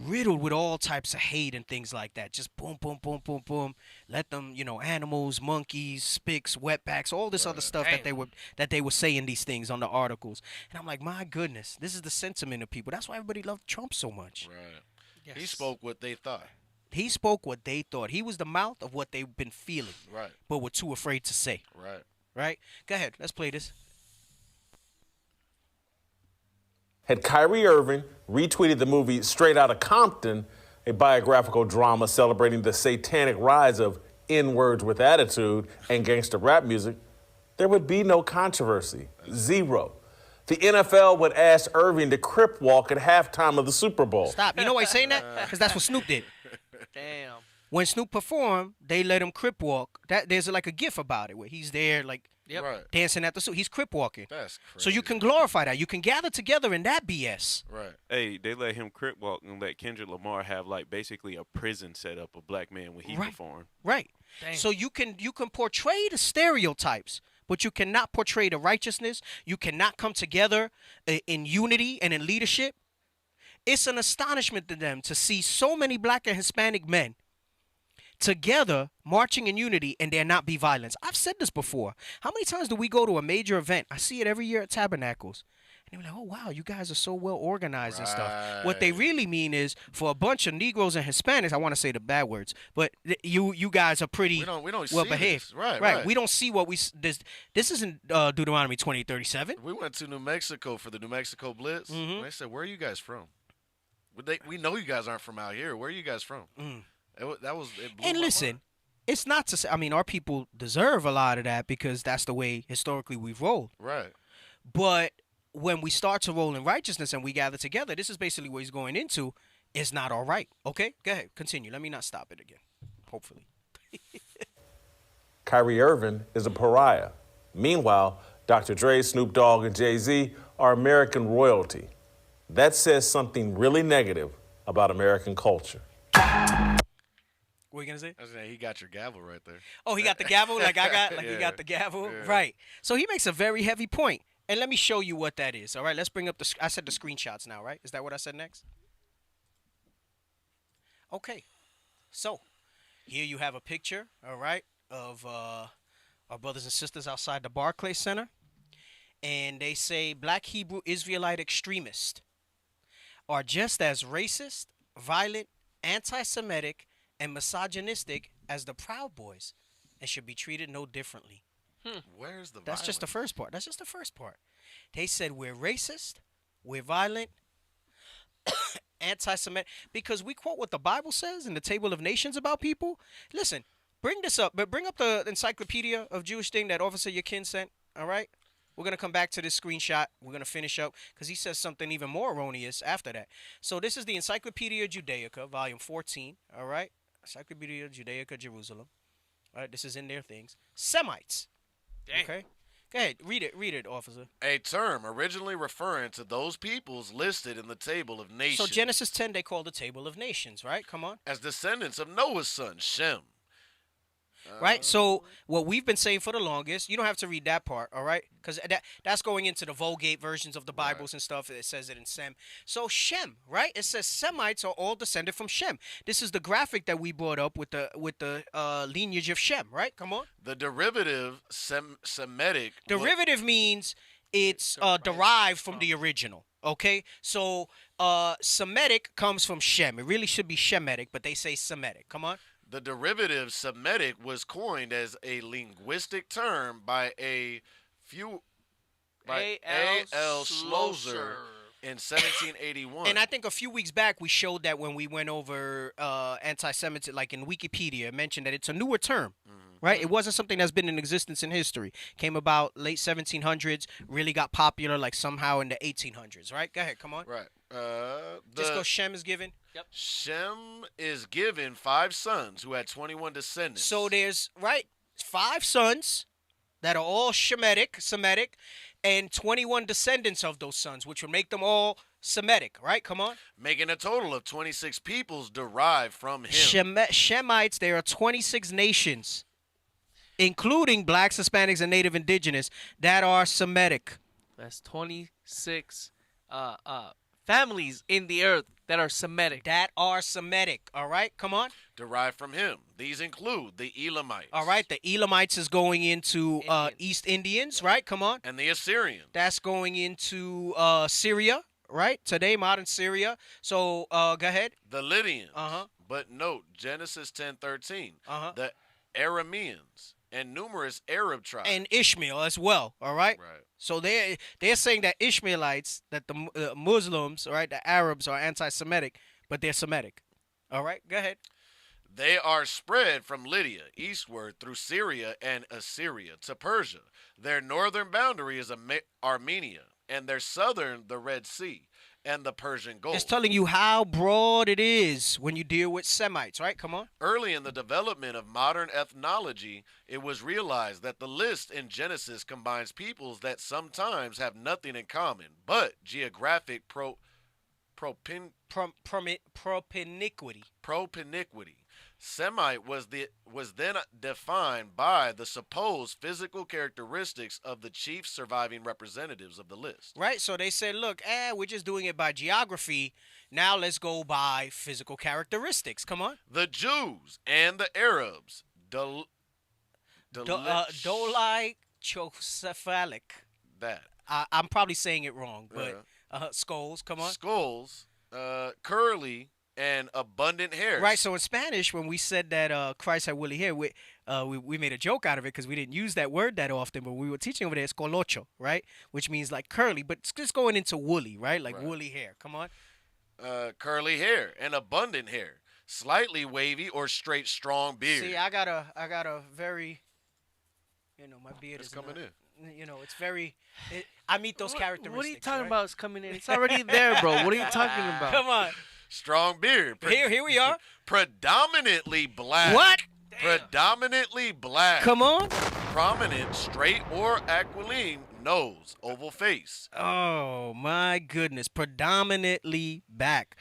riddled with all types of hate and things like that. Just boom, boom, boom, boom, boom. Let them, you know, animals, monkeys, spics, wetbacks, all this other stuff that they were saying these things on the articles. And I'm like, my goodness, this is the sentiment of people. That's why everybody loved Trump so much. Right. Yes. He spoke what they thought. He spoke what they thought. He was the mouth of what they've been feeling, Right. but were too afraid to say. Right. Right? Go ahead. Let's play this. Had Kyrie Irving retweeted the movie Straight Outta Compton, a biographical drama celebrating the satanic rise of N-words with attitude and gangster rap music, there would be no controversy. Zero. The NFL would ask Irving to crip walk at halftime of the Super Bowl. Stop. You know why he's saying that? Because that's what Snoop did. Damn. When Snoop performed, they let him crip walk. There's like a gif about it where he's there like Yep. Right. dancing at the suit. He's crip walking. That's crazy. So you can glorify that. You can gather together in that BS. Right. Hey, they let him crip walk and let Kendrick Lamar have like basically a prison set up of black men when he Right. performed. Right. Dang. So you can portray the stereotypes, but you cannot portray the righteousness. You cannot come together in unity and in leadership. It's an astonishment to them to see so many black and Hispanic men together marching in unity and there not be violence. I've said this before. How many times do we go to a major event? I see it every year at Tabernacles. And they're like, oh, wow, you guys are so well organized and stuff. What they really mean is for a bunch of Negroes and Hispanics, I want to say the bad words, but you guys are pretty We don't well see behaved. this. Right. We don't see what this isn't Deuteronomy 20:37. We went to New Mexico for the New Mexico Blitz. Mhm. And they said, "Where are you guys from?" We know you guys aren't from out here. Where are you guys from? It blew And my listen, mind. it's not to say, I mean, our people deserve a lot of that because that's the way historically we've rolled. Right. But when we start to roll in righteousness and we gather together, this is basically what he's going into. It's not all right. Okay? Go ahead. Continue. Let me not stop it again. Hopefully. Kyrie Irving is a pariah. Meanwhile, Dr. Dre, Snoop Dogg, and Jay-Z are American royalty. That says something really negative about American culture. What are you going to say? I was saying, he got your gavel right there. Oh, he got the gavel like I got? Like Yeah. he got the gavel? Yeah. Right. So he makes a very heavy point. And let me show you what that is. All right, let's bring up I said the screenshots now, right? Is that what I said next? Okay. So here you have a picture, all right, of our brothers and sisters outside the Barclays Center. And they say black Hebrew Israelite extremists are just as racist, violent, anti-Semitic, and misogynistic as the Proud Boys and should be treated no differently. Where's the That's just the violence? first part. That's just the first part. They said we're racist, we're violent, anti-Semitic, because we quote what the Bible says in the Table of Nations about people. Listen, bring this up, but bring up the Encyclopedia of Jewish thing that Officer Yakin sent, all right? We're going to come back to this screenshot. We're going to finish up because he says something even more erroneous after that. So this is the Encyclopedia Judaica, volume 14, all right? Encyclopedia Judaica Jerusalem. All right, this is in their things. Semites. Dang. Okay. Go ahead. Read it, officer. A term originally referring to those peoples listed in the Table of Nations. So Genesis 10, they call the Table of Nations, right? Come on. As descendants of Noah's son, Shem. Right? So what we've been saying for the longest, you don't have to read that part, all right? Because that's going into the Vulgate versions of the Bibles and stuff. It says it in Sem. So Shem, right? It says Semites are all descended from Shem. This is the graphic that we brought up with the lineage of Shem, right? Come on. The derivative Semitic. Derivative means it's derived from the original. Okay, so Semitic comes from Shem. It really should be Shemitic, but they say Semitic. Come on. The derivative Semitic was coined as a linguistic term by A. L. Schlosser in 1781. And I think a few weeks back we showed that when we went over anti-Semitism, like in Wikipedia, it mentioned that it's a newer term. Right? It wasn't something that's been in existence in history. Came about late 1700s, really got popular like somehow in the 1800s, right? Go ahead, come on. Right. Just go Shem is given. Yep. Shem is given 5 sons who had 21 descendants. So there's, 5 sons that are all Semitic, and 21 descendants of those sons, which would make them all Semitic, right? Come on. Making a total of 26 peoples derived from him. Shemites, there are 26 nations, including blacks, Hispanics, and Native Indigenous, that are Semitic. That's 26 families in the earth that are Semitic. All right? Come on. Derived from him. These include the Elamites. All right, the Elamites is going into East Indians, right? Come on. And the Assyrians. That's going into Syria, right? Today, modern Syria. So, go ahead. The Lydians. But note, Genesis 10:13. The Arameans and numerous Arab tribes. And Ishmael as well, all right? Right. So they're saying that Ishmaelites, that the Muslims, all right, the Arabs are anti-Semitic, but they're Semitic. All right, go ahead. They are spread from Lydia eastward through Syria and Assyria to Persia. Their northern boundary is Armenia, and their southern the Red Sea and the Persian Gulf. It's telling you how broad it is when you deal with Semites, right? Come on. Early in the development of modern ethnology, it was realized that the list in Genesis combines peoples that sometimes have nothing in common, but geographic propinquity. Semite was then defined by the supposed physical characteristics of the chief surviving representatives of the list. Right, so they said, look, we're just doing it by geography. Now let's go by physical characteristics. Come on. The Jews and the Arabs. Dolichocephalic. That. I'm probably saying it wrong, but skulls, come on. Skulls, curly, and abundant hair. Right, so in Spanish, when we said that Christ had woolly hair, we made a joke out of it because we didn't use that word that often, but we were teaching over there, it's colocho, right? Which means like curly, but it's just going into woolly, right? Like woolly hair. Come on. Curly hair and abundant hair. Slightly wavy or straight, strong beard. See, I got a very, my beard it's is coming in. It's very. I meet those characteristics. What are you talking right? about? It's coming in. It's already there, bro. What are you talking about? Come on. Strong beard. Here we are. Predominantly black. What? Predominantly black. Come on. Prominent, straight or aquiline nose, oval face. Oh my goodness. Predominantly black.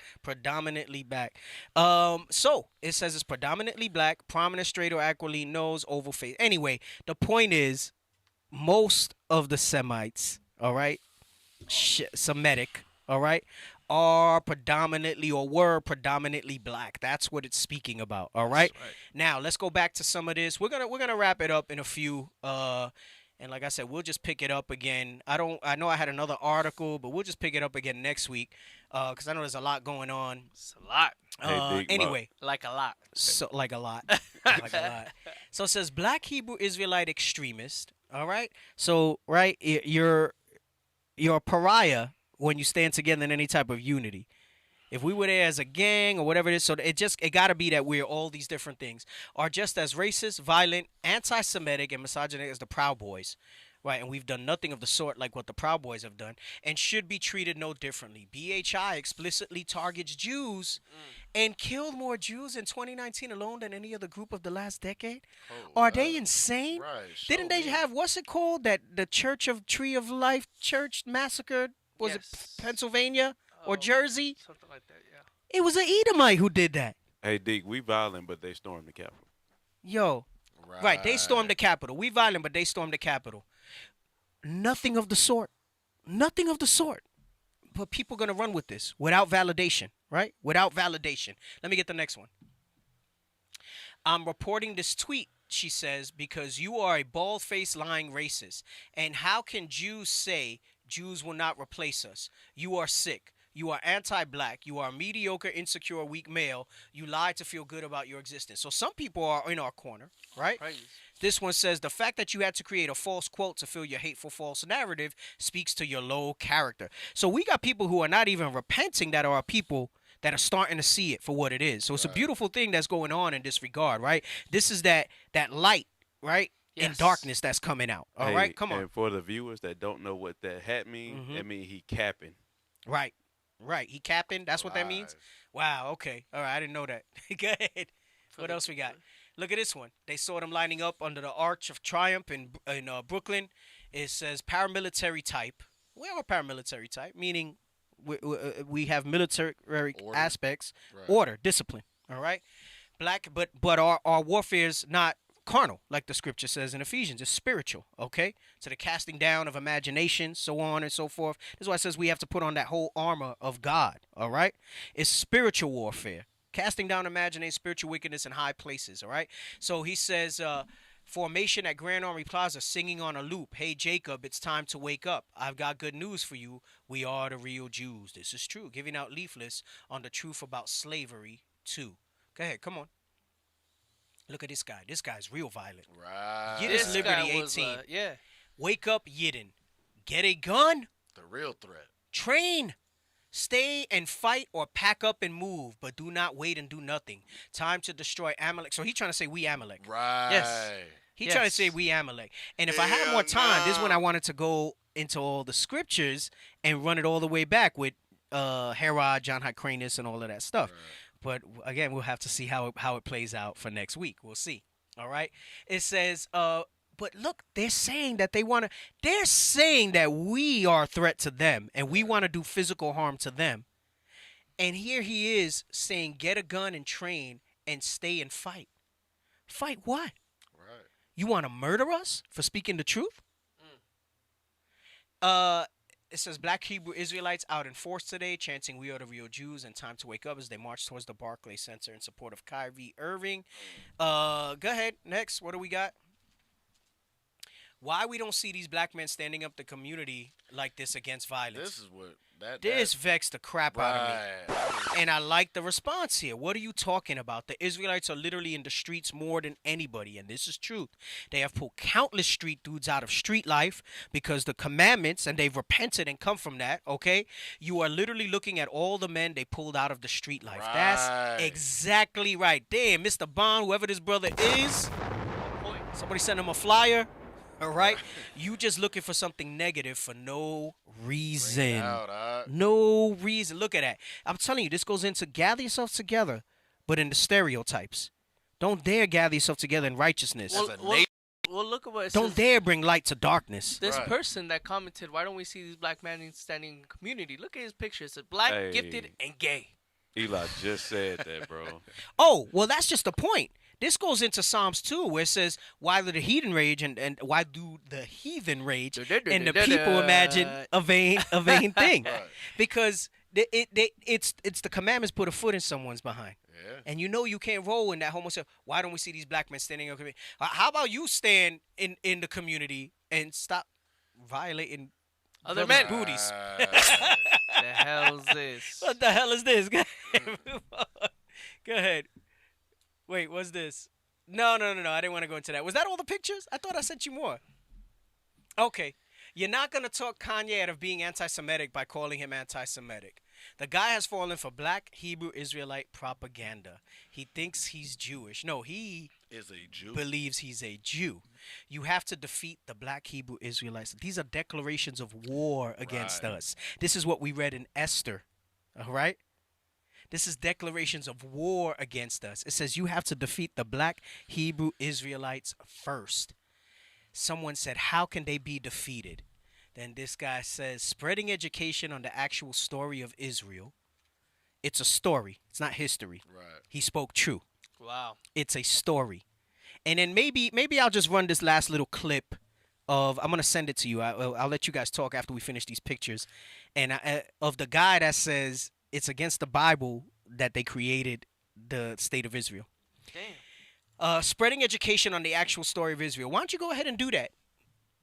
So it says it's predominantly black, prominent, straight or aquiline nose, oval face. Anyway, the point is, most of the Semites, all right, Semitic, all right, are predominantly or were predominantly black. That's what it's speaking about. All right? Now let's go back to some of this. We're gonna wrap it up in a few. And like I said, we'll just pick it up again. I know I had another article, but we'll just pick it up again next week. Because I know there's a lot going on. It's a lot. Anyway, like a lot. So like a lot. Like a lot. So it says Black Hebrew Israelite extremist. All right. So you're a pariah when you stand together in any type of unity. If we were there as a gang or whatever it is, so it got to be that we're all these different things, are just as racist, violent, anti-Semitic, and misogynist as the Proud Boys. Right, and we've done nothing of the sort like what the Proud Boys have done, and should be treated no differently. BHI explicitly targets Jews and killed more Jews in 2019 alone than any other group of the last decade. Are they insane? Right. Didn't they have, what's it called, that the Church of Tree of Life Church massacred? Was it Pennsylvania or Jersey? Something like that, yeah. It was an Edomite who did that. Hey, Deke, we violent, but they stormed the Capitol. Yo, right, they stormed the Capitol. We violent, but they stormed the Capitol. Nothing of the sort. Nothing of the sort. But people are going to run with this without validation, right? Without validation. Let me get the next one. I'm reporting this tweet, she says, because you are a bald-faced lying racist. And how can Jews say Jews will not replace us? You are sick. You are anti-black. You are a mediocre, insecure, weak male. You lie to feel good about your existence. So some people are in our corner, right? This one says, the fact that you had to create a false quote to fill your hateful false narrative speaks to your low character. So we got people who are not even repenting that are people that are starting to see it for what it is. So it's a beautiful thing that's going on in this regard, right? This is that light, right? In darkness that's coming out. All right, come on. And for the viewers that don't know what that hat means, that means he capping. Right. He capping. That's what that means? Wow, okay. All right, I didn't know that. Go ahead. What else we got? Look at this one. They saw them lining up under the Arch of Triumph in Brooklyn. It says paramilitary type. We are paramilitary type, meaning we have military aspects, order, discipline. All right? Black, but our warfare is not carnal, like the scripture says in Ephesians. It's spiritual, okay? So the casting down of imagination, so on and so forth. This is why it says we have to put on that whole armor of God, all right? It's spiritual warfare. Casting down imagination, spiritual wickedness in high places, all right? So he says, formation at Grand Army Plaza, singing on a loop. Hey, Jacob, it's time to wake up. I've got good news for you. We are the real Jews. This is true. Giving out leaflets on the truth about slavery, too. Go ahead, come on. Look at this guy. This guy's real violent. Right. Get his Liberty 18. Wake up, Yidden. Get a gun. The real threat. Train. Stay and fight or pack up and move, but do not wait and do nothing. Time to destroy Amalek. So he's trying to say we Amalek. Right. Yes. He's trying to say we Amalek. And if I had more time, this is when I wanted to go into all the scriptures and run it all the way back with Herod, John Hyrcanus, and all of that stuff. Right. But again, we'll have to see how it plays out for next week. We'll see. All right. It says, but look, they're saying that they're saying that we are a threat to them and we want to do physical harm to them. And here he is saying, get a gun and train and stay and fight. Fight what? Right. You want to murder us for speaking the truth? It says Black Hebrew Israelites out in force today, chanting "We are the real Jews" and "Time to wake up" as they march towards the Barclays Center in support of Kyrie Irving. Go ahead. Next, what do we got? Why we don't see these black men standing up the community like this against violence? This is what this vexed the crap out of me. And I like the response here. What are you talking about? The Israelites are literally in the streets more than anybody, and this is truth. They have pulled countless street dudes out of street life because the commandments, and they've repented and come from that, okay? You are literally looking at all the men they pulled out of the street life. Right. That's exactly right. Damn, Mr. Bond, whoever this brother is, somebody send him a flyer. All right, you just looking for something negative for no reason. No reason. Look at that. I'm telling you, this goes into gather yourself together, but in the stereotypes. Don't dare gather yourself together in righteousness. Well, look at what it Don't says. dare bring light to darkness. This person that commented, "Why don't we see these black men standing in community?" Look at his picture. It says black, gifted, and gay. Eli just said that, bro. Oh, well, that's just the point. This goes into Psalms 2, where it says, why do the heathen rage and why do the heathen rage and the people imagine a vain thing? Right. Because it's the commandments put a foot in someone's behind. Yeah. And you know you can't roll in that homosexual. Why don't we see these black men standing in the community? How about you stand in the community and stop violating other men booties? The hell's this? What the hell is this? Go ahead. Go ahead. Wait, what's this? No. I didn't want to go into that. Was that all the pictures? I thought I sent you more. Okay. You're not going to talk Kanye out of being anti-Semitic by calling him anti-Semitic. The guy has fallen for Black Hebrew Israelite propaganda. He thinks he's Jewish. No, he Is a Jew. believes he's a Jew. You have to defeat the black Hebrew Israelites. These are declarations of war against Right. us. This is what we read in Esther. All right? This is declarations of war against us. It says you have to defeat the black Hebrew Israelites first. Someone said, how can they be defeated? Then this guy says, spreading education on the actual story of Israel. It's a story. It's not history. Right. He spoke true. Wow. It's a story. And then maybe I'll just run this last little clip of, I'm going to send it to you. I'll let you guys talk after we finish these pictures. And of the guy that says it's against the Bible that they created the state of Israel. Damn. Spreading education on the actual story of Israel. Why don't you go ahead and do that?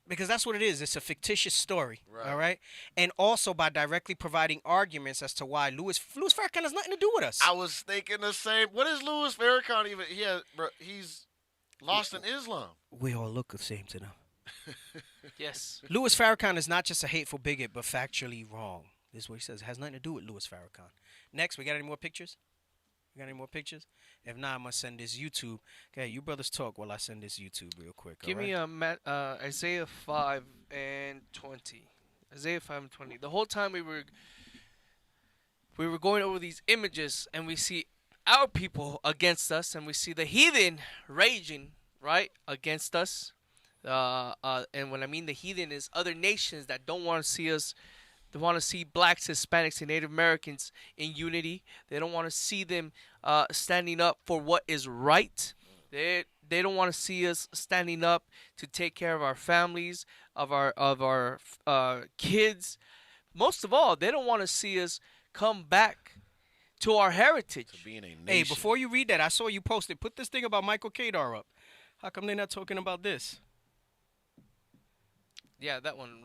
Because that's what it is. It's a fictitious story. Right. All right? And also by directly providing arguments as to why Louis Farrakhan has nothing to do with us. I was thinking the same. What is Louis Farrakhan even? He's lost in Islam. We all look the same to them. Yes. Louis Farrakhan is not just a hateful bigot, but factually wrong. This is what he says. It has nothing to do with Louis Farrakhan. Next, we got any more pictures? We got any more pictures? If not, I'm going to send this YouTube. Okay, you brothers talk while I send this YouTube real quick. Give me Isaiah 5 and 20. Isaiah 5 and 20. The whole time we were going over these images, and we see our people against us, and we see the heathen raging, right, against us. And when I mean the heathen is other nations that don't want to see us. They want to see blacks, Hispanics, and Native Americans in unity. They don't want to see them standing up for what is right. They don't want to see us standing up to take care of our families, of our kids. Most of all, they don't want to see us come back to our heritage. To being a nation. Hey, before you read that, I saw you posted. Put this thing about Michael Kadar up. How come they're not talking about this? Yeah, that one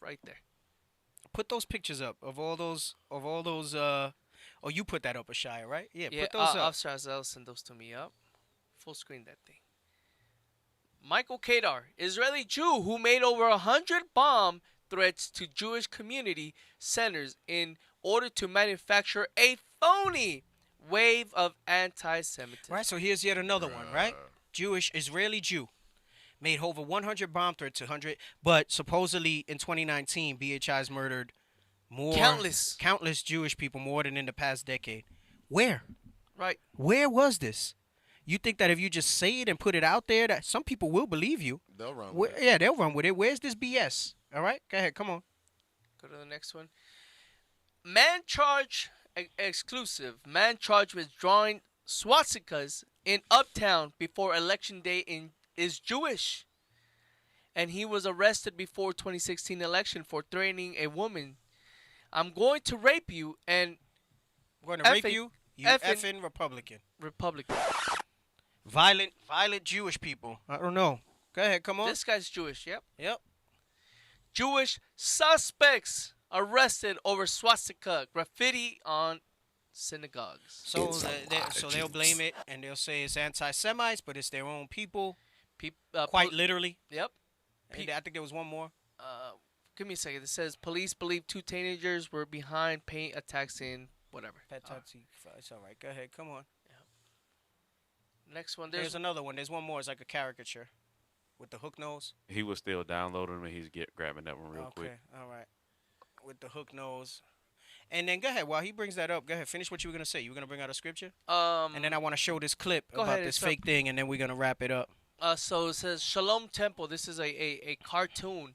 right there. Put those pictures up of all those. Oh, you put that up, Ashaya, right? Yeah, Yeah, put those up. Officer Azell send those to me up. Full screen that thing. Michael Kadar, Israeli Jew who made over 100 bomb threats to Jewish community centers in order to manufacture a phony wave of anti-Semitism. Right, so here's yet another one, right? Israeli Jew. Made over 100 bomb threats to 100, but supposedly in 2019, BHI's murdered countless Jewish people, more than in the past decade. Where? Right. Where was this? You think that if you just say it and put it out there, that some people will believe you? They'll run with it. Yeah, they'll run with it. Where's this BS? All right, go ahead, come on. Go to the next one. Man charged exclusive. Man charged with drawing swastikas in Uptown before election day is Jewish, and he was arrested before 2016 election for threatening a woman. I'm going to rape you, and I'm going to rape you, you effing Republican. Violent Jewish people. I don't know. Go ahead, come on. This guy's Jewish, yep. Jewish suspects arrested over swastika graffiti on synagogues. So they'll blame it, and they'll say it's anti-Semites, but it's their own people. Quite literally. Yep. And I think there was one more. Give me a second. It says police believe 2 teenagers were behind paint attacks in whatever. It's all right. Go ahead. Come on. Yep. Next one. There's another one. There's one more. It's like a caricature with the hook nose. He was still downloading them, and he's grabbing that one real quick. Okay. All right. With the hook nose. And then go ahead. While he brings that up, go ahead. Finish what you were going to say. You were going to bring out a scripture? And then I want to show this clip about this fake thing, and then we're going to wrap it up. So it says Shalom Temple. This is a cartoon,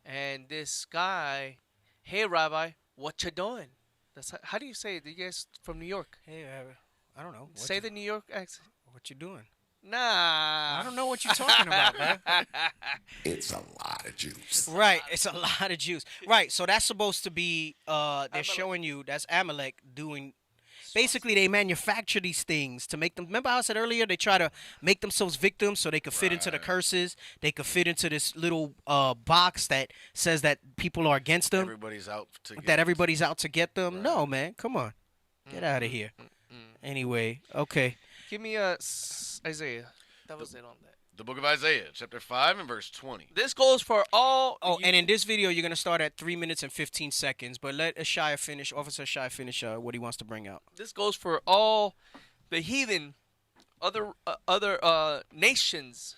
and this guy, hey Rabbi, what you doing? How do you say it? You guys from New York? Hey, I don't know. Say the New York accent. What you doing? Nah, I don't know what you're talking about, man. It's a lot of juice. Right, it's a lot of juice. Right, so that's supposed to be. They're showing you that's Amalek doing. Basically, they manufacture these things to make them. Remember how I said earlier? They try to make themselves victims so they could fit into the curses. They could fit into this little box that says that people are against them. Everybody's out to get that everybody's out to get them. Right. No, man, come on, get out of here. Anyway, okay. Give me Isaiah. That was it on that. The book of Isaiah, chapter 5 and verse 20. This goes for all. Oh, and in this video, you're going to start at 3 minutes and 15 seconds. But let Ashaya finish, Officer Ashaya finish what he wants to bring out. This goes for all the heathen, other nations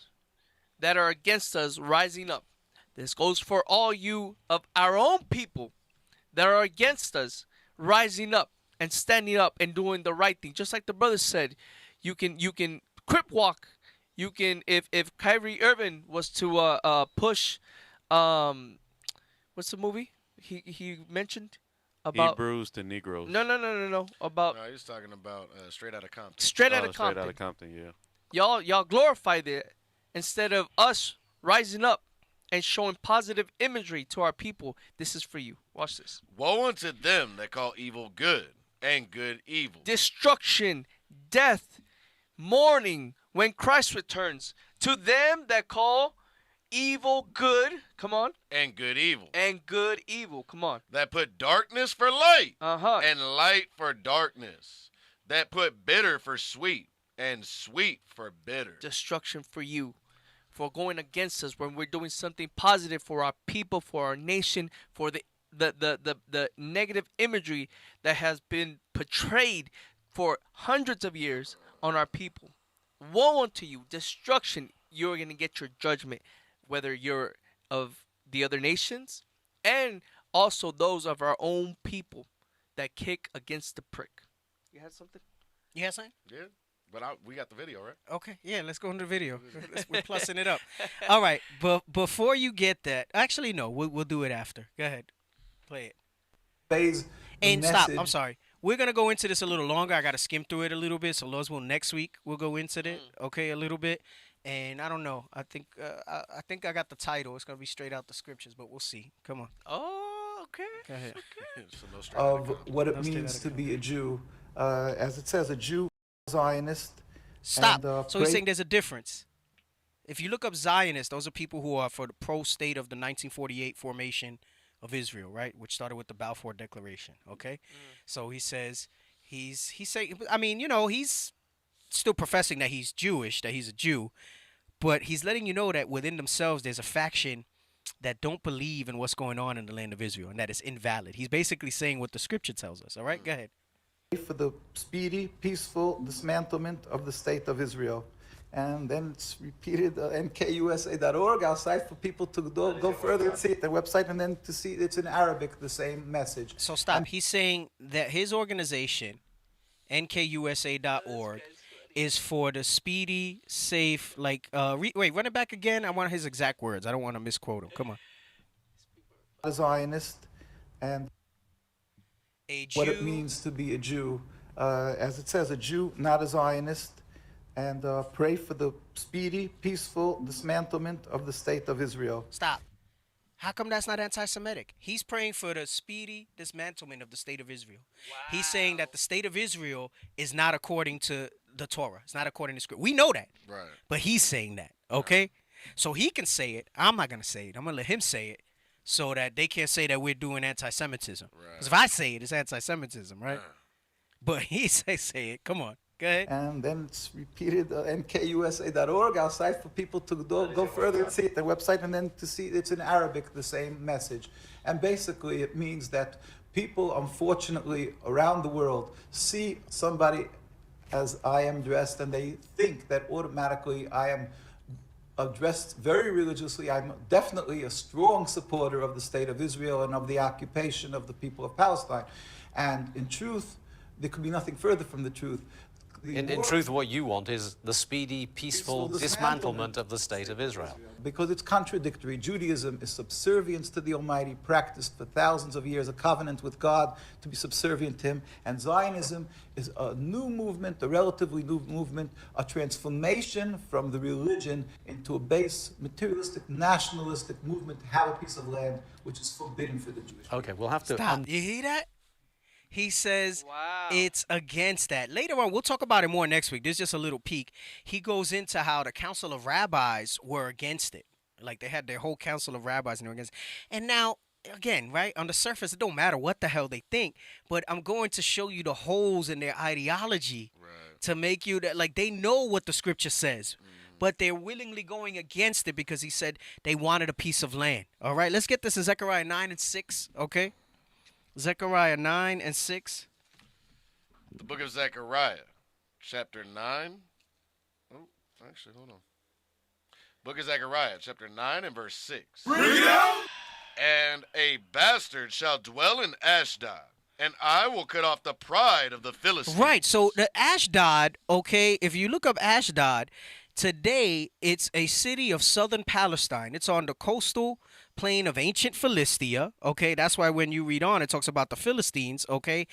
that are against us rising up. This goes for all you of our own people that are against us rising up and standing up and doing the right thing. Just like the brother said, you can crip walk. You can if Kyrie Irving was to push what's the movie he mentioned about Hebrews to Negroes. no about No, he's talking about Straight Outta Compton. Straight Outta Straight Compton. Outta Compton, yeah. Y'all glorified it instead of us rising up and showing positive imagery to our people. This is for you. Watch this. Woe unto them that call evil good and good evil. Destruction, death, mourning when Christ returns. To them that call evil good, come on, And good evil. and good evil, come on. That put darkness for light Uh-huh. and light for darkness. That put bitter for sweet and sweet for bitter. Destruction for you, for going against us when we're doing something positive for our people, for our nation, for the negative imagery that has been portrayed for hundreds of years on our people. Woe unto you, destruction. You're going to get your judgment, whether you're of the other nations and also those of our own people that kick against the prick. You had something? You have something? Yeah, but we got the video, right? Okay, yeah, let's go into the video. We're plussing it up. All right, but before you get that, actually, no, we'll do it after. Go ahead, play it. Phase And stop. I'm sorry. We're gonna go into this a little longer. I gotta skim through it a little bit. So Lowe's will next week. We'll go into it. Okay, a little bit. And I don't know. I think I got the title. It's gonna be straight out the scriptures, but we'll see. Come on. Oh, okay. Go ahead. So no Straight Outta of Compton. what it Let's do means that to be a Jew. As it says, a Jew, Zionist. Stop. And, So he's pray- saying there's a difference. If you look up Zionists, those are people who are for the pro-state of the 1948 formation of Israel, right? Which started with the Balfour Declaration. Okay. So he says he's saying. I mean, he's still professing that he's Jewish, that he's a Jew, but he's letting you know that within themselves there's a faction that don't believe in what's going on in the land of Israel and that it's invalid. He's basically saying what the scripture tells us. All right, go ahead. for the speedy, peaceful dismantlement of the state of Israel. And then it's repeated nkusa.org outside for people to go further and see it, their website, and then to see it's in Arabic, the same message. So stop. He's saying that his organization, nkusa.org, is for the speedy, safe, wait, run it back again. I want his exact words. I don't want to misquote him. Come on. A Zionist, and A Jew. what it means to be a Jew. As it says, a Jew, not a Zionist. And pray for the speedy, peaceful dismantlement of the state of Israel. Stop. How come that's not anti-Semitic? He's praying for the speedy dismantlement of the state of Israel. Wow. He's saying that the state of Israel is not according to the Torah. It's not according to Scripture. We know that. Right. But he's saying that, okay? Right. So he can say it. I'm not going to say it. I'm going to let him say it so that they can't say that we're doing anti-Semitism. Because if I say it, it's anti-Semitism, right? But he say it. Come on. Go ahead. And then it's repeated nkusa.org outside for people to go further and see it, their website, and then to see it's in Arabic, the same message. And basically it means that people, unfortunately, around the world see somebody as I am dressed, and they think that automatically I am dressed very religiously. I'm definitely a strong supporter of the state of Israel and of the occupation of the people of Palestine. And in truth, there could be nothing further from the truth. In truth, what you want is the speedy, peaceful dismantlement of the state of Israel. Because it's contradictory. Judaism is subservience to the Almighty, practiced for thousands of years, a covenant with God to be subservient to Him. And Zionism is a new movement, a relatively new movement, a transformation from the religion into a base, materialistic, nationalistic movement to have a piece of land which is forbidden for the Jewish people. Okay, we'll have to... Stop. You hear that? He says it's against that. Later on, we'll talk about it more next week. There's just a little peek. He goes into how the Council of Rabbis were against it. Like they had their whole Council of Rabbis and they were against it. And now, again, right, on the surface, it don't matter what the hell they think. But I'm going to show you the holes in their ideology to make you that, like, they know what the scripture says. But they're willingly going against it because he said they wanted a piece of land. All right, let's get this in Zechariah 9 and 6, okay? Zechariah 9 and 6. The book of Zechariah, chapter 9. Oh, actually, hold on. Book of Zechariah, chapter 9 and verse 6. Bring it out! And a bastard shall dwell in Ashdod, and I will cut off the pride of the Philistines. Right. So the Ashdod, okay, if you look up Ashdod, today it's a city of southern Palestine. It's on the coastal plain of ancient Philistia, okay? That's why when you read on, it talks about the Philistines, okay?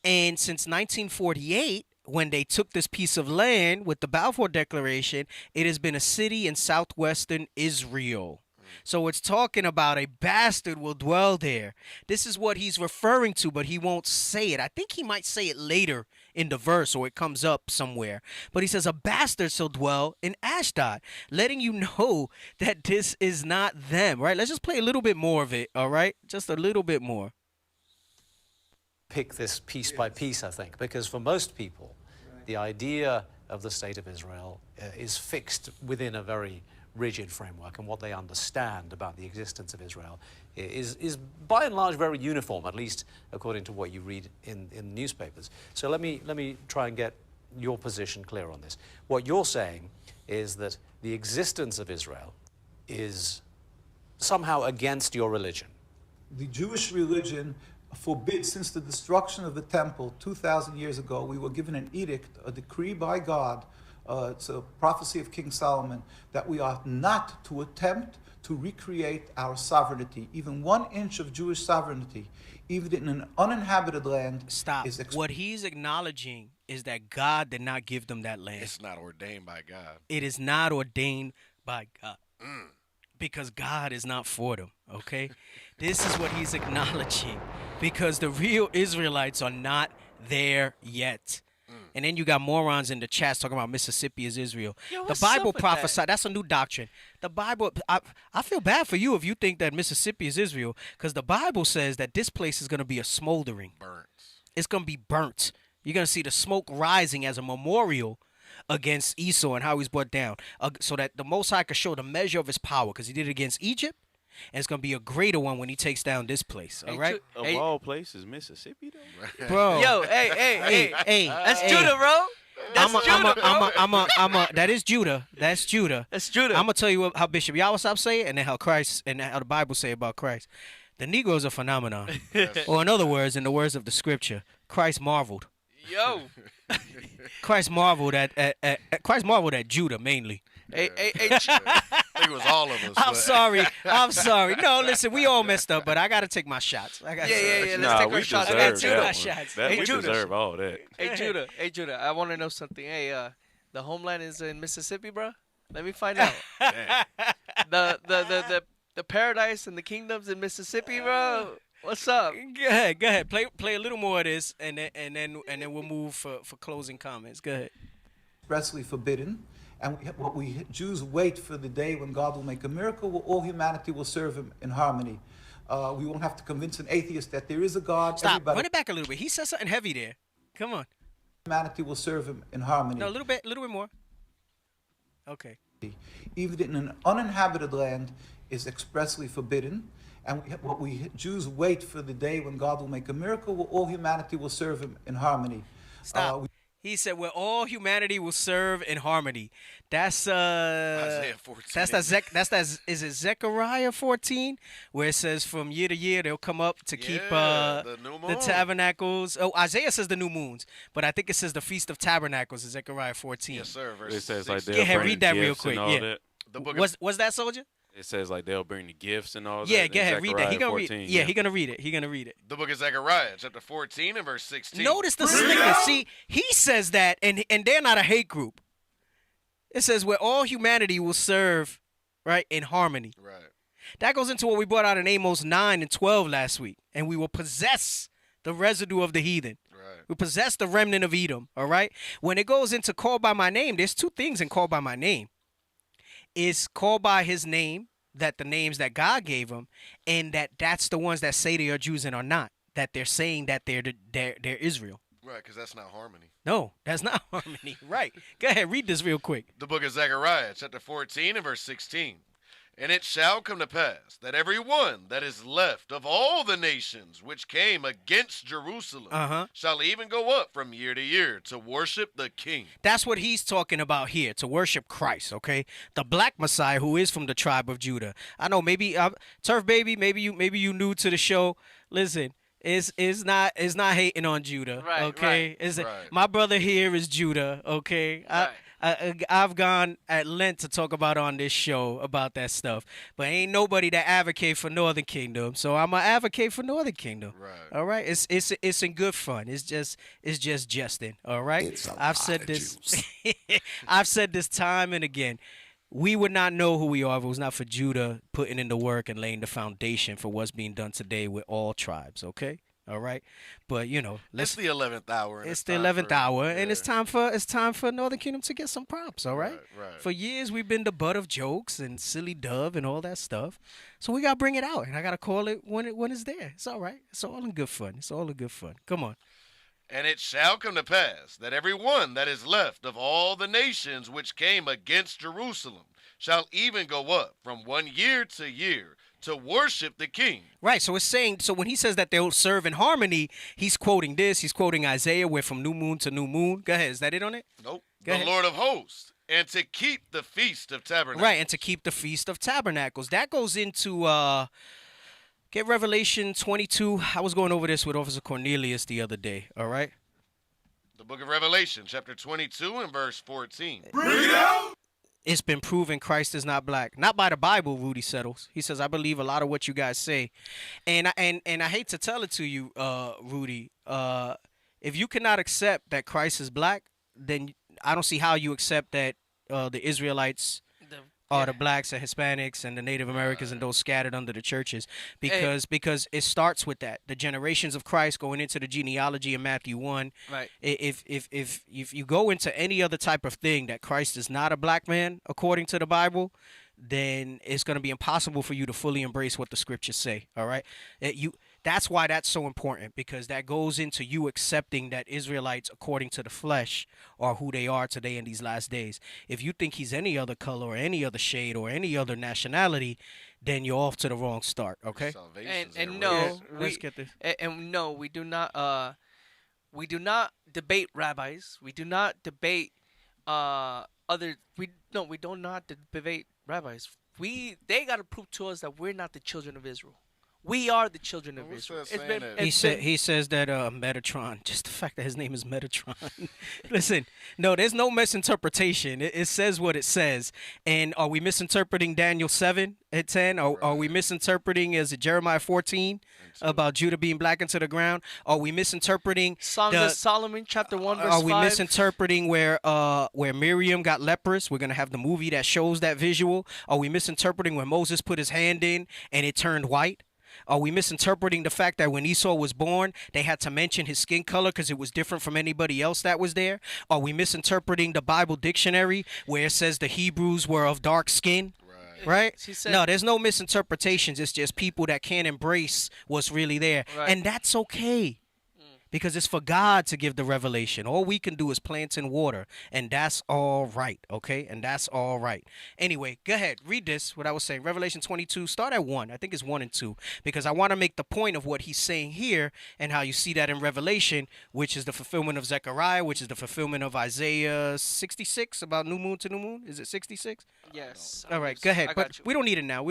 And since 1948, when they took this piece of land with the Balfour Declaration, it has been a city in southwestern Israel. So it's talking about a bastard will dwell there. This is what he's referring to, but he won't say it. I think he might say it later in the verse, or it comes up somewhere. But he says a bastard shall dwell in Ashdod, letting you know that this is not them, right? Let's just play a little bit more of it, all right? Just a little bit more. Pick this piece by piece, I think, because for most people, the idea of the State of Israel is fixed within a very rigid framework, and what they understand about the existence of Israel is by and large very uniform, at least according to what you read in newspapers. So let me try and get your position clear on this. What you're saying is that the existence of Israel is somehow against your religion. The Jewish religion forbids, since the destruction of the temple 2,000 years ago, we were given an edict, a decree by God, it's a prophecy of King Solomon, that we are not to attempt to recreate our sovereignty. Even 1 inch of Jewish sovereignty, even in an uninhabited land. Stop. What he's acknowledging is that God did not give them that land. It's not ordained by God. It is not ordained by God. Because God is not for them, okay? This is what he's acknowledging, because the real Israelites are not there yet. And then you got morons in the chats talking about Mississippi is Israel. Yo, the Bible prophesied. That's a new doctrine. The Bible, I feel bad for you if you think that Mississippi is Israel, because the Bible says that this place is going to be a smoldering. Burnt. It's going to be burnt. You're going to see the smoke rising as a memorial against Esau and how he's brought down, so that the Most High could show the measure of his power, because he did it against Egypt, and it's going to be a greater one when he takes down this place, all right? Of all places, Mississippi, though? Bro. Yo, hey. That's hey. Judah, bro. That's Judah, bro. That is Judah. That's Judah. That's Judah. I'm going to tell you how Bishop Yawasab say it, and then how Christ, and how the Bible say about Christ. The Negro is a phenomenon. Or in other words, in the words of the scripture, Christ marveled. Yo. Christ marveled at Judah mainly. Hey. I think it was all of us. I'm sorry. No, listen, we all messed up, but I got to take my shots. Yeah. Let's take our shots. I got two shots. We Judah. deserve all that. Hey, Judah. I want to know something. Hey, the homeland is in Mississippi, bro. Let me find out. The paradise and the kingdoms in Mississippi, bro. What's up? Go ahead. Play a little more of this, and then we'll move for closing comments. Go ahead. Expressly forbidden. And what we Jews wait for the day when God will make a miracle, where all humanity will serve him in harmony. We won't have to convince an atheist that there is a God. Stop. Run it back a little bit. He said something heavy there. Come on. Humanity will serve him in harmony. No, a little bit more. Okay. Even in an uninhabited land is expressly forbidden. And what we Jews wait for the day when God will make a miracle, where all humanity will serve him in harmony. Stop. He said, "Where all humanity will serve in harmony." That's Isaiah 14. Is it Zechariah 14, where it says from year to year they'll come up to keep the tabernacles. Oh, Isaiah says the new moons, but I think it says the Feast of Tabernacles in Zechariah 14. Yes, sir. It says like Go ahead, read that real quick. Yeah. Was that, soldier? It says like they'll bring the gifts and all that. Yeah, go ahead, read that. He gonna 14, read. Yeah, he gonna read it. The book of Zechariah, chapter 14 and verse 16. Notice the slickness. See, he says that, and they're not a hate group. It says where all humanity will serve, right, in harmony. Right. That goes into what we brought out in Amos 9 and 12 last week, and we will possess the residue of the heathen. Right. We possess the remnant of Edom. All right. When it goes into call by my name, there's two things in call by my name. Is called by his name, that the names that God gave him, and that's the ones that say they are Jews and are not. That they're saying that they're Israel. Right, because that's not harmony. No, that's not harmony. Right. Go ahead, read this real quick. The book of Zechariah, chapter 14 and verse 16. And it shall come to pass that every one that is left of all the nations which came against Jerusalem shall even go up from year to year to worship the King. That's what he's talking about here, to worship Christ, okay? The black Messiah who is from the tribe of Judah. I know maybe Turf Baby, maybe you new to the show. Listen, is not hating on Judah, Right, okay? right. My brother here is Judah, okay? Right. I've gone at length to talk about on this show about that stuff, but ain't nobody that advocate for Northern Kingdom, so I'm gonna advocate for Northern Kingdom. Right. All right, it's in good fun. It's just jesting. All right. It's a I've lot said of this. juice. I've said this time and again. We would not know who we are if it was not for Judah putting in the work and laying the foundation for what's being done today with all tribes. Okay. All right, but you know, It's the 11th hour. and it's the time 11th for- hour, and yeah. it's time for Northern Kingdom to get some props. All right? Right. For years we've been the butt of jokes and silly dove and all that stuff, so we gotta bring it out, and I gotta call it when it's there. It's all right. It's all in good fun. It's all in good fun. Come on. And it shall come to pass that every one that is left of all the nations which came against Jerusalem shall even go up from 1 year to year to worship the King. Right. So it's saying. So when he says that they'll serve in harmony, he's quoting this. He's quoting Isaiah, where from new moon to new moon. Go ahead. Is that it on it? Nope. Go the ahead. Lord of hosts, and to keep the feast of tabernacles. Right, and to keep the Feast of Tabernacles. That goes into get Revelation 22. I was going over this with Officer Cornelius the other day, all right? The book of Revelation, chapter 22 and verse 14. It's been proven Christ is not black. Not by the Bible, Rudy settles. He says, I believe a lot of what you guys say. And I hate to tell it to you, Rudy, if you cannot accept that Christ is black, then I don't see how you accept that the Israelites are the blacks and Hispanics and the Native Americans and those scattered under the churches, because it starts with that, the generations of Christ going into the genealogy in Matthew 1. Right. If you go into any other type of thing that Christ is not a black man according to the Bible, then it's going to be impossible for you to fully embrace what the scriptures say. All right, that's why that's so important, because that goes into you accepting that Israelites, according to the flesh, are who they are today in these last days. If you think he's any other color or any other shade or any other nationality, then you're off to the wrong start. Okay. And no, let's get this. And no, we do not debate rabbis. We do not debate we do not debate rabbis. They got to prove to us that we're not the children of Israel. We are the children of Israel. He says that Metatron, just the fact that his name is Metatron. Listen, no, there's no misinterpretation. It says what it says. And are we misinterpreting Daniel 7:10? Are we misinterpreting, is it Jeremiah 14 about Judah being black into the ground? Are we misinterpreting Song of Solomon, chapter 1, verse 5? Are we misinterpreting where Miriam got leprous? We're going to have the movie that shows that visual. Are we misinterpreting when Moses put his hand in and it turned white? Are we misinterpreting the fact that when Esau was born, they had to mention his skin color because it was different from anybody else that was there? Are we misinterpreting the Bible dictionary where it says the Hebrews were of dark skin? Right? No, there's no misinterpretations. It's just people that can't embrace what's really there. Right. And that's okay. Because it's for God to give the revelation. All we can do is plant and water, and that's all right, okay? And that's all right. Anyway, go ahead. Read this, what I was saying. Revelation 22, start at 1. I think it's 1 and 2, because I want to make the point of what he's saying here and how you see that in Revelation, which is the fulfillment of Zechariah, which is the fulfillment of Isaiah 66 about new moon to new moon. Is it 66? Yes. All right, go ahead. But we don't need it now.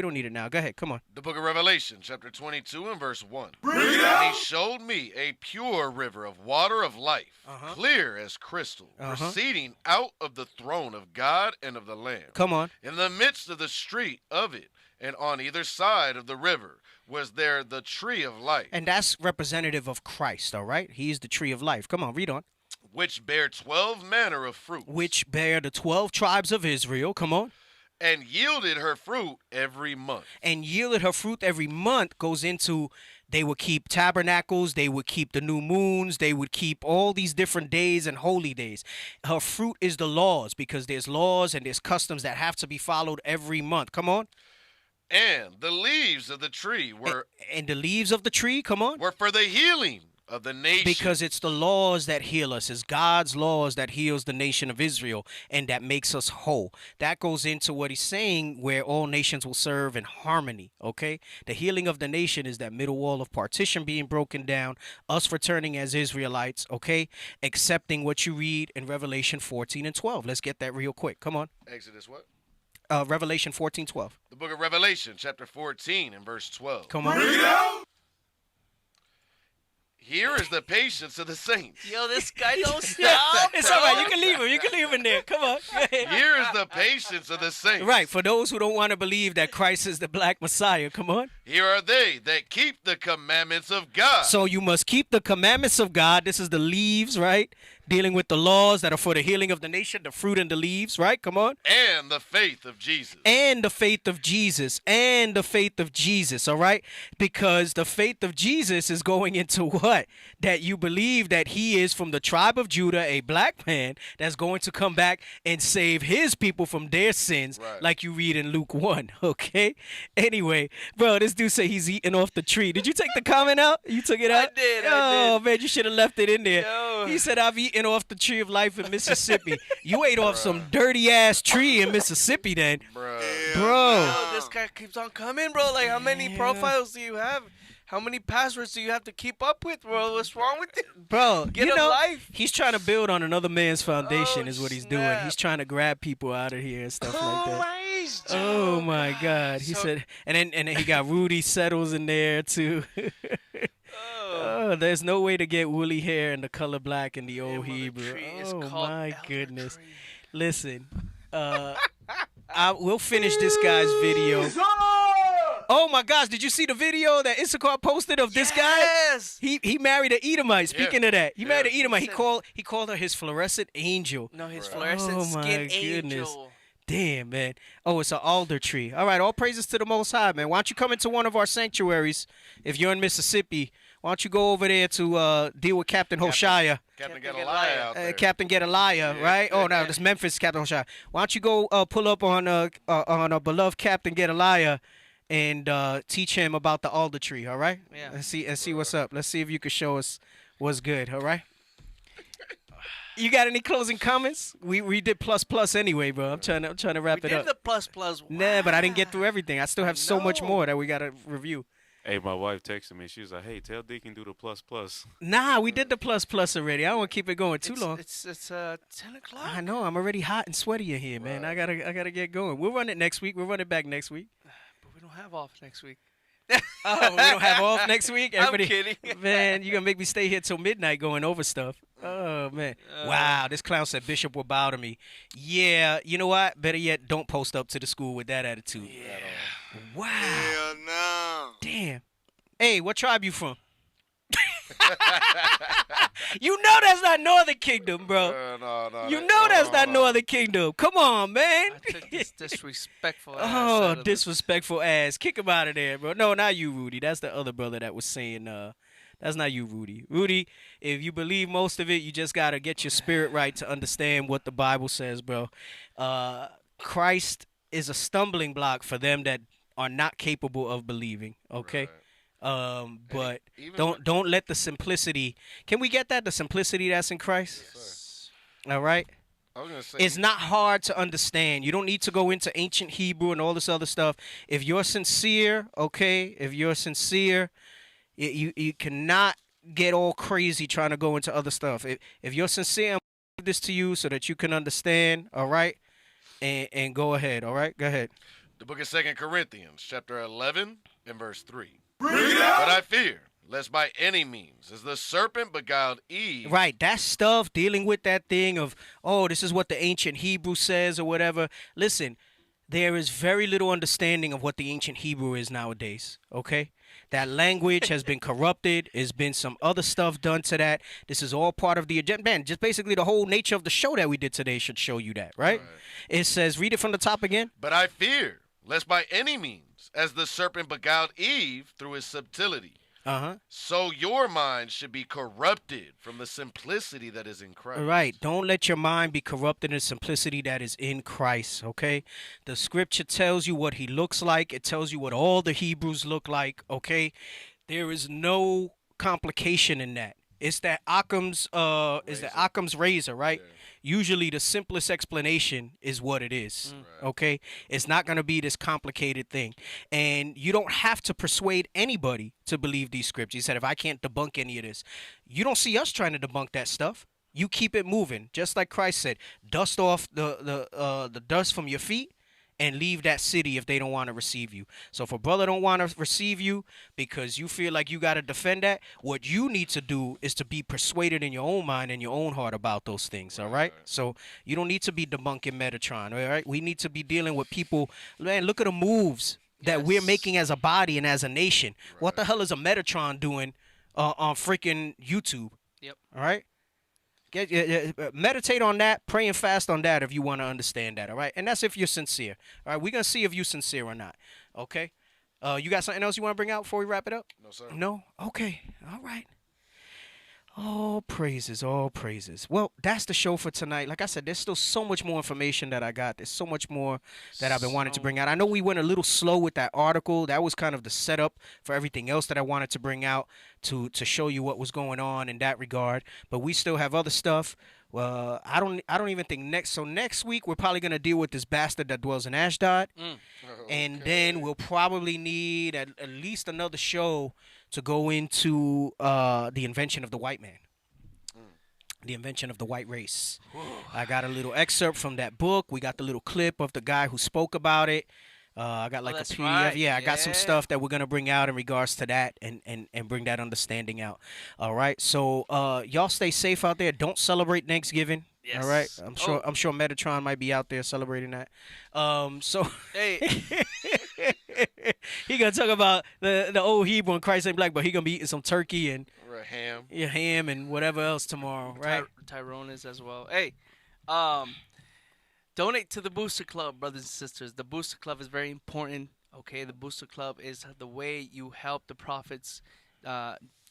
Go ahead. Come on. The book of Revelation, chapter 22 and verse 1. And he showed me a pure river of water of life, clear as crystal, proceeding out of the throne of God and of the Lamb. Come on. In the midst of the street of it, and on either side of the river, was there the tree of life. And that's representative of Christ, all right? He is the tree of life. Come on, read on. Which bear 12 manner of fruit. Which bear the 12 tribes of Israel. Come on. And yielded her fruit every month. And yielded her fruit every month goes into, they would keep tabernacles, they would keep the new moons, they would keep all these different days and holy days. Her fruit is the laws, because there's laws and there's customs that have to be followed every month. Come on. And the leaves of the tree were... And the leaves of the tree, come on. Were for the healing of the nation. Because it's the laws that heal us. It's God's laws that heals the nation of Israel and that makes us whole. That goes into what he's saying, where all nations will serve in harmony, okay? The healing of the nation is that middle wall of partition being broken down, us returning as Israelites, okay? Accepting what you read in Revelation 14 and 12. Let's get that real quick. Come on. Exodus what? Revelation 14:12. The book of Revelation, chapter 14 and verse 12. Come on. Here is the patience of the saints. Yo, this guy don't stop. It's all right. You can leave him. You can leave him there. Come on. Go ahead. Here is the patience of the saints. Right. For those who don't want to believe that Christ is the black Messiah. Come on. Here are they that keep the commandments of God. So you must keep the commandments of God. This is the leaves, right? Dealing with the laws that are for the healing of the nation, the fruit and the leaves, right? Come on. And the faith of Jesus. And the faith of Jesus. And the faith of Jesus, all right? Because the faith of Jesus is going into what? That you believe that he is from the tribe of Judah, a black man that's going to come back and save his people from their sins, Right. like you read in Luke 1, okay? Anyway, bro, this dude say he's eating off the tree. Did you take the comment out? You took it out? I did. Oh, man, you should have left it in there. Yo. He said, I've eaten off the tree of life in Mississippi. You ate off some dirty-ass tree in Mississippi then. Bruh. Bro. Yo, this guy keeps on coming, bro. Like, how many profiles do you have? How many passwords do you have to keep up with, bro? What's wrong with you? Bro, Get you a know, life. he's trying to build on another man's foundation is what he's doing. snap. He's trying to grab people out of here and stuff like that. Oh my God. He So- said, and then he got Rudy Settles in there too. Oh, there's no way to get woolly hair and the color black in the old Name of the Hebrew. tree is Oh called my elder goodness. tree. Listen, we'll finish this guy's video. Oh my gosh, did you see the video that Issachar posted of this guy? Yes. He married an Edomite. Speaking of that, he married an Edomite. He Listen. called her his fluorescent angel. No, his Bruh. fluorescent Oh, my skin goodness. angel. Damn, man. Oh, it's an alder tree. All right, all praises to the Most High, man. Why don't you come into one of our sanctuaries if you're in Mississippi? Why don't you go over there to deal with Captain Hoshea? Captain Captain Gedaliah out there. Captain Gedaliah, right? Oh, no, this Memphis Captain Hoshea. Why don't you go pull up on our beloved Captain Gedaliah and teach him about the alder tree, all right? Yeah. And see what's up. Let's see if you can show us what's good, all right? You got any closing comments? We did plus anyway, bro. I'm trying to wrap We it did up. the plus. Nah, but I didn't get through everything. I still have so much know. more that we gotta review. Hey, my wife texted me. She was like, "Hey, tell Deacon do the plus." Nah, we did the plus already. I don't want to keep it going too long. It's 10 o'clock. I know. I'm already hot and sweaty in here, man. I gotta get going. We'll run it next week. We'll run it back next week. But we don't have off next week. Oh, we don't have off next week. I'm Everybody, kidding. man, you gonna make me stay here till midnight going over stuff. Oh man, wow! This clown said Bishop will bow to me. Yeah, you know what? Better yet, don't post up to the school with that attitude. Yeah. Wow. Hell no. Damn. Hey, what tribe you from? You know that's not Northern Kingdom, bro. No, You know that's not Northern Kingdom. Come on, man. I took this disrespectful ass Oh, out of this. disrespectful ass. Kick him out of there, bro. No, not you, Rudy. That's the other brother that was saying, that's not you, Rudy. Rudy, if you believe most of it, you just got to get your spirit right to understand what the Bible says, bro. Christ is a stumbling block for them that are not capable of believing, okay? But even don't let the simplicity. Can we get that? The simplicity that's in Christ? All right? I was gonna say It's not hard to understand. You don't need to go into ancient Hebrew and all this other stuff. If you're sincere, okay, if you're sincere, you cannot get all crazy trying to go into other stuff. If you're sincere, I'm gonna give this to you so that you can understand, all right? And go ahead, all right? Go ahead. the book of 2 Corinthians, chapter 11 and verse 3. But I fear, lest by any means, as the serpent beguiled Eve. Right, that stuff, dealing with that thing of, oh, this is what the ancient Hebrew says or whatever. Listen, there is very little understanding of what the ancient Hebrew is nowadays, okay? That language has been corrupted. There's been some other stuff done to that. This is all part of the agenda. Man, just basically the whole nature of the show that we did today should show you that, right? It says, read it from the top again. But I fear, lest by any means, as the serpent beguiled Eve through his subtlety, so your mind should be corrupted from the simplicity that is in Christ. Right. Don't let your mind be corrupted in the simplicity that is in Christ, okay? The scripture tells you what he looks like. It tells you what all the Hebrews look like, okay? There is no complication in that. It's that Occam's razor, right? Usually the simplest explanation is what it is. Okay? It's not going to be this complicated thing. And you don't have to persuade anybody to believe these scriptures. He said, if I can't debunk any of this, you don't see us trying to debunk that stuff. You keep it moving. Just like Christ said, dust off the dust from your feet and leave that city if they don't want to receive you. So if a brother don't want to receive you because you feel like you got to defend that, what you need to do is to be persuaded in your own mind and your own heart about those things, all right? So you don't need to be debunking Metatron, all right? We need to be dealing with people. Man, look at the moves that we're making as a body and as a nation. What the hell is a Metatron doing on freaking YouTube? Yep. All right? Meditate on that, pray and fast on that if you want to understand that, all right? And that's if you're sincere. All right, we're going to see if you're sincere or not, okay? You got something else you want to bring out before we wrap it up? No, sir. No? Okay, all right. All praises, all praises. Well, that's the show for tonight. Like I said, there's still so much more information that I got. There's so much more that I've been wanting to bring out. I know we went a little slow with that article. That was kind of the setup for everything else that I wanted to bring out to show you what was going on in that regard. But we still have other stuff. Well, I don't even think next. So next week we're probably gonna deal with this bastard that dwells in Ashdod, and then we'll probably need at least another show to go into the invention of the white man, the invention of the white race. I got a little excerpt from that book. We got the little clip of the guy who spoke about it. I got like a that's PDF. right. Yeah, I got some Yeah. stuff that we're gonna bring out in regards to that and bring that understanding out. All right. So y'all stay safe out there. Don't celebrate Thanksgiving. Yes. All right. I'm sure Metatron might be out there celebrating that. So Hey, he gonna talk about the old Hebrew and Christ ain't black, but he gonna be eating some turkey and Ham. ham and whatever else tomorrow, right? Tyrone is as well. Hey, donate to the Booster Club, brothers and sisters. The Booster Club is very important. Okay, the Booster Club is the way you help the prophets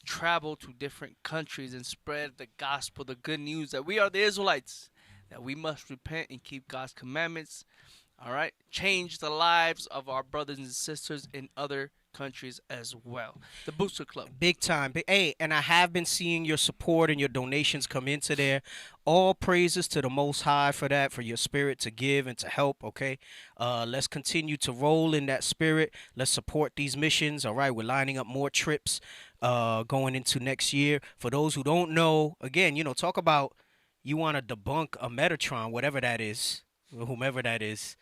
travel to different countries and spread the gospel, the good news that we are the Israelites, that we must repent and keep God's commandments. All right, change the lives of our brothers and sisters in other countries as well. The Booster Club. Big time. Hey, and I have been seeing your support and your donations come into there. All praises to the Most High for that, for your spirit to give and to help, okay? Let's continue to roll in that spirit. Let's support these missions, all right? We're lining up more trips going into next year. For those who don't know, again, talk about you want to debunk a Metatron, whatever that is, whomever that is,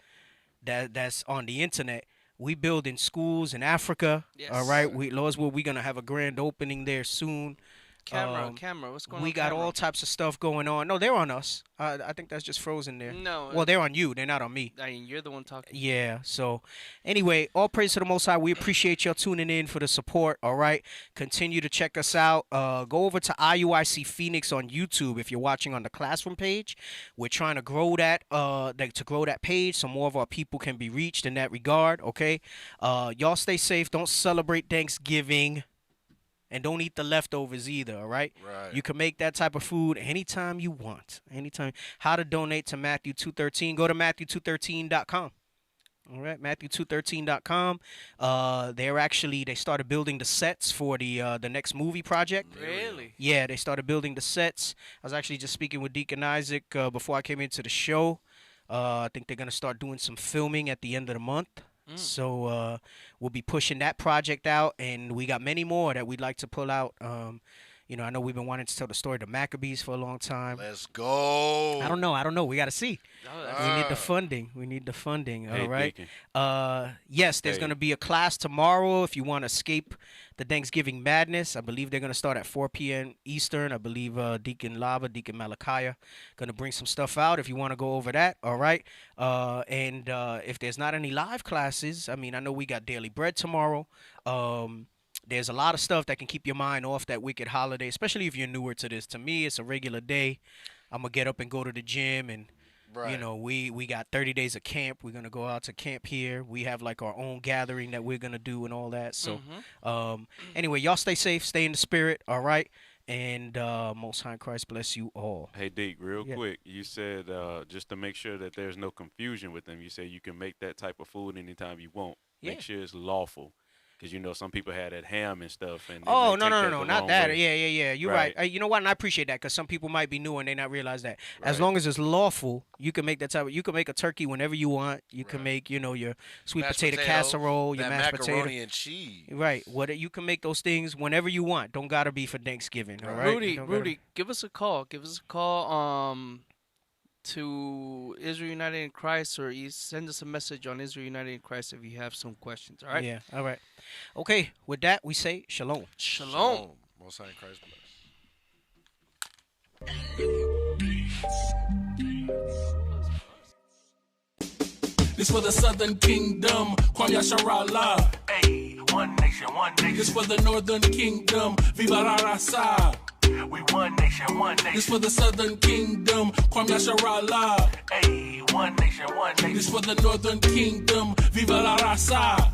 that's on the internet. We build in schools in Africa. Yes. All right. Lord's will, we're gonna have a grand opening there soon. Camera, what's going on? We got camera? all types of stuff going on. No, they're on us. I think that's just frozen there. No. Well, they're on you. They're not on me. I mean, you're the one talking. Yeah. So, anyway, all praise to the Most High. We appreciate y'all tuning in for the support. All right. Continue to check us out. Go over to IUIC Phoenix on YouTube if you're watching on the classroom page. We're trying to grow that. To grow that page so more of our people can be reached in that regard. Okay. Y'all stay safe. Don't celebrate Thanksgiving. And don't eat the leftovers either, all right? Right. You can make that type of food anytime you want. Anytime. How to donate to Matthew 213. Go to Matthew213.com. All right, Matthew213.com. They started building the sets for the next movie project. Really? Yeah, they started building the sets. I was actually just speaking with Deacon Isaac before I came into the show. I think they're going to start doing some filming at the end of the month. So we'll be pushing that project out, and we got many more that we'd like to pull out. I know we've been wanting to tell the story of the Maccabees for a long time. Let's go. I don't know. We got to see. Oh, We need the funding. Hey, all right. Deacon. Yes, there's Hey. going to be a class tomorrow if you want to escape the Thanksgiving madness. I believe they're going to start at 4 p.m. Eastern. I believe Deacon Lava, Deacon Malachi going to bring some stuff out if you want to go over that. All right. And if there's not any live classes, I know we got Daily Bread tomorrow. There's a lot of stuff that can keep your mind off that wicked holiday, especially if you're newer to this. To me, it's a regular day. I'm going to get up and go to the gym, and Right. we got 30 days of camp. We're going to go out to camp here. We have like our own gathering that we're going to do and all that. So anyway, y'all stay safe, stay in the spirit, all right? And Most High Christ bless you all. Hey, Deke, real Yeah. quick, you said just to make sure that there's no confusion with them, you said you can make that type of food anytime you want. Yeah. Make sure it's lawful. Because some people had that ham and stuff. And Oh, they no, might take no, the not wrong that. way. Yeah. You're right. Right. You know what? And I appreciate that because some people might be new and they not realize that. As Right. long as it's lawful, you can make that type. You can make a turkey whenever you want. You can make, your sweet Mashed potato casserole, your that mashed macaroni potato. and cheese. Right. You can make those things whenever you want. Don't gotta be for Thanksgiving. All right. Rudy, give us a call. Give us a call. To Israel United in Christ, or send us a message on Israel United in Christ if you have some questions. All right. Yeah. All right. Okay. With that, we say shalom. Shalom. Most High in Christ bless. This for the Southern Kingdom, Kwam Yasharallah. Hey, one nation, one nation. This for the Northern Kingdom, Viva la Raza. We one nation, one nation. This for the Southern Kingdom, Kwam Yasharallah. Hey, one nation, one nation. This for the Northern Kingdom, Viva la Raza.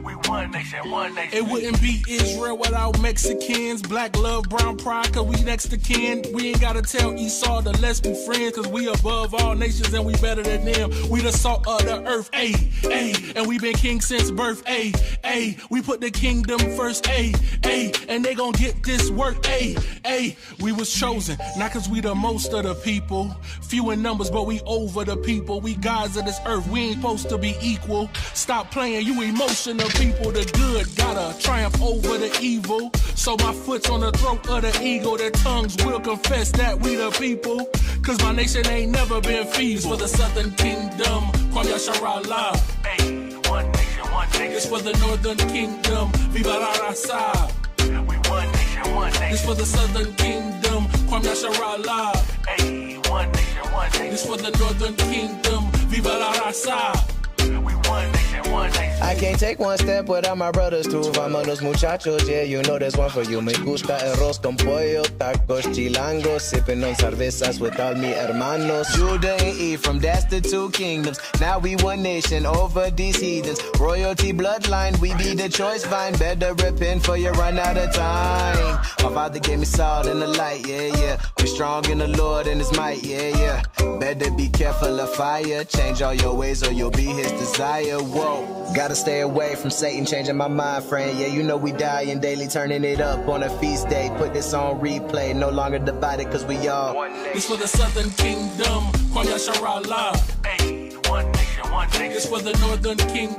We one nation, one nation. It wouldn't be Israel without Mexicans. Black love, brown pride, cause we next to kin. We ain't gotta tell Esau to let's be friends, cause we above all nations and we better than them. We the salt of the earth, ayy, ayy. And we been king since birth, ayy, ayy. We put the kingdom first, ayy, ayy. And they gon' get this work, ayy, ayy. We was chosen, not cause we the most of the people. Few in numbers, but we over the people. We gods of this earth, we ain't supposed to be equal. Stop playing, you emotional people. The good gotta triumph over the evil. So my foot's on the throat of the eagle. Their tongues will confess that we the people. Cause my nation ain't never been feeble. For the Southern Kingdom, Kwam Yasharallah. Hey, one nation, one nation. This for the Northern Kingdom, Viva la Raza. We one nation, one nation. This for the Southern Kingdom, Kwam Yasharallah. Hey, one nation, one nation. This for the Northern Kingdom, Viva la Raza. We one nation, one nation. I can't take one step without my brothers too. Vámonos muchachos, yeah, you know there's one for you. Me gusta arroz con pollo, tacos chilangos, sipping on cervezas with all mi hermanos. Judah and Ephraim, that's the two kingdoms. Now we one nation over these heathens. Royalty bloodline, we be the choice vine. Better repent for you run out of time. My father gave me salt and the light, yeah, yeah. We strong in the Lord and his might, yeah, yeah. Better be careful of fire. Change all your ways or you'll be his desire. Whoa, gotta stay away from Satan, changing my mind frame. Yeah, you know we dying daily, turning it up on a feast day. Put this on replay, no longer divided cause we all one nation. This for the Southern Kingdom, Kwam Yasharallah. Hey, one nation, one nation. This for the Northern Kingdom.